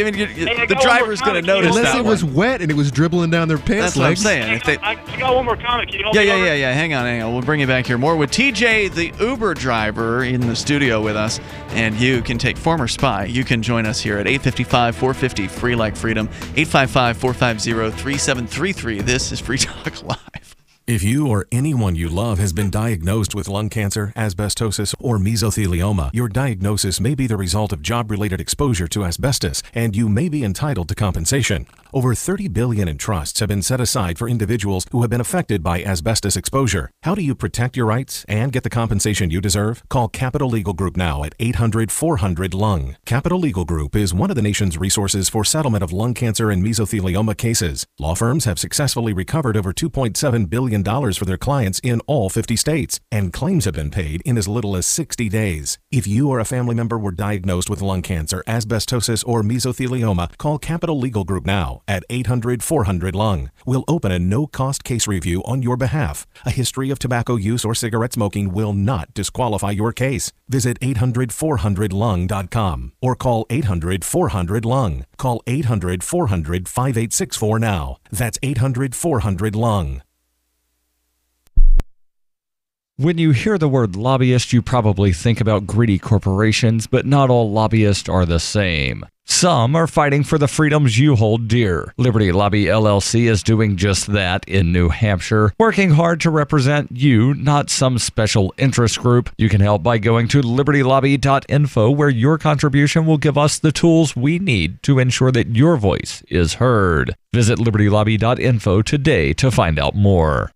mean, the driver's going to notice unless that it was wet and it was dribbling down their pants legs. That's legs. what I'm saying. I got one more comment. Can you hold me over? Yeah. Hang on. We'll bring you back here. More with TJ, the Uber driver, in the studio with us. And you can take former spy. You can join us here at 855-450, free like freedom, 855-450-3733. This is Free Talk Live. If you or anyone you love has been diagnosed with lung cancer, asbestosis, or mesothelioma, your diagnosis may be the result of job-related exposure to asbestos, and you may be entitled to compensation. Over $30 billion in trusts have been set aside for individuals who have been affected by asbestos exposure. How do you protect your rights and get the compensation you deserve? Call Capital Legal Group now at 800-400-LUNG. Capital Legal Group is one of the nation's resources for settlement of lung cancer and mesothelioma cases. Law firms have successfully recovered over $2.7 billion for their clients in all 50 states, and claims have been paid in as little as 60 days. If you or a family member were diagnosed with lung cancer, asbestosis, or mesothelioma, call Capital Legal Group now at 800-400-LUNG. We'll open a no-cost case review on your behalf. A history of tobacco use or cigarette smoking will not disqualify your case. Visit 800-400-LUNG.com or call 800-400-LUNG. Call 800-400-5864 now. That's 800-400-LUNG. When you hear the word lobbyist, you probably think about greedy corporations, but not all lobbyists are the same. Some are fighting for the freedoms you hold dear. Liberty Lobby LLC is doing just that in New Hampshire, working hard to represent you, not some special interest group. You can help by going to libertylobby.info, where your contribution will give us the tools we need to ensure that your voice is heard. Visit libertylobby.info today to find out more.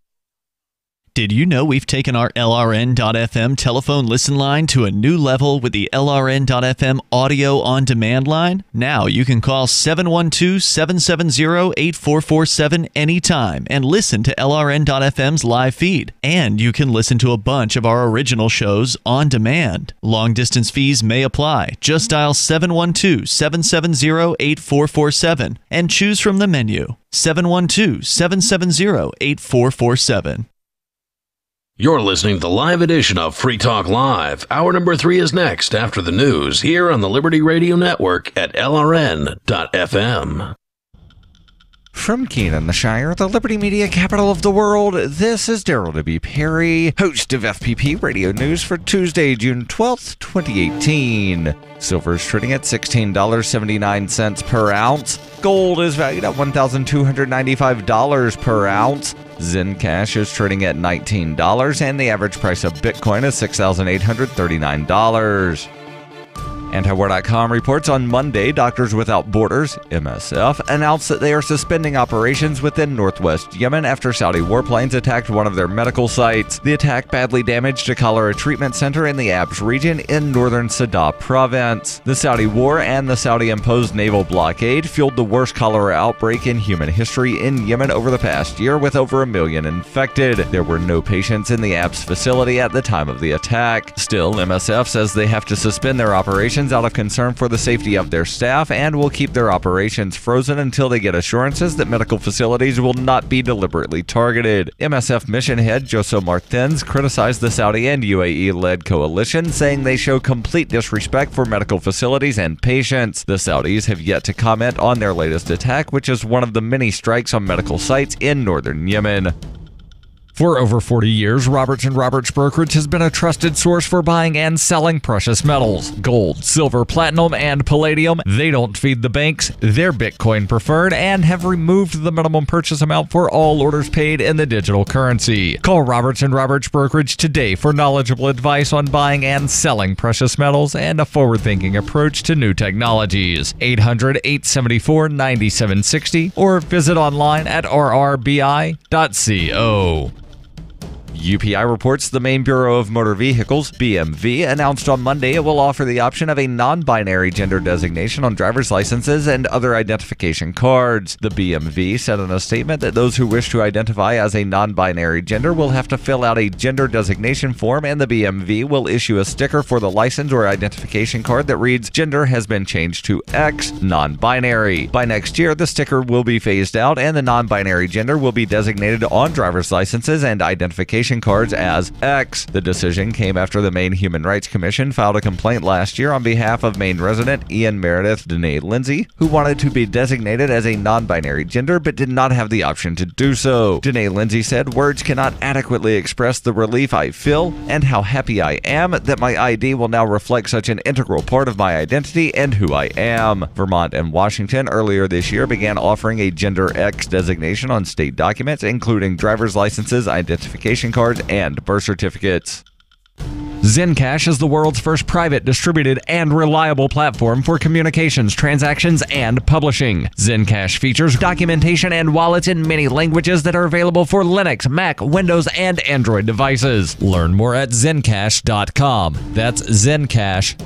Did you know we've taken our LRN.FM telephone listen line to a new level with the LRN.FM audio on demand line? Now you can call 712-770-8447 anytime and listen to LRN.FM's live feed. And you can listen to a bunch of our original shows on demand. Long distance fees may apply. Just dial 712-770-8447 and choose from the menu. 712-770-8447. You're listening to the live edition of Free Talk Live. Hour number 3 is next after the news here on the Liberty Radio Network at LRN.FM. From Conan, the Shire, the Liberty Media capital of the world, this is Daryl W. Perry, host of FPP Radio News for Tuesday, June 12th, 2018. Silver is trading at $16.79 per ounce. Gold is valued at $1,295 per ounce. Zencash is trading at $19, and the average price of Bitcoin is $6,839. Antiwar.com reports on Monday, Doctors Without Borders, MSF, announced that they are suspending operations within northwest Yemen after Saudi warplanes attacked one of their medical sites. The attack badly damaged a cholera treatment center in the Abs region in northern Sadr province. The Saudi war and the Saudi-imposed naval blockade fueled the worst cholera outbreak in human history in Yemen over the past year, with over 1 million infected. There were no patients in the Abs facility at the time of the attack. Still, MSF says they have to suspend their operations out of concern for the safety of their staff and will keep their operations frozen until they get assurances that medical facilities will not be deliberately targeted. MSF mission head Joso Martins criticized the Saudi and UAE-led coalition, saying they show complete disrespect for medical facilities and patients. The Saudis have yet to comment on their latest attack, which is one of the many strikes on medical sites in northern Yemen. For over 40 years, Roberts & Roberts Brokerage has been a trusted source for buying and selling precious metals. Gold, silver, platinum, and palladium. They don't feed the banks. They're Bitcoin preferred and have removed the minimum purchase amount for all orders paid in the digital currency. Call Roberts & Roberts Brokerage today for knowledgeable advice on buying and selling precious metals and a forward-thinking approach to new technologies. 800-874-9760 or visit online at rrbi.co. UPI reports the Maine Bureau of Motor Vehicles, BMV, announced on Monday it will offer the option of a non-binary gender designation on driver's licenses and other identification cards. The BMV said in a statement that those who wish to identify as a non-binary gender will have to fill out a gender designation form, and the BMV will issue a sticker for the license or identification card that reads "Gender has been changed to X, non-binary." By next year, the sticker will be phased out and the non-binary gender will be designated on driver's licenses and identification cards as X. The decision came after the Maine Human Rights Commission filed a complaint last year on behalf of Maine resident Ian Meredith Danae Lindsay, who wanted to be designated as a non-binary gender but did not have the option to do so. Danae Lindsay said, "Words cannot adequately express the relief I feel and how happy I am that my ID will now reflect such an integral part of my identity and who I am." Vermont and Washington earlier this year began offering a Gender X designation on state documents, including driver's licenses, identification cards, and birth certificates. Zencash is the world's first private, distributed, and reliable platform for communications, transactions, and publishing. Zencash features documentation and wallets in many languages that are available for Linux, Mac, Windows, and Android devices. Learn more at zencash.com. That's zencash.com.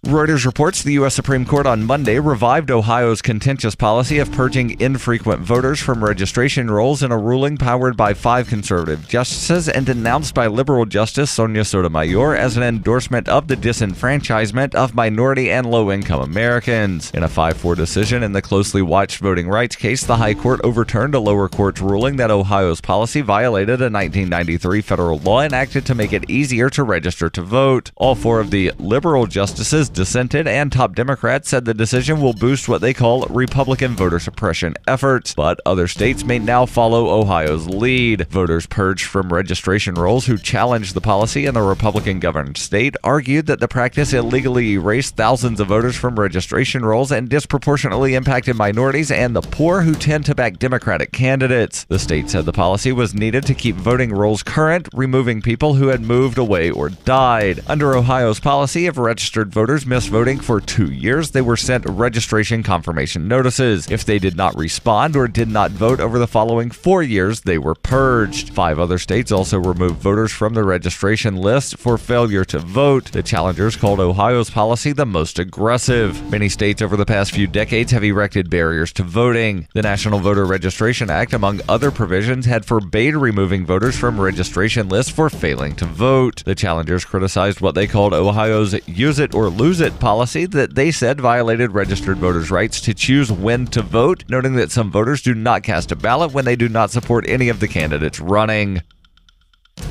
Reuters reports the U.S. Supreme Court on Monday revived Ohio's contentious policy of purging infrequent voters from registration rolls in a ruling powered by 5 conservative justices and denounced by liberal Justice Sonia Sotomayor as an endorsement of the disenfranchisement of minority and low-income Americans. In a 5-4 decision in the closely watched voting rights case, the High Court overturned a lower court's ruling that Ohio's policy violated a 1993 federal law enacted to make it easier to register to vote. All 4 of the liberal justices dissented, and top Democrats said the decision will boost what they call Republican voter suppression efforts. But other states may now follow Ohio's lead. Voters purged from registration rolls who challenged the policy in the Republican-governed state argued that the practice illegally erased thousands of voters from registration rolls and disproportionately impacted minorities and the poor who tend to back Democratic candidates. The state said the policy was needed to keep voting rolls current, removing people who had moved away or died. Under Ohio's policy, if registered voters missed voting for 2 years, they were sent registration confirmation notices. If they did not respond or did not vote over the following 4 years, they were purged. 5 other states also removed voters from the registration list for failure to vote. The challengers called Ohio's policy the most aggressive. Many states over the past few decades have erected barriers to voting. The National Voter Registration Act, among other provisions, had forbade removing voters from registration lists for failing to vote. The challengers criticized what they called Ohio's use it or lose it policy that they said violated registered voters' rights to choose when to vote, noting that some voters do not cast a ballot when they do not support any of the candidates running.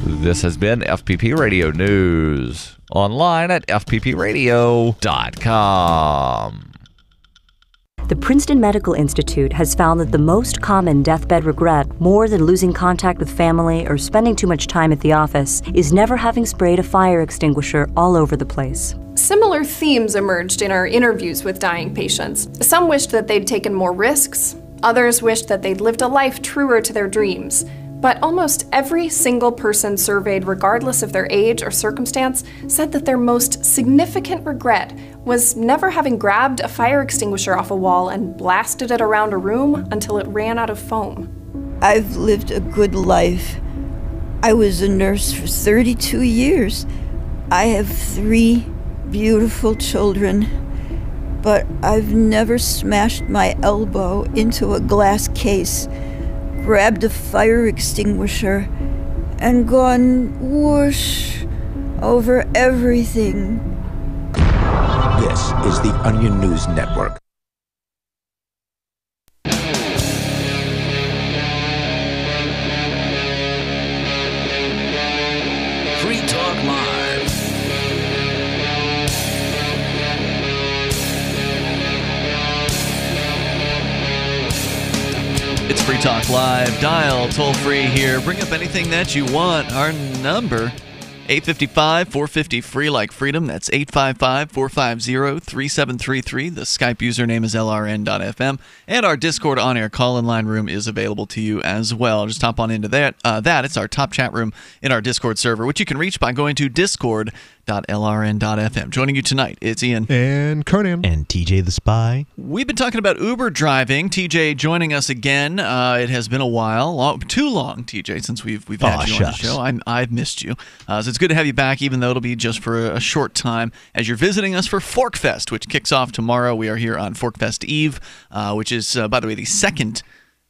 This has been FPP Radio News. Online at fppradio.com. The Princeton Medical Institute has found that the most common deathbed regret, more than losing contact with family or spending too much time at the office, is never having sprayed a fire extinguisher all over the place. Similar themes emerged in our interviews with dying patients. Some wished that they'd taken more risks. Others wished that they'd lived a life truer to their dreams. But almost every single person surveyed, regardless of their age or circumstance, said that their most significant regret was never having grabbed a fire extinguisher off a wall and blasted it around a room until it ran out of foam. I've lived a good life. I was a nurse for 32 years. I have 3 beautiful children, but I've never smashed my elbow into a glass case, grabbed a fire extinguisher, and gone whoosh over everything. This is the Onion News Network. Free Talk Live. It's Free Talk Live. Dial toll-free here. Bring up anything that you want. Our number, 855-450-FREE like freedom. That's 855-450-3733. The Skype username is lrn.fm. And our Discord on-air call-in line room is available to you as well. Just hop on into that. It's our top chat room in our Discord server, which you can reach by going to discord.lrn.fm. Joining you tonight, it's Ian. And Conan. And TJ the Spy. We've been talking about Uber driving. TJ joining us again. It has been a while. Too long, TJ, since we've had you on the show. I've missed you. So it's good to have you back, even though it'll be just for a short time, as you're visiting us for Forkfest, which kicks off tomorrow. We are here on Forkfest Eve, which is, by the way, the second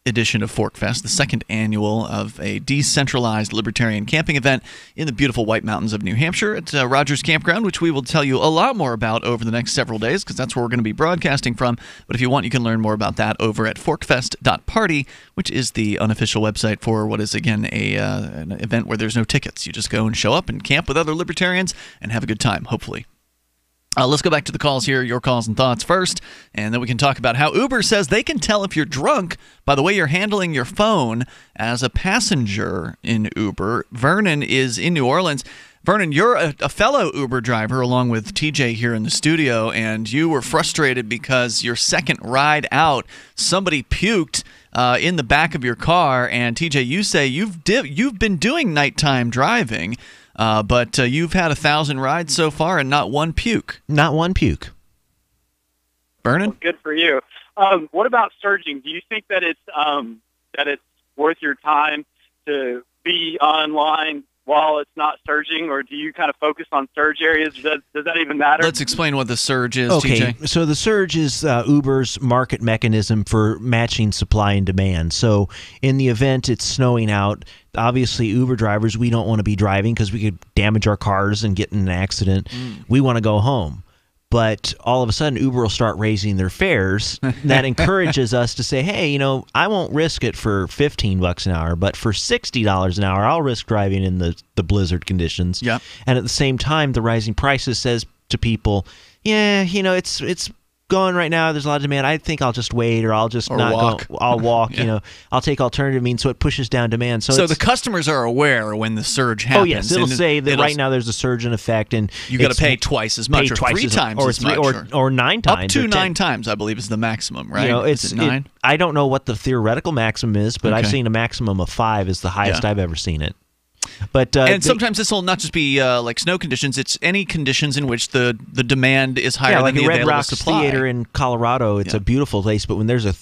edition of Forkfest, the second annual of a decentralized libertarian camping event in the beautiful White Mountains of New Hampshire at Rogers Campground, which we will tell you a lot more about over the next several days, because that's where we're going to be broadcasting from. But if you want, you can learn more about that over at forkfest.party, which is the unofficial website for what is, again, an event where there's no tickets. You just go and show up and camp with other libertarians and have a good time, hopefully. Let's go back to the calls here, your calls and thoughts first, and then we can talk about how Uber says they can tell if you're drunk by the way you're handling your phone as a passenger in Uber. Vernon is in New Orleans. Vernon, you're a fellow Uber driver along with TJ here in the studio, and you were frustrated because your second ride out, somebody puked in the back of your car, and TJ, you say you've been doing nighttime driving, but you've had 1,000 rides so far and not one puke. Not one puke. Vernon? Well, good for you. What about surging? Do you think that it's worth your time to be online while it's not surging, or do you kind of focus on surge areas? Does that even matter? Let's explain what the surge is, okay, TJ. So the surge is Uber's market mechanism for matching supply and demand. So in the event it's snowing out, obviously Uber drivers, we don't want to be driving because we could damage our cars and get in an accident. We want to go home. But all of a sudden, Uber will start raising their fares. That encourages us to say, hey, I won't risk it for $15 an hour, but for $60 an hour, I'll risk driving in the blizzard conditions. Yep. And at the same time, the rising prices says to people, yeah, it's going right now. There's a lot of demand. I think I'll just wait, or I'll just not walk. go. I'll walk. Yeah. I'll take alternative means. So it pushes down demand. So the customers are aware when the surge happens. Oh yes, it'll say that right now there's a surge in effect, and you got to pay twice as much, or three times as much, or 9 times, up to 9 times, I believe, is the maximum. Right? Is it 9? I don't know what the theoretical maximum is, but I've seen a maximum of 5 is the highest I've ever seen it. But and sometimes this will not just be like snow conditions; it's any conditions in which the demand is higher like than the Red available Rocks supply. Theater in Colorado. It's a beautiful place, but when there's a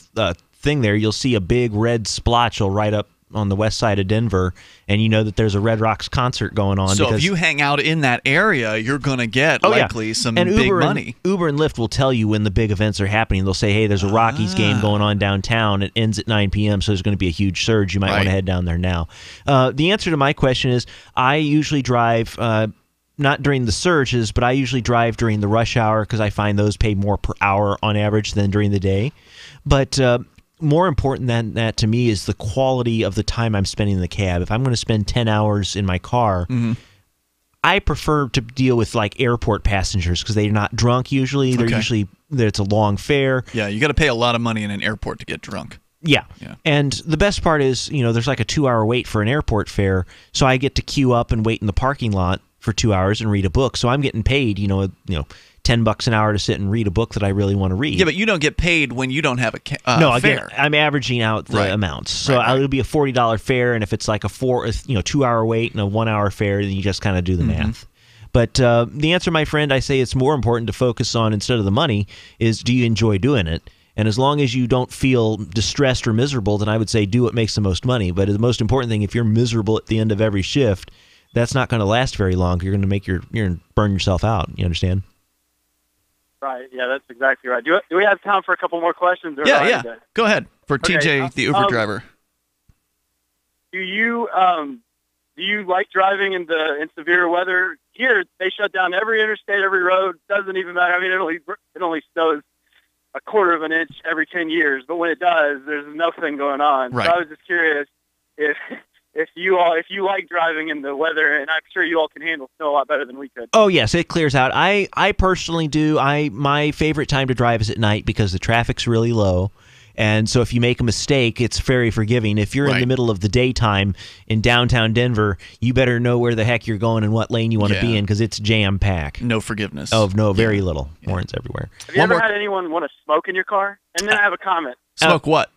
thing there, you'll see a big red splotch right up on the west side of Denver, and you know that there's a Red Rocks concert going on. So if you hang out in that area, you're going to get likely some big money. Uber and Lyft will tell you when the big events are happening. They'll say, hey, there's a Rockies game going on downtown. It ends at 9 p.m., so there's going to be a huge surge. You might want to head down there now. The answer to my question is I usually drive not during the surges, but I usually drive during the rush hour because I find those pay more per hour on average than during the day. But more important than that to me is the quality of the time I'm spending in the cab. If I'm going to spend 10 hours in my car, I prefer to deal with like airport passengers because they're not drunk usually. They're usually, it's a long fare. Yeah, you got to pay a lot of money in an airport to get drunk. Yeah. And the best part is, there's like a 2-hour wait for an airport fare, so I get to queue up and wait in the parking lot for 2 hours and read a book. So I'm getting paid, $10 an hour to sit and read a book that I really want to read. Yeah, but you don't get paid when you don't have a fare. I'm averaging out the amounts. So it'll be a $40 fare, and if it's like a 2-hour wait and a 1-hour fare, then you just kind of do the math. But the answer, my friend, I say it's more important to focus on, instead of the money, is do you enjoy doing it? And as long as you don't feel distressed or miserable, then I would say do what makes the most money. But the most important thing, if you're miserable at the end of every shift, that's not going to last very long. You're going to you're going to burn yourself out. You understand? Right. Yeah, that's exactly right. Do we have time for a couple more questions? Yeah. Go ahead for TJ, the Uber driver. Do you like driving in severe weather? Here, they shut down every interstate, every road. Doesn't even matter. I mean, it only snows a quarter of an inch every 10 years, but when it does, there's nothing going on. Right. So I was just curious if you like driving in the weather, and I'm sure you all can handle snow a lot better than we could. Oh yes, it clears out. I personally do. My favorite time to drive is at night because the traffic's really low, And so if you make a mistake, it's very forgiving. If you're in the middle of the daytime in downtown Denver, you better know where the heck you're going and what lane you want to be in, because it's jam-packed. No forgiveness. Oh, no, very little. Horns everywhere. Have you ever had anyone want to smoke in your car? And then I have a comment. Smoke what?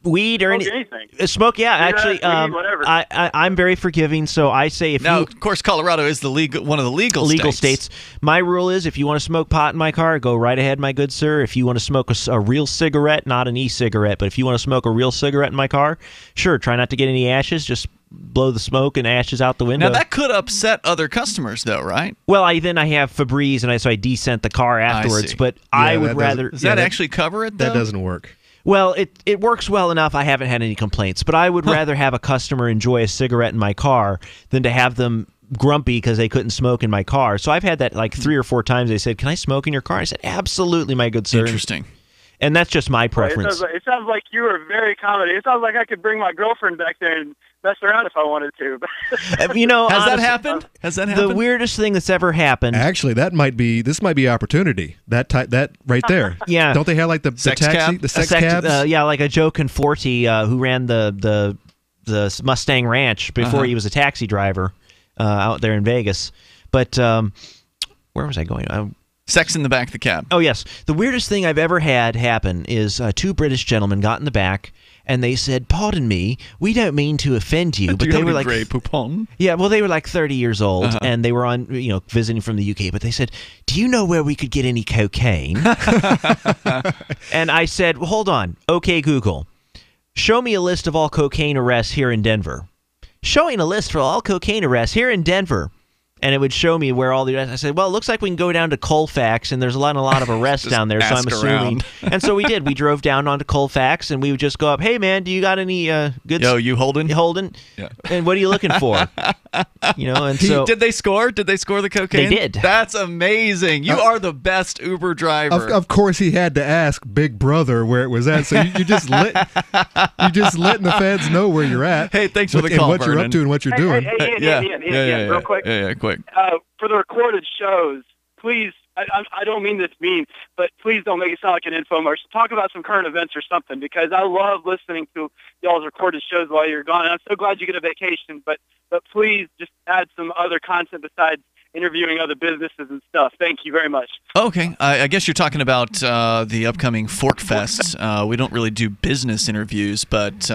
Weed or anything. Smoke, yeah. Actually, weed, whatever. I'm very forgiving, so I say if of course, Colorado is one of the legal states. My rule is if you want to smoke pot in my car, go right ahead, my good sir. If you want to smoke a real cigarette, not an e-cigarette, but if you want to smoke a real cigarette in my car, sure, try not to get any ashes, just blow the smoke and ashes out the window. Now, that could upset other customers, though, right? Well, I have Febreze, and so I descent the car afterwards, but I would rather... Does that actually cover it, though? That doesn't work. Well, it works well enough. I haven't had any complaints, but I would rather have a customer enjoy a cigarette in my car than to have them grumpy because they couldn't smoke in my car. So I've had that like 3 or 4 times. They said, "Can I smoke in your car?" I said, "Absolutely, my good sir." Interesting. And that's just my preference. It sounds like you were very accommodating. It sounds like I could bring my girlfriend back there and mess around if I wanted to. Has that happened? Has that happened? The weirdest thing that's ever happened. Actually, this might be opportunity. That right there. Yeah. Don't they have like the sex cabs? Yeah, like a Joe Conforti who ran the Mustang Ranch before he was a taxi driver out there in Vegas. But where was I going? Sex in the back of the cab. Oh, yes. The weirdest thing I've ever had happen is 2 British gentlemen got in the back, and they said, "Pardon me, we don't mean to offend you," but they were like, yeah, well, they were like 30 years old, and they were on, visiting from the UK. But they said, "Do you know where we could get any cocaine?" And I said, "Well, hold on. Okay, Google, show me a list of all cocaine arrests here in Denver." Showing a list for all cocaine arrests here in Denver. And it would show me where all the... I said, well, it looks like we can go down to Colfax, and there's a lot of arrests down there, so I'm assuming... And so we did. We drove down onto Colfax, and we would just go up, "Hey, man, do you got any good... Yo, you Holden? Holden? Yeah. And what are you looking for?" And so... Did they score? Did they score the cocaine? They did. That's amazing. You are the best Uber driver. Of course, he had to ask Big Brother where it was at, so you just letting the feds know where you're at. Hey, thanks for the call, and what you're up to and what you're doing. Ian, real quick. Yeah, quick. For the recorded shows, please, I don't mean this mean, but please don't make it sound like an infomercial. Talk about some current events or something, because I love listening to y'all's recorded shows while you're gone. And I'm so glad you get a vacation, but please just add some other content besides interviewing other businesses and stuff. Thank you very much. Okay. I guess you're talking about the upcoming Fork Fest. We don't really do business interviews, but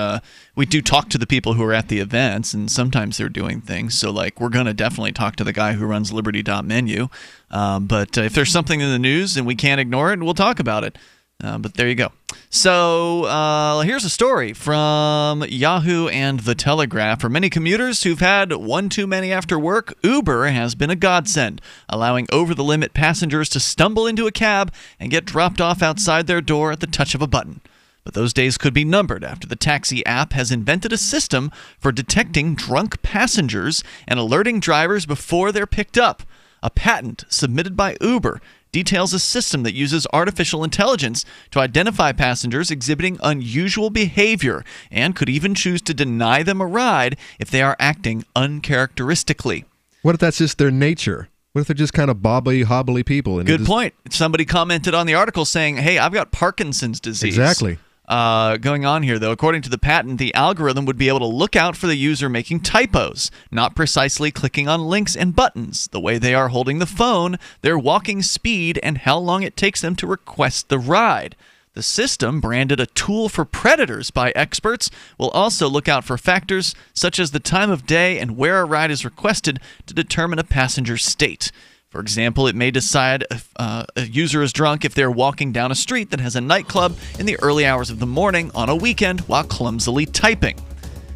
we do talk to the people who are at the events, and sometimes they're doing things. So, like, we're going to definitely talk to the guy who runs Liberty.menu. But if there's something in the news and we can't ignore it, we'll talk about it. But there you go. So here's a story from Yahoo and The Telegraph. For many commuters who've had one too many after work, Uber has been a godsend, allowing over-the-limit passengers to stumble into a cab and get dropped off outside their door at the touch of a button. But those days could be numbered after the taxi app has invented a system for detecting drunk passengers and alerting drivers before they're picked up. A patent submitted by Uber details a system that uses artificial intelligence to identify passengers exhibiting unusual behavior and could even choose to deny them a ride if they are acting uncharacteristically. What if that's just their nature? What if they're just kind of hobbly people? And Good point. Somebody commented on the article saying, "Hey, I've got Parkinson's disease." Exactly. Going on here, though, according to the patent, the algorithm would be able to look out for the user making typos, not precisely clicking on links and buttons, the way they are holding the phone, their walking speed, and how long it takes them to request the ride. The system, branded a tool for predators by experts, will also look out for factors such as the time of day and where a ride is requested to determine a passenger's state. For example, it may decide if a user is drunk if they're walking down a street that has a nightclub in the early hours of the morning on a weekend while clumsily typing.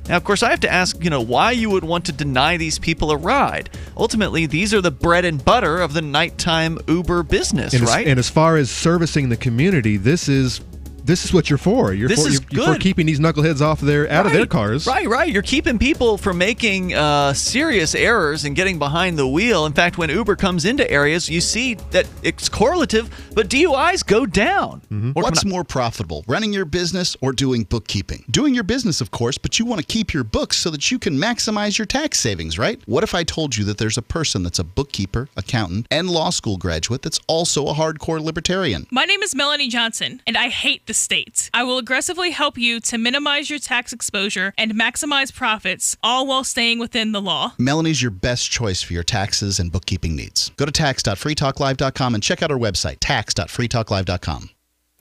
Now, of course, I have to ask, why you would want to deny these people a ride. Ultimately, these are the bread and butter of the nighttime Uber business, right? And as far as servicing the community, this is what you're for. You're for keeping these knuckleheads out of their cars. Right. You're keeping people from making serious errors and getting behind the wheel. In fact, when Uber comes into areas, you see that it's correlative, but DUIs go down. Mm-hmm. What's more profitable, running your business or doing bookkeeping? Doing your business, of course, but you want to keep your books so that you can maximize your tax savings, right? What if I told you that there's a person that's a bookkeeper, accountant, and law school graduate that's also a hardcore libertarian? My name is Melanie Johnson, and I hate the the state. I will aggressively help you to minimize your tax exposure and maximize profits, all while staying within the law. Melanie's your best choice for your taxes and bookkeeping needs. Go to tax.freetalklive.com and check out our website, tax.freetalklive.com.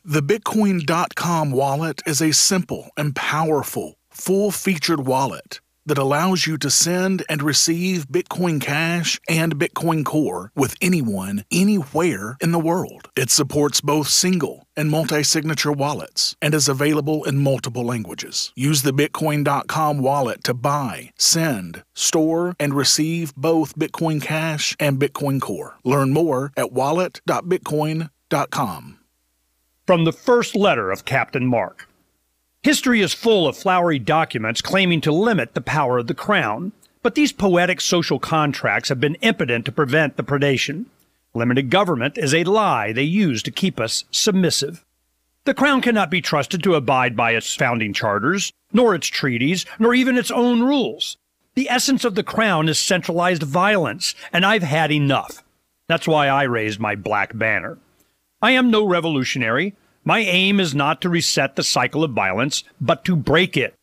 The Bitcoin.com wallet is a simple and powerful, full-featured wallet that allows you to send and receive Bitcoin Cash and Bitcoin Core with anyone, anywhere in the world. It supports both single and multi-signature wallets and is available in multiple languages. Use the Bitcoin.com wallet to buy, send, store, and receive both Bitcoin Cash and Bitcoin Core. Learn more at wallet.bitcoin.com. From the first letter of Captain Mark. History is full of flowery documents claiming to limit the power of the crown, but these poetic social contracts have been impotent to prevent the predation. Limited government is a lie they use to keep us submissive. The crown cannot be trusted to abide by its founding charters, nor its treaties, nor even its own rules. The essence of the crown is centralized violence, and I've had enough. That's why I raised my black banner. I am no revolutionary. My aim is not to reset the cycle of violence, but to break it.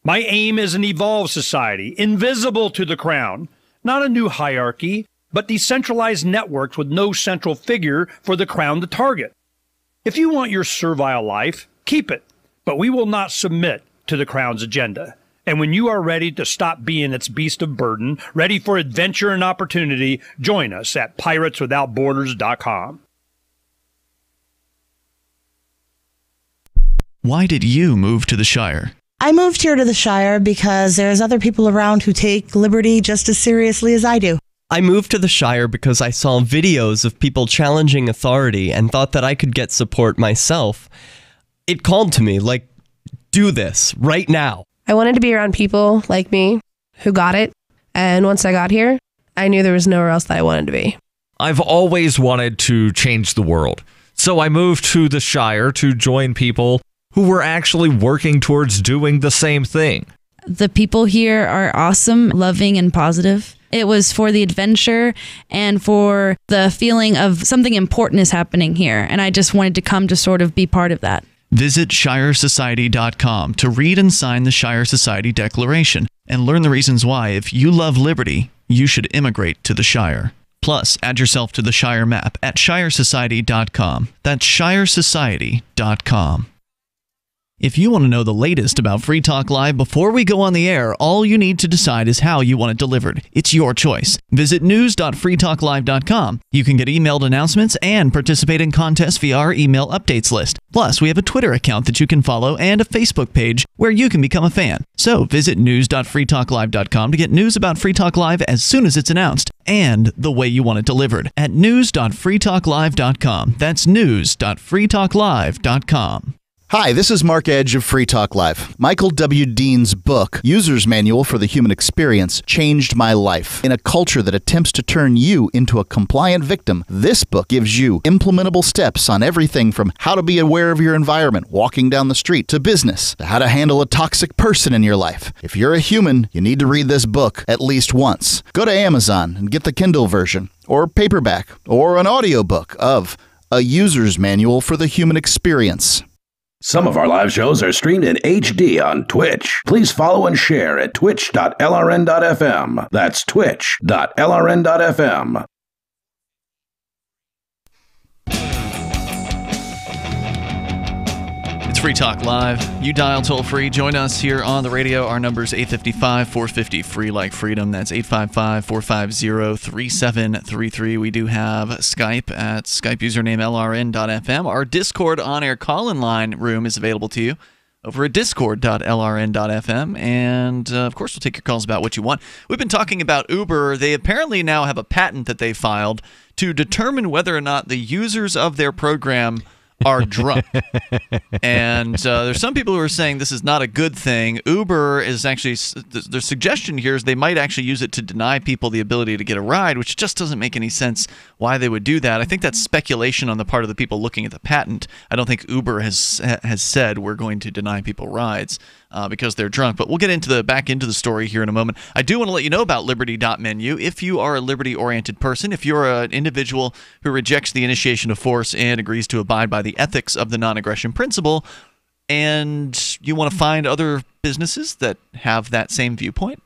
My aim is an evolved society, invisible to the crown, not a new hierarchy, but decentralized networks with no central figure for the crown to target. If you want your servile life, keep it, but we will not submit to the crown's agenda. And when you are ready to stop being its beast of burden, ready for adventure and opportunity, join us at pirateswithoutborders.com. Why did you move to the Shire? I moved here to the Shire because there's other people around who take liberty just as seriously as I do. I moved to the Shire because I saw videos of people challenging authority and thought that I could get support myself. It called to me, like, do this right now. I wanted to be around people like me who got it, and once I got here, I knew there was nowhere else that I wanted to be. I've always wanted to change the world, so I moved to the Shire to join people who were actually working towards doing the same thing. The people here are awesome, loving, and positive. It was for the adventure and for the feeling of something important is happening here, and I just wanted to come to sort of be part of that. Visit ShireSociety.com to read and sign the Shire Society Declaration and learn the reasons why, if you love liberty, you should immigrate to the Shire. Plus, add yourself to the Shire map at ShireSociety.com. That's ShireSociety.com. If you want to know the latest about Free Talk Live before we go on the air, all you need to decide is how you want it delivered. It's your choice. Visit news.freetalklive.com. You can get emailed announcements and participate in contests via our email updates list. Plus, we have a Twitter account that you can follow and a Facebook page where you can become a fan. So visit news.freetalklive.com to get news about Free Talk Live as soon as it's announced and the way you want it delivered at news.freetalklive.com. That's news.freetalklive.com. Hi, this is Mark Edge of Free Talk Live. Michael W. Dean's book, User's Manual for the Human Experience, changed my life. In a culture that attempts to turn you into a compliant victim, this book gives you implementable steps on everything from how to be aware of your environment, walking down the street, to business, to how to handle a toxic person in your life. If you're a human, you need to read this book at least once. Go to Amazon and get the Kindle version, or paperback, or an audiobook of A User's Manual for the Human Experience. Some of our live shows are streamed in HD on Twitch. Please follow and share at twitch.lrn.fm. That's twitch.lrn.fm. It's Free Talk Live. You dial toll free. Join us here on the radio. Our number is 855-450 free like freedom. That's 855-450-3733. We do have Skype at Skype username lrn.fm. Our Discord on-air call-in line room is available to you over at discord.lrn.fm. And, of course, we'll take your calls about what you want. We've been talking about Uber. They apparently now have a patent that they filed to determine whether or not the users of their program are drunk. And there's some people who are saying this is not a good thing. Uber is actually, their suggestion here is they might actually use it to deny people the ability to get a ride, which just doesn't make any sense why they would do that. I think that's speculation on the part of the people looking at the patent. I don't think Uber has said we're going to deny people rides. because they're drunk. But we'll get back into the story here in a moment. I do want to let you know about Liberty.menu. If you are a liberty-oriented person, if you're an individual who rejects the initiation of force and agrees to abide by the ethics of the non-aggression principle, and you want to find other businesses that have that same viewpoint,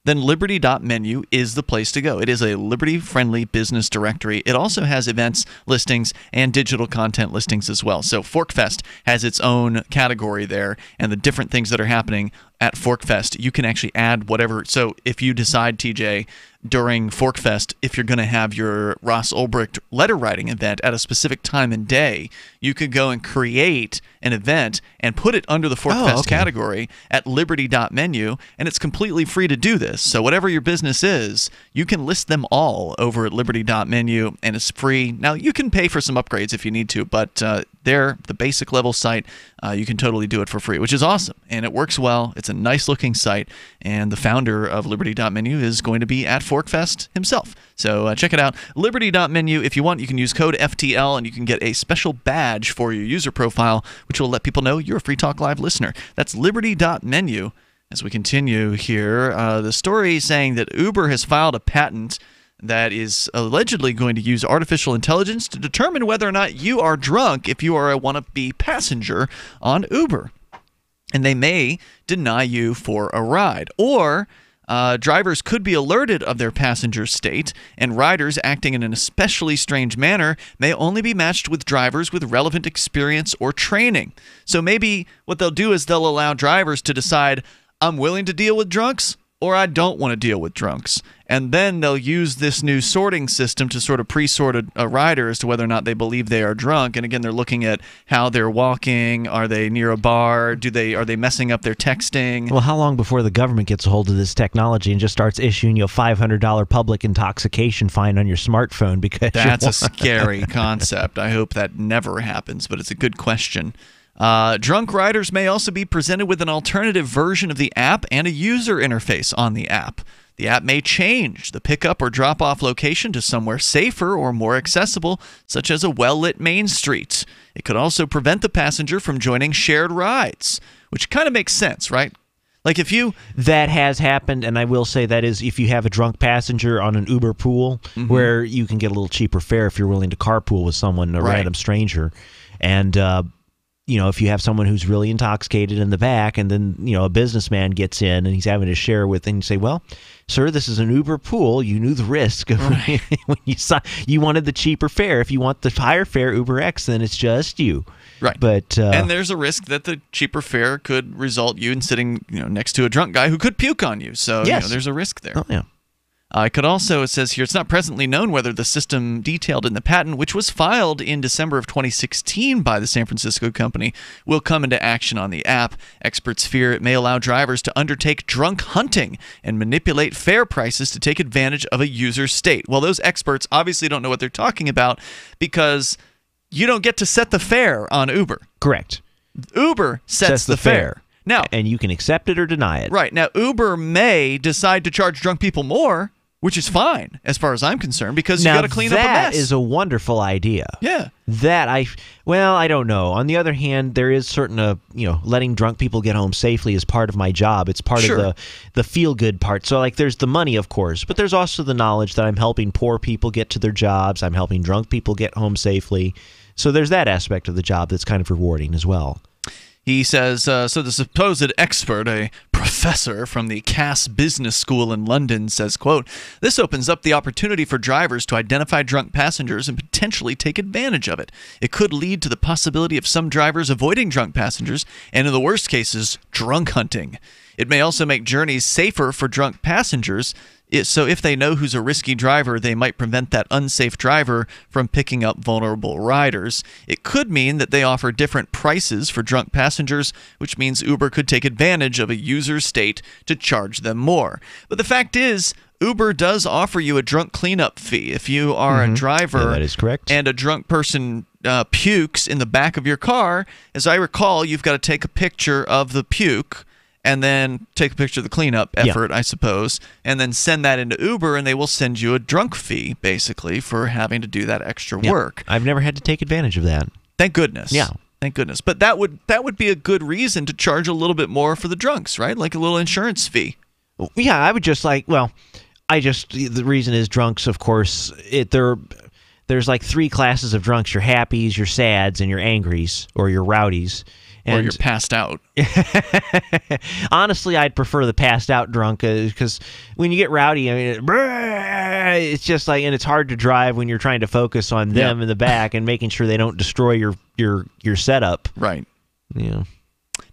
then Liberty.menu is the place to go. It is a liberty-friendly business directory. It also has events listings and digital content listings as well. So ForkFest has its own category there, and the different things that are happening at ForkFest, you can actually add whatever. So if you decide, TJ, during ForkFest, if you're going to have your Ross Ulbricht letter writing event at a specific time and day, you could go and create an event and put it under the ForkFest category at Liberty.menu, and it's completely free to do this. So whatever your business is, you can list them all over at Liberty.menu, and it's free. Now, you can pay for some upgrades if you need to, but the basic level site, you can totally do it for free, which is awesome, and it works well. It's a nice looking site, and the founder of Liberty.menu is going to be at ForkFest himself. So check it out. Liberty.menu. If you want, you can use code FTL, and you can get a special badge for your user profile, which will let people know you're a Free Talk Live listener. That's Liberty.menu. As we continue here, the story saying that Uber has filed a patent that is allegedly going to use artificial intelligence to determine whether or not you are drunk if you are a wannabe passenger on Uber. And they may deny you for a ride. Or drivers could be alerted of their passenger state, and riders acting in an especially strange manner may only be matched with drivers with relevant experience or training. So maybe what they'll do is they'll allow drivers to decide, I'm willing to deal with drunks, or I don't want to deal with drunks. And then they'll use this new sorting system to sort of pre-sort a rider as to whether or not they believe they are drunk. And again, they're looking at how they're walking. Are they near a bar? Are they messing up their texting? Well, how long before the government gets a hold of this technology and just starts issuing you a $500 public intoxication fine on your smartphone? Because that's a scary concept. I hope that never happens, but it's a good question. Drunk riders may also be presented with an alternative version of the app and a user interface on the app. The app may change the pickup or drop-off location to somewhere safer or more accessible, such as a well-lit main street. It could also prevent the passenger from joining shared rides, which kind of makes sense, right? Like if you... That has happened, and I will say that is if you have a drunk passenger on an Uber pool, where you can get a little cheaper fare if you're willing to carpool with someone, a random stranger. And... if you have someone who's really intoxicated in the back, and then, a businessman gets in and he's having to share with, and you say, well, sir, this is an Uber pool. You knew the risk when you wanted the cheaper fare. If you want the higher fare Uber X, then it's just you. Right. But and there's a risk that the cheaper fare could result you in sitting, next to a drunk guy who could puke on you. So, there's a risk there. Oh, yeah. It says here, it's not presently known whether the system detailed in the patent, which was filed in December of 2016 by the San Francisco company, will come into action on the app. Experts fear it may allow drivers to undertake drunk hunting and manipulate fare prices to take advantage of a user's state. Well, those experts obviously don't know what they're talking about, because you don't get to set the fare on Uber. Correct. Uber sets the fare. Now, and you can accept it or deny it. Right. Now, Uber may decide to charge drunk people more, which is fine as far as I'm concerned, because you got to clean up a mess. That is a wonderful idea. Yeah. I don't know. On the other hand, there is certain, letting drunk people get home safely is part of my job. It's part of the feel-good part. So, there's the money, of course, but there's also the knowledge that I'm helping poor people get to their jobs. I'm helping drunk people get home safely. So there's that aspect of the job that's kind of rewarding as well. He says, so the supposed expert, a professor from the Cass Business School in London, says, quote, this opens up the opportunity for drivers to identify drunk passengers and potentially take advantage of it. It could lead to the possibility of some drivers avoiding drunk passengers and, in the worst cases, drunk hunting. It may also make journeys safer for drunk passengers. So if they know who's a risky driver, they might prevent that unsafe driver from picking up vulnerable riders. It could mean that they offer different prices for drunk passengers, which means Uber could take advantage of a user's state to charge them more. But the fact is, Uber does offer you a drunk cleanup fee. If you are a driver that is correct, and a drunk person pukes in the back of your car, as I recall, you've got to take a picture of the puke and then take a picture of the cleanup effort, I suppose, and then send that into Uber, and they will send you a drunk fee, basically, for having to do that extra work. I've never had to take advantage of that. Thank goodness. Yeah. Thank goodness. But that would be a good reason to charge a little bit more for the drunks, right? Like a little insurance fee. Yeah, I would just the reason is drunks, of course, there's like 3 classes of drunks. Your happies, your sads, and your angries, or your rowdies. Or you're passed out. Honestly, I'd prefer the passed out drunk because when you get rowdy, I mean, it's just like, and it's hard to drive when you're trying to focus on them in the back and making sure they don't destroy your setup. Right. Yeah.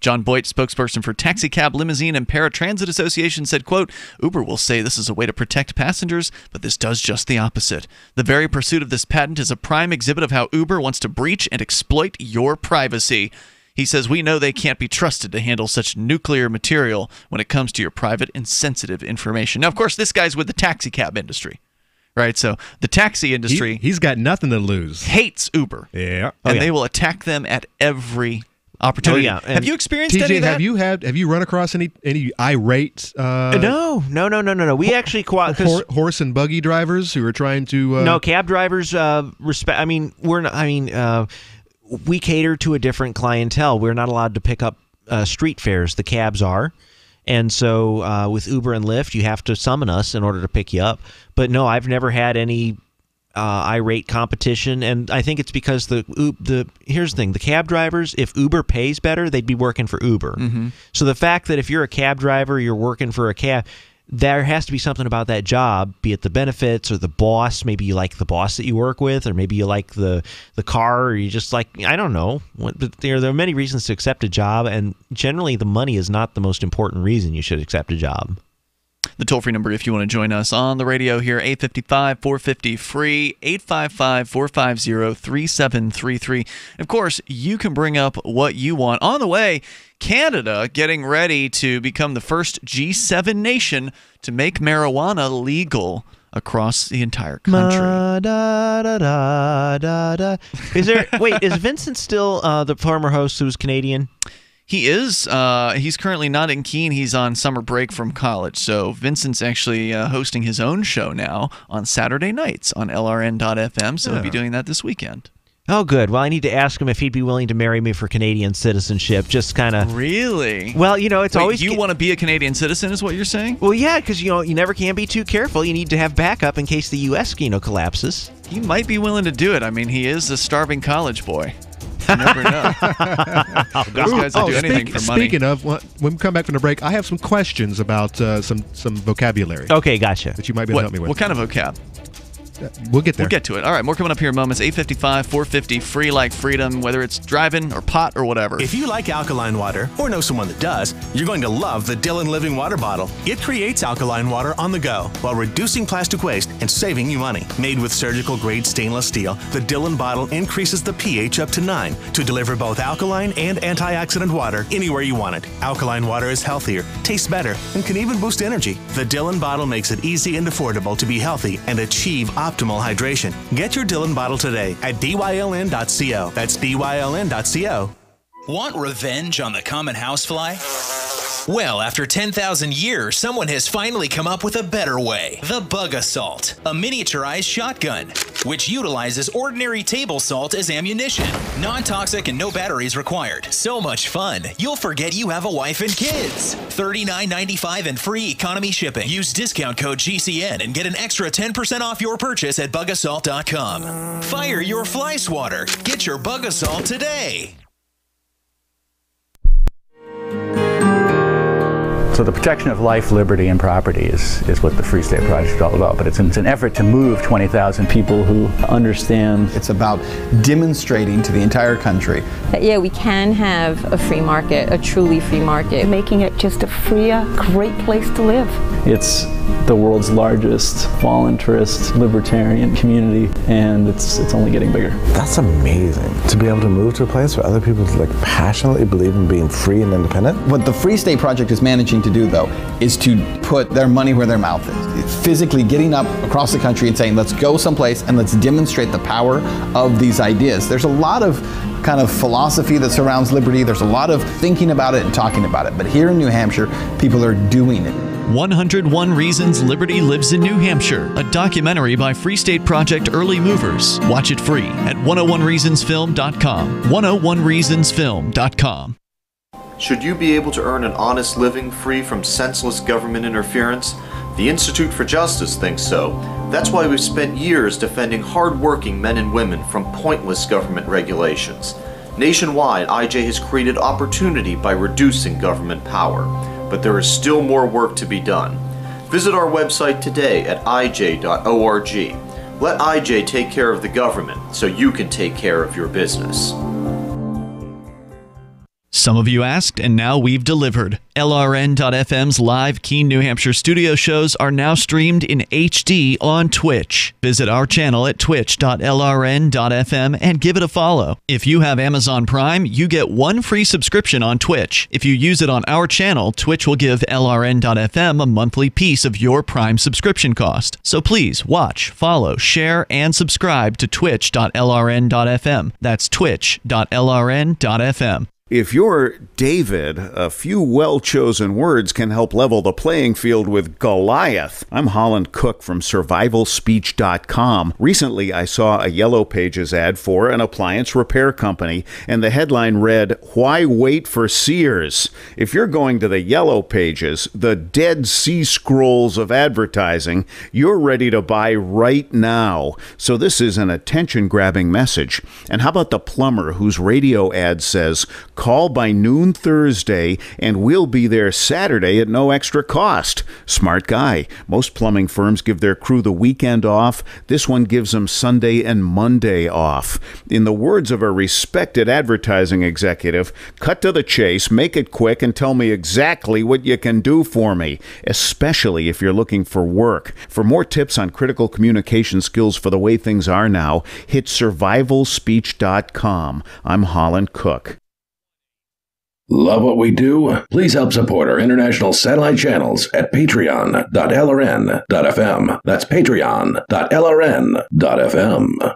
John Boyd, spokesperson for Taxi Cab, Limousine, and Paratransit Association, said, quote, Uber will say this is a way to protect passengers, but this does just the opposite. The very pursuit of this patent is a prime exhibit of how Uber wants to breach and exploit your privacy. He says, we know they can't be trusted to handle such nuclear material when it comes to your private and sensitive information. Now, of course, this guy's with the taxi cab industry, right? So the taxi industry... He's got nothing to lose. Hates Uber. Yeah. And they will attack them at every opportunity. Oh, yeah. Have you experienced TJ, any of that? Have you run across any irate... No. We actually... horse and buggy drivers who are trying to... No, cab drivers respect... I mean, we cater to a different clientele. We're not allowed to pick up street fares. The cabs are. And so with Uber and Lyft, you have to summon us in order to pick you up. But no, I've never had any irate competition. And I think it's because here's the thing. The cab drivers, if Uber pays better, they'd be working for Uber. Mm-hmm. So the fact that if you're a cab driver, you're working for a cab... There has to be something about that job, be it the benefits or the boss. Maybe you like the boss that you work with, or maybe you like the car, or you just like, I don't know. But there are many reasons to accept a job, and generally the money is not the most important reason you should accept a job. The toll-free number if you want to join us on the radio here, 855-450-FREE, 855-450-3733. Of course, you can bring up what you want. On the way, Canada getting ready to become the first G7 nation to make marijuana legal across the entire country. Is Vincent still the former host who's Canadian? He is. He's currently not in Keene. He's on summer break from college. So Vincent's actually hosting his own show now on Saturday nights on LRN.FM. So he'll be doing that this weekend. Oh, good. Well, I need to ask him if he'd be willing to marry me for Canadian citizenship. Just kind of... Really? Well, it's always... You want to be a Canadian citizen is what you're saying? Well, yeah, because, you never can be too careful. You need to have backup in case the U.S., collapses. He might be willing to do it. I mean, he is a starving college boy. You never know. Those guys will do anything for money. Speaking of, when we come back from the break, I have some questions about some vocabulary. Okay, gotcha. That you might be able to help me with. What kind of vocab? We'll get there. We'll get to it. All right, more coming up here in moments. 855-450, free like freedom, whether it's driving or pot or whatever. If you like alkaline water or know someone that does, you're going to love the Dylan Living Water Bottle. It creates alkaline water on the go while reducing plastic waste and saving you money. Made with surgical-grade stainless steel, the Dylan bottle increases the pH up to 9 to deliver both alkaline and antioxidant water anywhere you want it. Alkaline water is healthier, tastes better, and can even boost energy. The Dylan bottle makes it easy and affordable to be healthy and achieve optimal hydration. Get your Dylan bottle today at dyln.co. That's dyln.co. Want revenge on the common housefly? Well, after 10,000 years, someone has finally come up with a better way. The Bug Assault, a miniaturized shotgun, which utilizes ordinary table salt as ammunition. Non-toxic and no batteries required. So much fun, you'll forget you have a wife and kids. $39.95 and free economy shipping. Use discount code GCN and get an extra 10% off your purchase at bugassault.com. Fire your fly swatter. Get your Bug Assault today. So the protection of life, liberty, and property is what the Free State Project is all about. But it's an effort to move 20,000 people who understand. It's about demonstrating to the entire country that, yeah, we can have a free market, a truly free market. Making it just a freer, great place to live. It's the world's largest voluntarist libertarian community, and it's only getting bigger. That's amazing, to be able to move to a place where other people passionately believe in being free and independent. What the Free State Project is managing to do, though, is to put their money where their mouth is. Physically getting up across the country and saying, let's go someplace and let's demonstrate the power of these ideas. There's a lot of kind of philosophy that surrounds liberty. There's a lot of thinking about it and talking about it. But here in New Hampshire, people are doing it. 101 Reasons Liberty Lives in New Hampshire, a documentary by Free State Project Early Movers. Watch it free at 101reasonsfilm.com. 101reasonsfilm.com. Should you be able to earn an honest living free from senseless government interference? The Institute for Justice thinks so. That's why we've spent years defending hard-working men and women from pointless government regulations. Nationwide, IJ has created opportunity by reducing government power. But there is still more work to be done. Visit our website today at ij.org. Let IJ take care of the government so you can take care of your business. Some of you asked, and now we've delivered. LRN.FM's live Keene, New Hampshire studio shows are now streamed in HD on Twitch. Visit our channel at twitch.lrn.fm and give it a follow. If you have Amazon Prime, you get one free subscription on Twitch. If you use it on our channel, Twitch will give LRN.FM a monthly piece of your Prime subscription cost. So please watch, follow, share, and subscribe to twitch.lrn.fm. That's twitch.lrn.fm. If you're David, a few well-chosen words can help level the playing field with Goliath. I'm Holland Cook from survivalspeech.com. Recently, I saw a Yellow Pages ad for an appliance repair company, and the headline read, "Why wait for Sears?" If you're going to the Yellow Pages, the Dead Sea Scrolls of advertising, you're ready to buy right now. So this is an attention-grabbing message. And how about the plumber whose radio ad says, "Call by noon Thursday, and we'll be there Saturday at no extra cost"? Smart guy. Most plumbing firms give their crew the weekend off. This one gives them Sunday and Monday off. In the words of a respected advertising executive, cut to the chase, make it quick, and tell me exactly what you can do for me, especially if you're looking for work. For more tips on critical communication skills for the way things are now, hit survivalspeech.com. I'm Holland Cook. Love what we do? Please help support our international satellite channels at patreon.lrn.fm. That's patreon.lrn.fm.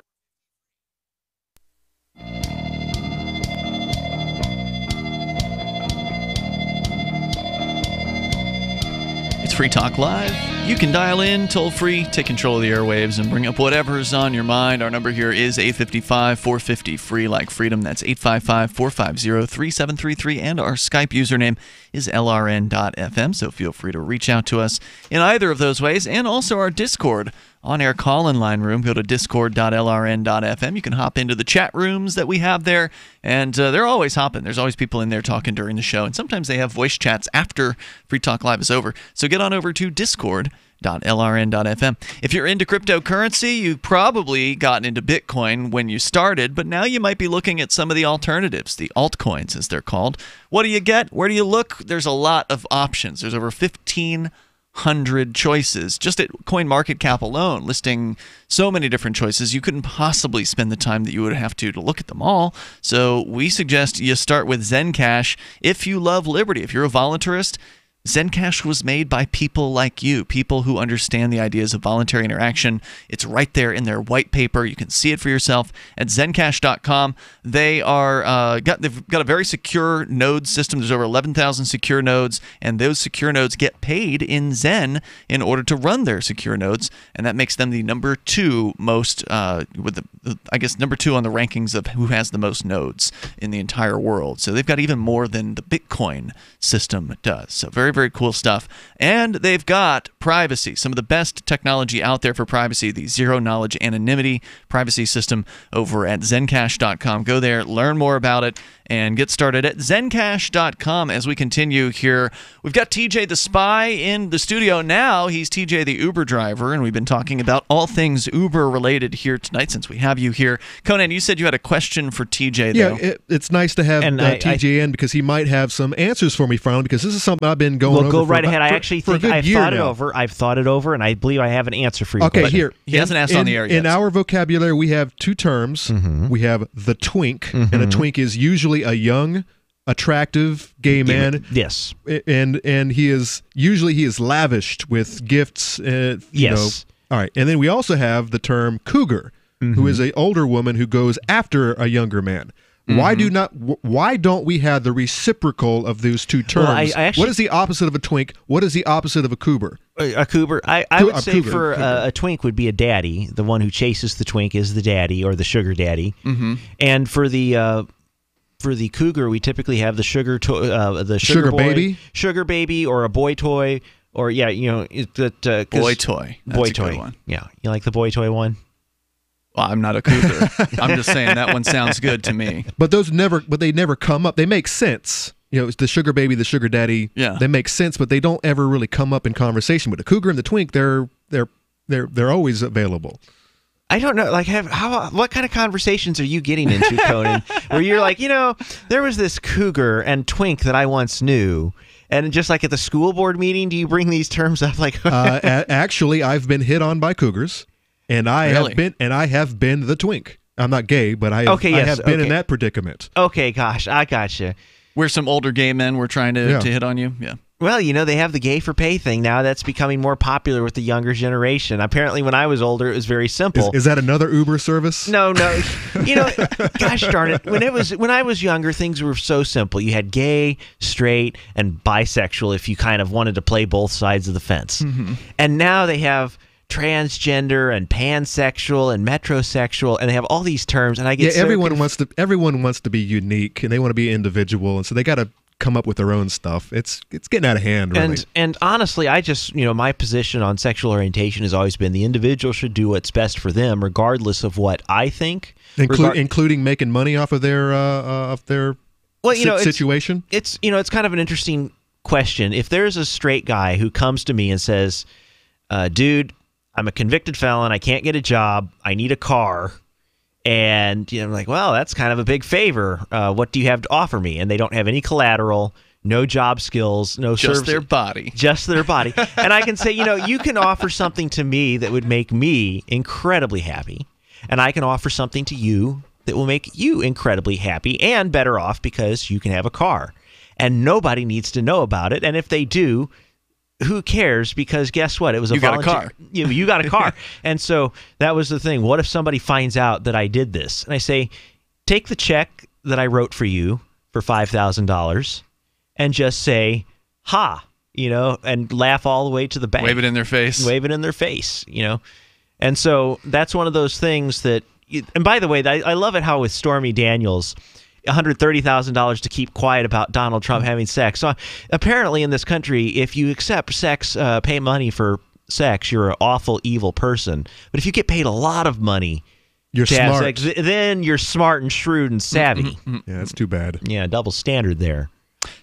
It's Free Talk Live. You can dial in toll-free, take control of the airwaves, and bring up whatever's on your mind. Our number here is 855-450-FREE, like freedom. That's 855-450-3733, and our Skype username is lrn.fm, so feel free to reach out to us in either of those ways, and also our Discord on-air call-in line room. Go to discord.lrn.fm. You can hop into the chat rooms that we have there, and they're always hopping. There's always people in there talking during the show, and sometimes they have voice chats after Free Talk Live is over. So get on over to discord.lrn.fm. If you're into cryptocurrency, you probably gotten into Bitcoin when you started, but now you might be looking at some of the alternatives, the altcoins as they're called. What do you get? Where do you look? There's a lot of options. There's over 1,500 choices just at CoinMarketCap alone, listing so many different choices. You couldn't possibly spend the time that you would have to look at them all. So we suggest you start with Zencash if you love liberty. If you're a voluntarist, Zencash was made by people like you, people who understand the ideas of voluntary interaction. It's right there in their white paper. You can see it for yourself at zencash.com. They've got a very secure node system. There's over 11,000 secure nodes, and those secure nodes get paid in Zen in order to run their secure nodes, and that makes them the number two most, number two on the rankings of who has the most nodes in the entire world. So they've got even more than the Bitcoin system does. So very, very cool stuff. And they've got privacy, some of the best technology out there for privacy, the zero-knowledge anonymity privacy system over at zencash.com. Go there, learn more about it, and get started at zencash.com. As we continue here, we've got TJ the Spy in the studio now. He's TJ the Uber driver, and we've been talking about all things Uber-related here tonight since we have you here. Conan, you said you had a question for TJ, though. Yeah, it's nice to have TJ in because he might have some answers for me, from because this is something I've been going over. Go right ahead. I I've thought it over, and I believe I have an answer for you. Okay, here. He hasn't asked on the air yet. In our vocabulary, we have two terms. Mm-hmm. We have the twink, and a twink is usually a young, attractive gay man. Yes. And he is lavished with gifts. Yes. All right. And then we also have the term cougar, who is an older woman who goes after a younger man. Why don't we have the reciprocal of those two terms? Well, I actually, what is the opposite of a twink? What is the opposite of a cougar? A cougar. I would say for a twink would be a daddy. The one who chases the twink is the daddy or the sugar daddy. Mm-hmm. And for the cougar, we typically have the sugar Sugar boy, baby, sugar baby, or a boy toy, or boy toy. That's boy a toy. good one. Yeah, you like the boy toy one? Well, I'm not a cougar. I'm just saying that one sounds good to me. But they never come up. They make sense. It's the sugar baby, the sugar daddy. Yeah, they make sense, but they don't ever really come up in conversation. But the cougar and the twink, they're always available. I don't know. Like, what kind of conversations are you getting into, Conan? Where you're like, there was this cougar and twink that I once knew, and just like at the school board meeting, do you bring these terms up? Like, actually, I've been hit on by cougars, and I have been the twink. I'm not gay, but I have been in that predicament. Okay, gosh, I gotcha. Where some older gay men were trying to hit on you. Yeah. Well, they have the gay for pay thing now. That's becoming more popular with the younger generation. Apparently, when I was older, it was very simple. Is that another Uber service? No. Gosh darn it. When I was younger, things were so simple. You had gay, straight, and bisexual if you kind of wanted to play both sides of the fence. Mm-hmm. And now they have transgender and pansexual and metrosexual, and they have all these terms. And I get everyone wants to be unique, and they want to be individual, and so they got to come up with their own stuff. It's getting out of hand, really. And honestly, I just, my position on sexual orientation has always been the individual should do what's best for them, regardless of what I think, including making money off of their situation. It's kind of an interesting question. If there's a straight guy who comes to me and says, "Dude, I'm a convicted felon. I can't get a job. I need a car." And I'm like, well, that's kind of a big favor. What do you have to offer me? And they don't have any collateral, no job skills, no service. Just their body. Just their body. And I can say, you can offer something to me that would make me incredibly happy. And I can offer something to you that will make you incredibly happy and better off because you can have a car. And nobody needs to know about it. And if they do, who cares? Because guess what? It was a volunteer. Got a car. You got a car. And so that was the thing. What if somebody finds out that I did this? And I say, take the check that I wrote for you for $5,000 and just say, ha, and laugh all the way to the bank. Wave it in their face. And so that's one of those things that, and by the way, I love it how with Stormy Daniels, $130,000 to keep quiet about Donald Trump having sex. So apparently in this country, if you accept sex, pay money for sex, you're an awful, evil person. But if you get paid a lot of money to have sex, then you're smart and shrewd and savvy. Yeah, that's too bad. Yeah, double standard there.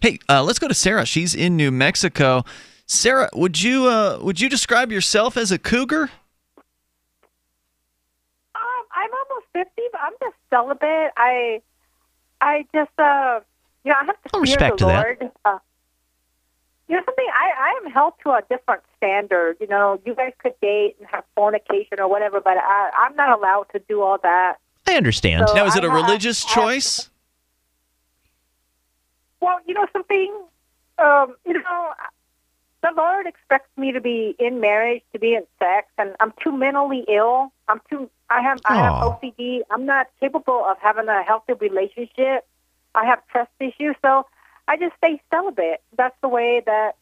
Hey, let's go to Sarah. She's in New Mexico. Sarah, would you describe yourself as a cougar? I'm almost 50, but I'm just celibate. I just, I have to fear the Lord. Something, I am held to a different standard. You guys could date and have fornication or whatever, but I'm not allowed to do all that. I understand. So now, is it a religious choice? Well, something, the Lord expects me to be in marriage, to be in sex, and I'm too mentally ill. I have OCD. I'm not capable of having a healthy relationship. I have trust issues, so I just stay celibate. That's the way that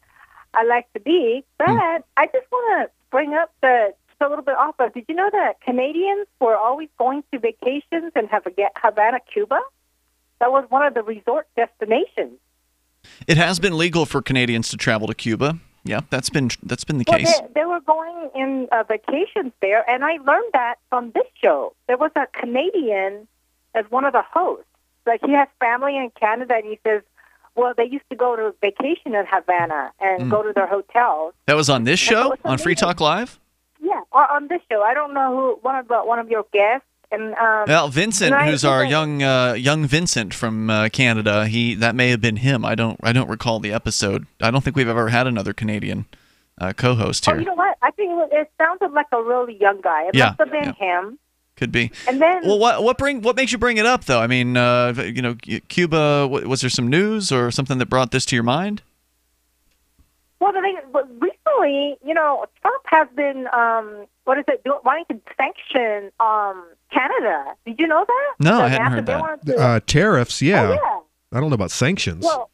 I like to be. But I just want to bring up a little bit off of, did you know that Canadians were always going to vacations in Havana, Cuba? That was one of the resort destinations. It has been legal for Canadians to travel to Cuba. Yeah, that's been the case. They were going in vacations there, and I learned that from this show. There was a Canadian as one of the hosts. Like, he has family in Canada, and he says, well, they used to go to vacation in Havana and go to their hotels. That was on this show, on Free Talk Live? Yeah, on this show. I don't know who one of your guests. And well, Vincent, who's our young Vincent from Canada, that may have been him. I don't recall the episode. I don't think we've ever had another Canadian co-host here. Oh, you know what? I think it sounded like a really young guy. It must have been him. Could be. And then, well, what makes you bring it up though? I mean, Cuba. Was there some news or something that brought this to your mind? Well, recently, Trump has been what is it, wanting to sanction Canada. Did you know that? No, I hadn't heard that. Tariffs, yeah. Oh, yeah. I don't know about sanctions. Well,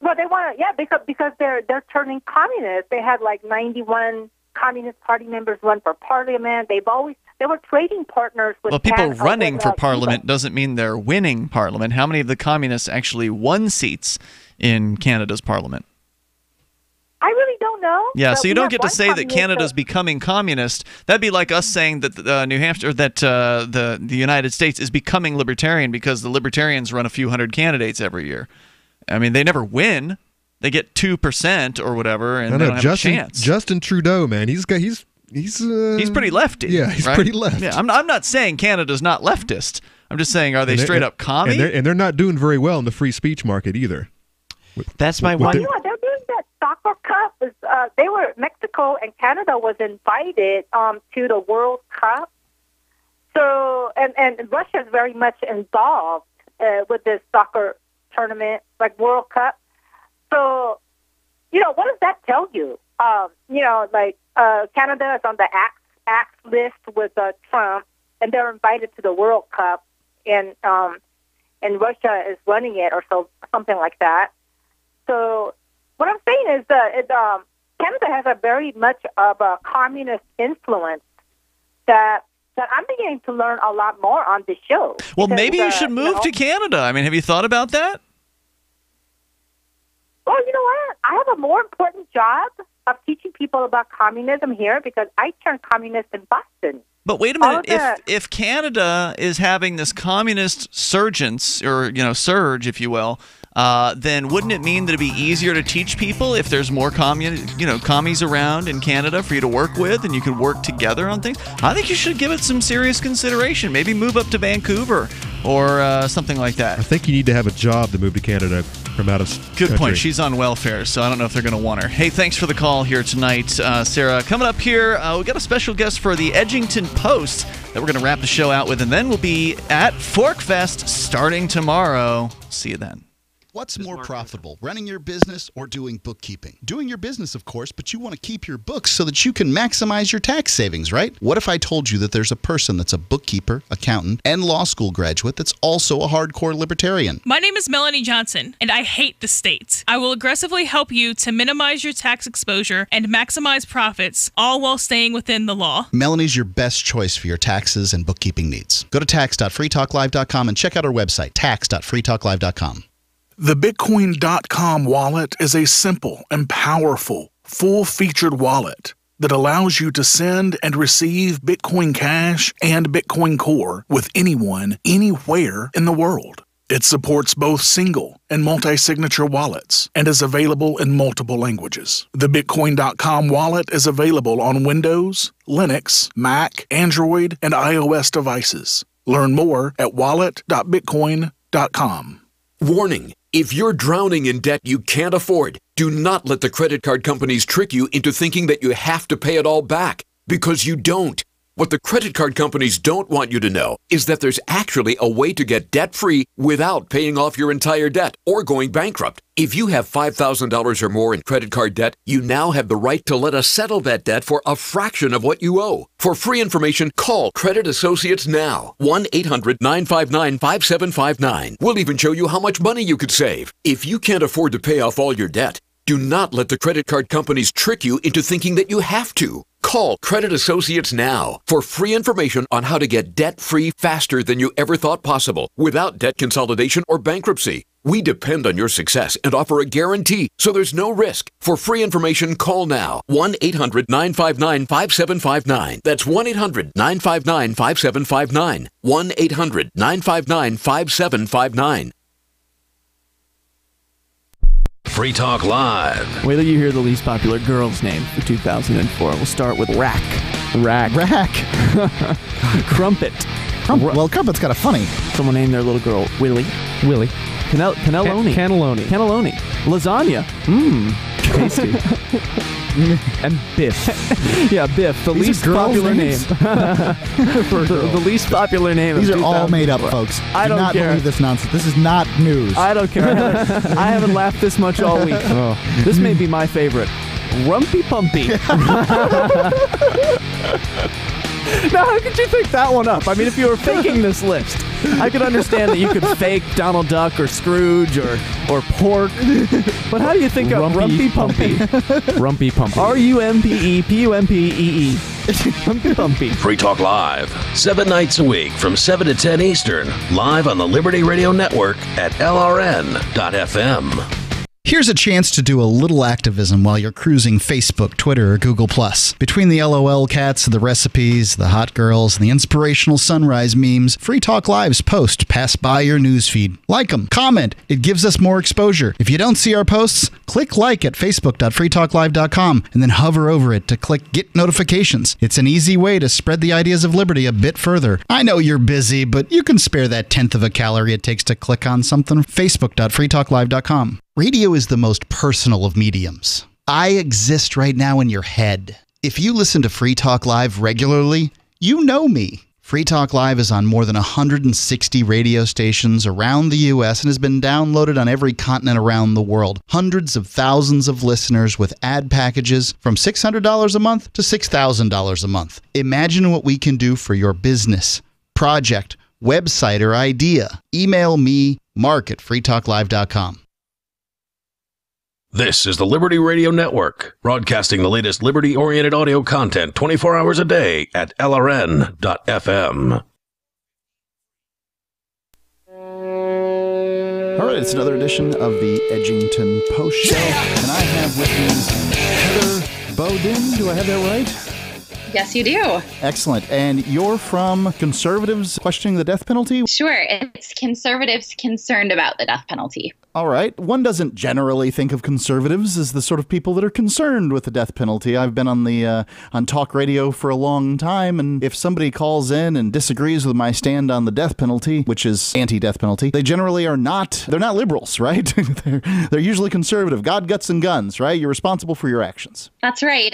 they want to, because they're turning communist. They had like 91 Communist Party members run for parliament. They were trading partners with. Well, people running for parliament doesn't mean they're winning parliament. How many of the communists actually won seats in Canada's parliament? I really don't know. Yeah, so you don't get to say that Canada's becoming communist. That'd be like us saying that New Hampshire, that the United States is becoming libertarian because the libertarians run a few hundred candidates every year. I mean, they never win. They get 2% or whatever, and they don't have a chance. Justin Trudeau, man, he's pretty lefty. Yeah, he's right? pretty left. Yeah, I'm not saying Canada's not leftist. I'm just saying, are they straight up commie? And they're not doing very well in the free speech market either. That's my one. They're doing that soccer cup. Mexico and Canada was invited to the World Cup. So and Russia is very much involved with this soccer tournament, like World Cup. So, what does that tell you? Canada is on the axe list with Trump, and they're invited to the World Cup, and Russia is running it, or something like that. So, what I'm saying is that Canada has a very much of a communist influence that I'm beginning to learn a lot more on this show. Well, maybe you should move to Canada. I mean, have you thought about that? Well, you know what? I have a more important job of teaching people about communism here because I turned communist in Boston. But wait a minute. If Canada is having this communist surge, if you will, then wouldn't it mean that it'd be easier to teach people if there's more commies around in Canada for you to work with and you could work together on things? I think you should give it some serious consideration. Maybe move up to Vancouver or something like that. I think you need to have a job to move to Canada from out of Good country. point. She's on welfare, so I don't know if they're going to want her. Hey, thanks for the call here tonight, Sarah. Coming up here, we got a special guest for the Edgington Post that we're going to wrap the show out with, and then we'll be at Forkfest starting tomorrow. See you then. What's more profitable, running your business or doing bookkeeping? Doing your business, of course, but you want to keep your books so that you can maximize your tax savings, right? What if I told you that there's a person that's a bookkeeper, accountant, and law school graduate that's also a hardcore libertarian? My name is Melanie Johnson, and I hate the state. I will aggressively help you to minimize your tax exposure and maximize profits, all while staying within the law. Melanie's your best choice for your taxes and bookkeeping needs. Go to tax.freetalklive.com and check out our website, tax.freetalklive.com. The Bitcoin.com wallet is a simple and powerful, full-featured wallet that allows you to send and receive Bitcoin Cash and Bitcoin Core with anyone, anywhere in the world. It supports both single and multi-signature wallets and is available in multiple languages. The Bitcoin.com wallet is available on Windows, Linux, Mac, Android, and iOS devices. Learn more at wallet.bitcoin.com. Warning. If you're drowning in debt you can't afford, do not let the credit card companies trick you into thinking that you have to pay it all back, because you don't. What the credit card companies don't want you to know is that there's actually a way to get debt-free without paying off your entire debt or going bankrupt. If you have $5,000 or more in credit card debt, you now have the right to let us settle that debt for a fraction of what you owe. For free information, call Credit Associates now. 1-800-959-5759. We'll even show you how much money you could save. If you can't afford to pay off all your debt, do not let the credit card companies trick you into thinking that you have to. Call Credit Associates now for free information on how to get debt-free faster than you ever thought possible without debt consolidation or bankruptcy. We depend on your success and offer a guarantee, so there's no risk. For free information, call now. 1-800-959-5759. That's 1-800-959-5759. 1-800-959-5759. Free Talk Live. Wait till you hear the least popular girl's name for 2004. We'll start with Rack. Crumpet. Well, Crumpet's kind of funny. Someone named their little girl Willie. Cannelloni. Cannelloni. Lasagna. Tasty. And Biff. Yeah, Biff. The least popular name. The least popular name. These are all made up, folks. I don't care. Do not believe this nonsense. This is not news. I don't care. I haven't laughed this much all week. This may be my favorite. Rumpy Pumpy. Now, how could you think that one up? I mean, if you were faking this list, I could understand that you could fake Donald Duck or Scrooge or Pork. But how do you think of Rumpy Pumpy? Rumpy Pumpy. RUMPEPUMPEE. Rumpy Pumpy. Free Talk Live, 7 nights a week from 7 to 10 Eastern, live on the Liberty Radio Network at LRN.FM. Here's a chance to do a little activism while you're cruising Facebook, Twitter, or Google+. Between the LOL cats, the recipes, the hot girls, and the inspirational sunrise memes, Free Talk Live's posts pass by your newsfeed. Like them, comment. It gives us more exposure. If you don't see our posts, click like at facebook.freetalklive.com and then hover over it to click Get Notifications. It's an easy way to spread the ideas of liberty a bit further. I know you're busy, but you can spare that 1/10 of a calorie it takes to click on something. facebook.freetalklive.com. Radio is the most personal of mediums. I exist right now in your head. If you listen to Free Talk Live regularly, you know me. Free Talk Live is on more than 160 radio stations around the U.S. and has been downloaded on every continent around the world. Hundreds of thousands of listeners with ad packages from $600 a month to $6,000 a month. Imagine what we can do for your business, project, website, or idea. Email me, mark@freetalklive.com. This is the Liberty Radio Network, broadcasting the latest liberty-oriented audio content 24 hours a day at LRN.FM. All right, it's another edition of the Edgington Post Show, and I have with me Heather Beaudin. Do I have that right? Yes, you do. Excellent. And you're from Conservatives Questioning the Death Penalty? Sure. It's Conservatives Concerned About the Death Penalty. All right. One doesn't generally think of conservatives as the sort of people that are concerned with the death penalty. I've been on the on talk radio for a long time, and if somebody calls in and disagrees with my stand on the death penalty, which is anti-death penalty, they generally are not. They're not liberals, right? they're usually conservative. God, guts, and guns, right? You're responsible for your actions. That's right.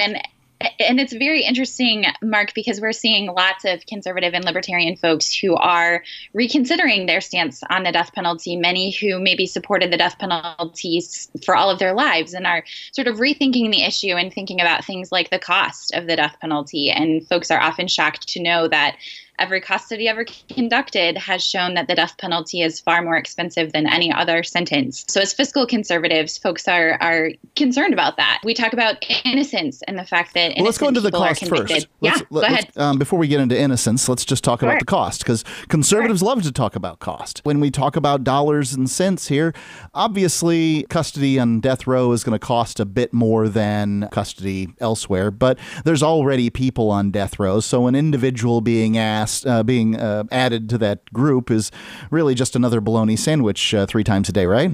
And it's very interesting, Mark, because we're seeing lots of conservative and libertarian folks who are reconsidering their stance on the death penalty, many who maybe supported the death penalties for all of their lives and are sort of rethinking the issue and thinking about things like the cost of the death penalty. And folks are often shocked to know that every cost study ever conducted has shown that the death penalty is far more expensive than any other sentence. So as fiscal conservatives, folks are concerned about that. We talk about innocence and the fact that innocent let's go into the people cost are convicted. first. Go ahead. Before we get into innocence, let's just talk about the cost, because conservatives love to talk about cost. When we talk about dollars and cents here, obviously custody on death row is going to cost a bit more than custody elsewhere, but there's already people on death row, so an individual being added to that group is really just another bologna sandwich 3 times a day, right?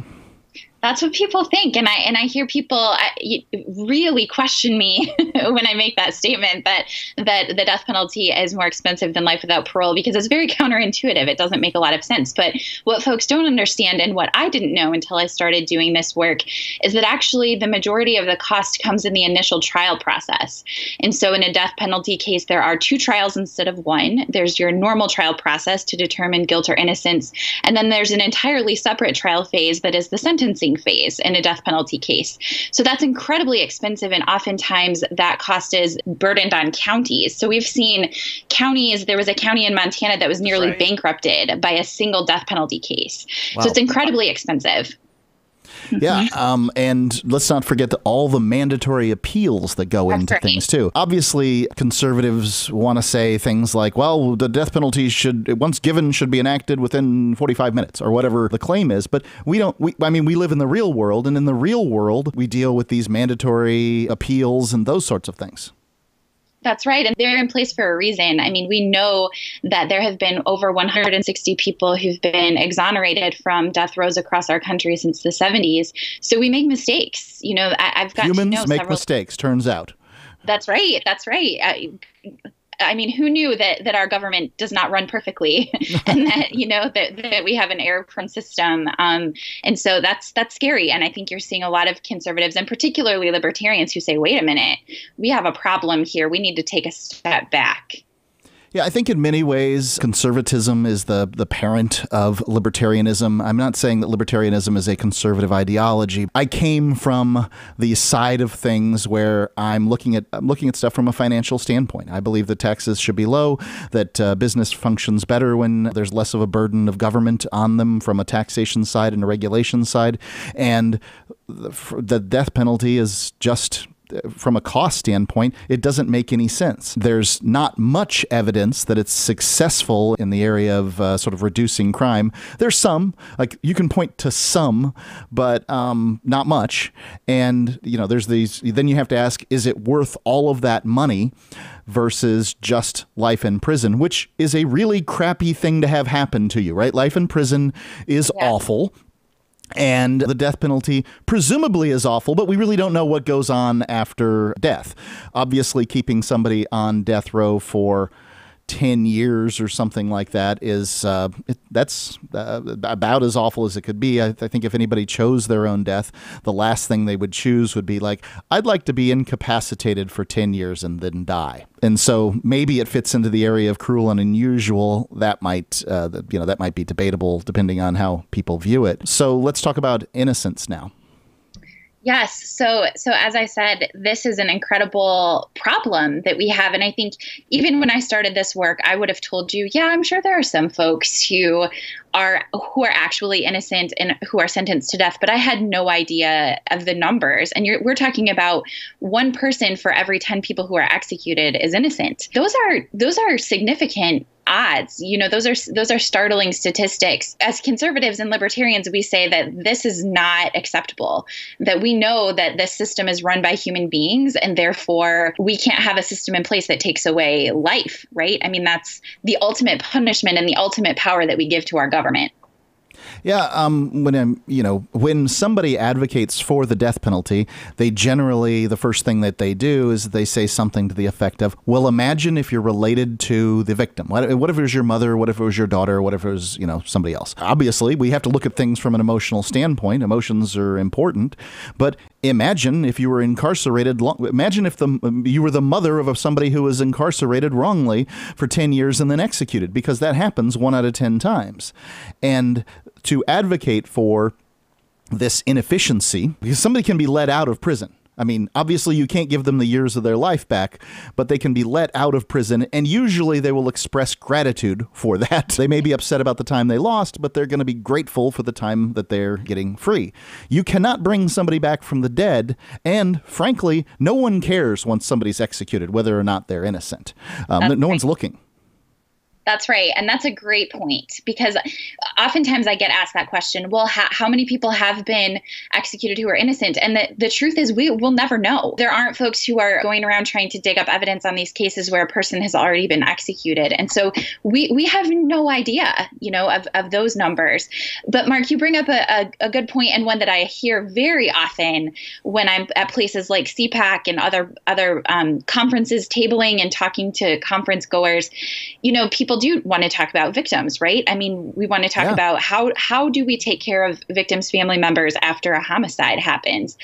That's what people think. And I hear people really question me when I make that statement that the death penalty is more expensive than life without parole, because it's very counterintuitive. It doesn't make a lot of sense. But what folks don't understand, and what I didn't know until I started doing this work, is that actually the majority of the cost comes in the initial trial process. And so in a death penalty case, there are 2 trials instead of 1. There's your normal trial process to determine guilt or innocence. And then there's an entirely separate trial phase that is the sentencing phase in a death penalty case. So that's incredibly expensive, and oftentimes that cost is burdened on counties. So we've seen counties, there was a county in Montana that was nearly bankrupted by a single death penalty case. Wow. So it's incredibly expensive. Yeah, and let's not forget all the mandatory appeals that go into things, too. Obviously, conservatives want to say things like, well, the death penalty should, once given, should be enacted within 45 minutes, or whatever the claim is. But we live in the real world, and in the real world, we deal with these mandatory appeals and those sorts of things. That's right. And they're in place for a reason. I mean, we know that there have been over 160 people who've been exonerated from death rows across our country since the 70s. So we make mistakes. You know, I've got Humans to know make mistakes, turns out. That's right. That's right. I mean, who knew that our government does not run perfectly, and that, you know, that we have an error-prone system. And so that's scary. And I think you're seeing a lot of conservatives, and particularly libertarians, who say, wait a minute, we have a problem here. We need to take a step back. Yeah, I think in many ways, conservatism is the parent of libertarianism. I'm not saying that libertarianism is a conservative ideology. I came from the side of things where I'm looking at stuff from a financial standpoint. I believe that taxes should be low, that business functions better when there's less of a burden of government on them from a taxation side and a regulation side. And the death penalty is just, from a cost standpoint, it doesn't make any sense. There's not much evidence that it's successful in the area of sort of reducing crime. There's some, like you can point to some, but not much. And, there's these, then you have to ask, is it worth all of that money versus just life in prison, which is a really crappy thing to have happen to you, right? Life in prison is awful. And the death penalty presumably is awful, but we really don't know what goes on after death. Obviously, keeping somebody on death row for 10 years or something like that is that's about as awful as it could be. I think if anybody chose their own death, the last thing they would choose would be like, I'd like to be incapacitated for 10 years and then die. And so maybe it fits into the area of cruel and unusual. That might that might be debatable depending on how people view it. So let's talk about innocence now. Yes. So as I said, this is an incredible problem that we have. And I think even when I started this work, I would have told you, yeah, I'm sure there are some folks who are actually innocent and who are sentenced to death, but I had no idea of the numbers. And we're talking about one person for every 10 people who are executed is innocent. Those are significant odds. Those are startling statistics. As conservatives and libertarians, we say that this is not acceptable, that we know that this system is run by human beings, and therefore we can't have a system in place that takes away life, right? I mean, that's the ultimate punishment and the ultimate power that we give to our government. Yeah, when somebody advocates for the death penalty, they generally, the first thing that they do is they say something to the effect of, well, imagine if you're related to the victim. What if it was your mother? What if it was your daughter? What if it was, somebody else? Obviously, we have to look at things from an emotional standpoint. Emotions are important, but imagine if you were incarcerated. Imagine if you were the mother of somebody who was incarcerated wrongly for 10 years and then executed, because that happens 1 out of 10 times. And to advocate for this inefficiency, because somebody can be let out of prison. I mean, obviously you can't give them the years of their life back, but they can be let out of prison, and usually they will express gratitude for that. They may be upset about the time they lost, but they're going to be grateful for the time that they're getting free. You cannot bring somebody back from the dead, and frankly, no one cares once somebody's executed, whether or not they're innocent. No one's looking. That's right. And that's a great point, because oftentimes I get asked that question, well, how many people have been executed who are innocent? And the truth is we will never know. There aren't folks who are going around trying to dig up evidence on these cases where a person has already been executed. And so we have no idea, of those numbers. But Mark, you bring up a good point, and one that I hear very often when I'm at places like CPAC and other conferences, tabling and talking to conference goers. People do want to talk about victims, right? I mean, we want to talk about how do we take care of victims' family members after a homicide happens.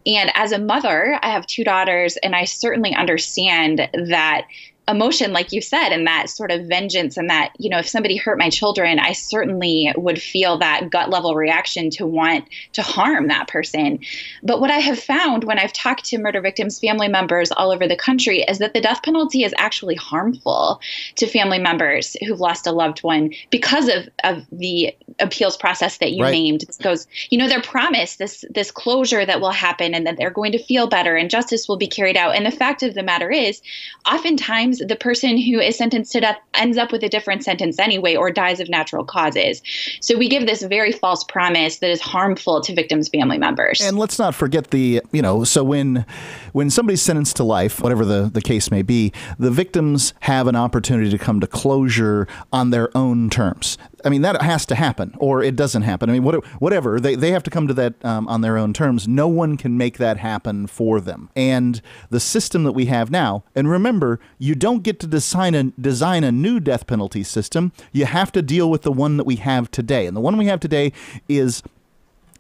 And as a mother, I have 2 daughters, and I certainly understand that emotion, like you said, and that sort of vengeance, and that, if somebody hurt my children, I certainly would feel that gut level reaction to want to harm that person. But what I have found when I've talked to murder victims' family members all over the country is that the death penalty is actually harmful to family members who've lost a loved one because of the appeals process that you named. This goes, they're promised this closure that will happen, and that they're going to feel better and justice will be carried out. And the fact of the matter is, oftentimes the person who is sentenced to death ends up with a different sentence anyway, or dies of natural causes. So we give this very false promise that is harmful to victims' family members. And let's not forget so when somebody's sentenced to life, whatever the case may be, the victims have an opportunity to come to closure on their own terms. I mean, that has to happen, or it doesn't happen. I mean, whatever. They have to come to that on their own terms. No one can make that happen for them. And the system that we have now, and remember, you don't get to design a new death penalty system. You have to deal with the one that we have today. And the one we have today is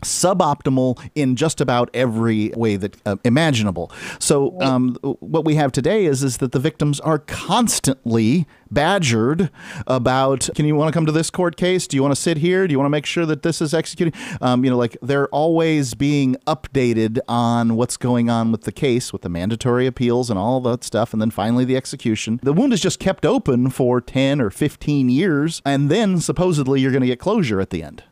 suboptimal in just about every way that imaginable. So what we have today is that the victims are constantly badgered about, can you want to come to this court case? Do you want to sit here? Do you want to make sure that this is executed? Like they're always being updated on what's going on with the case, with the mandatory appeals and all that stuff. And then finally the execution. The wound is just kept open for 10 or 15 years. And then supposedly you're going to get closure at the end.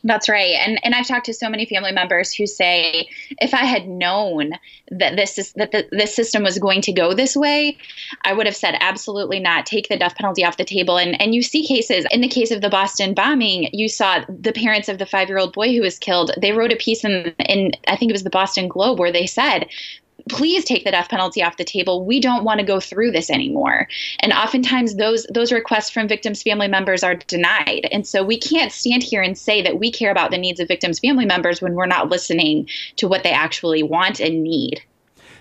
That's right. And I've talked to so many family members who say, if I had known that this system was going to go this way, I would have said absolutely not. Take the death penalty off the table. And you see cases. In the case of the Boston bombing, you saw the parents of the 5-year-old boy who was killed. They wrote a piece in I think it was the Boston Globe where they said, please take the death penalty off the table. We don't want to go through this anymore. And oftentimes those requests from victims' family members are denied. And so we can't stand here and say that we care about the needs of victims' family members when we're not listening to what they actually want and need.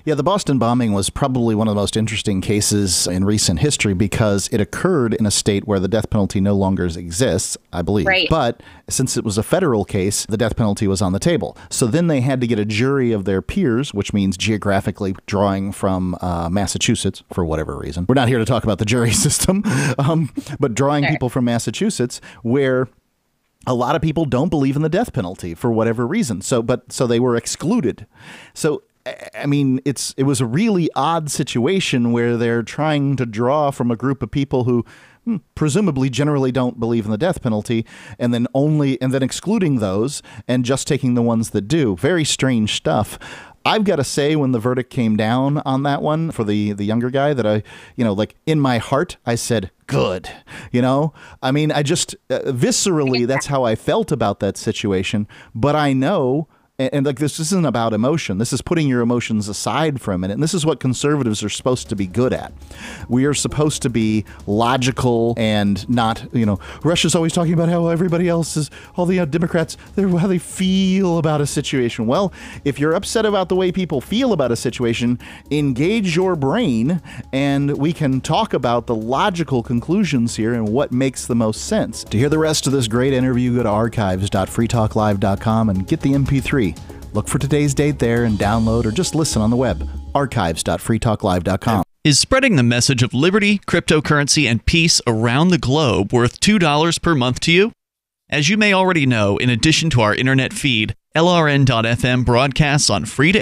Yeah, the Boston bombing was probably one of the most interesting cases in recent history because it occurred in a state where the death penalty no longer exists, I believe. Right. But since it was a federal case, the death penalty was on the table. So then they had to get a jury of their peers, which means geographically drawing from Massachusetts for whatever reason. We're not here to talk about the jury system, but drawing people from Massachusetts where a lot of people don't believe in the death penalty for whatever reason. So they were excluded. So I mean, it was a really odd situation where they're trying to draw from a group of people who presumably generally don't believe in the death penalty, and then excluding those and just taking the ones that do. Very strange stuff. I've got to say, when the verdict came down on that one for the younger guy, that I, like in my heart, I said, good. I mean, I just viscerally, that's how I felt about that situation. But I know. And like this isn't about emotion. This is putting your emotions aside for a minute. And this is what conservatives are supposed to be good at. We are supposed to be logical and not, Russia's always talking about how everybody else is, all the Democrats, how they feel about a situation. Well, if you're upset about the way people feel about a situation, engage your brain and we can talk about the logical conclusions here and what makes the most sense. To hear the rest of this great interview, go to archives.freetalklive.com and get the MP3. Look for today's date there and download or just listen on the web. Archives.freetalklive.com. Is spreading the message of liberty, cryptocurrency, and peace around the globe worth $2 per month to you? As you may already know, in addition to our internet feed, LRN.FM broadcasts on free-to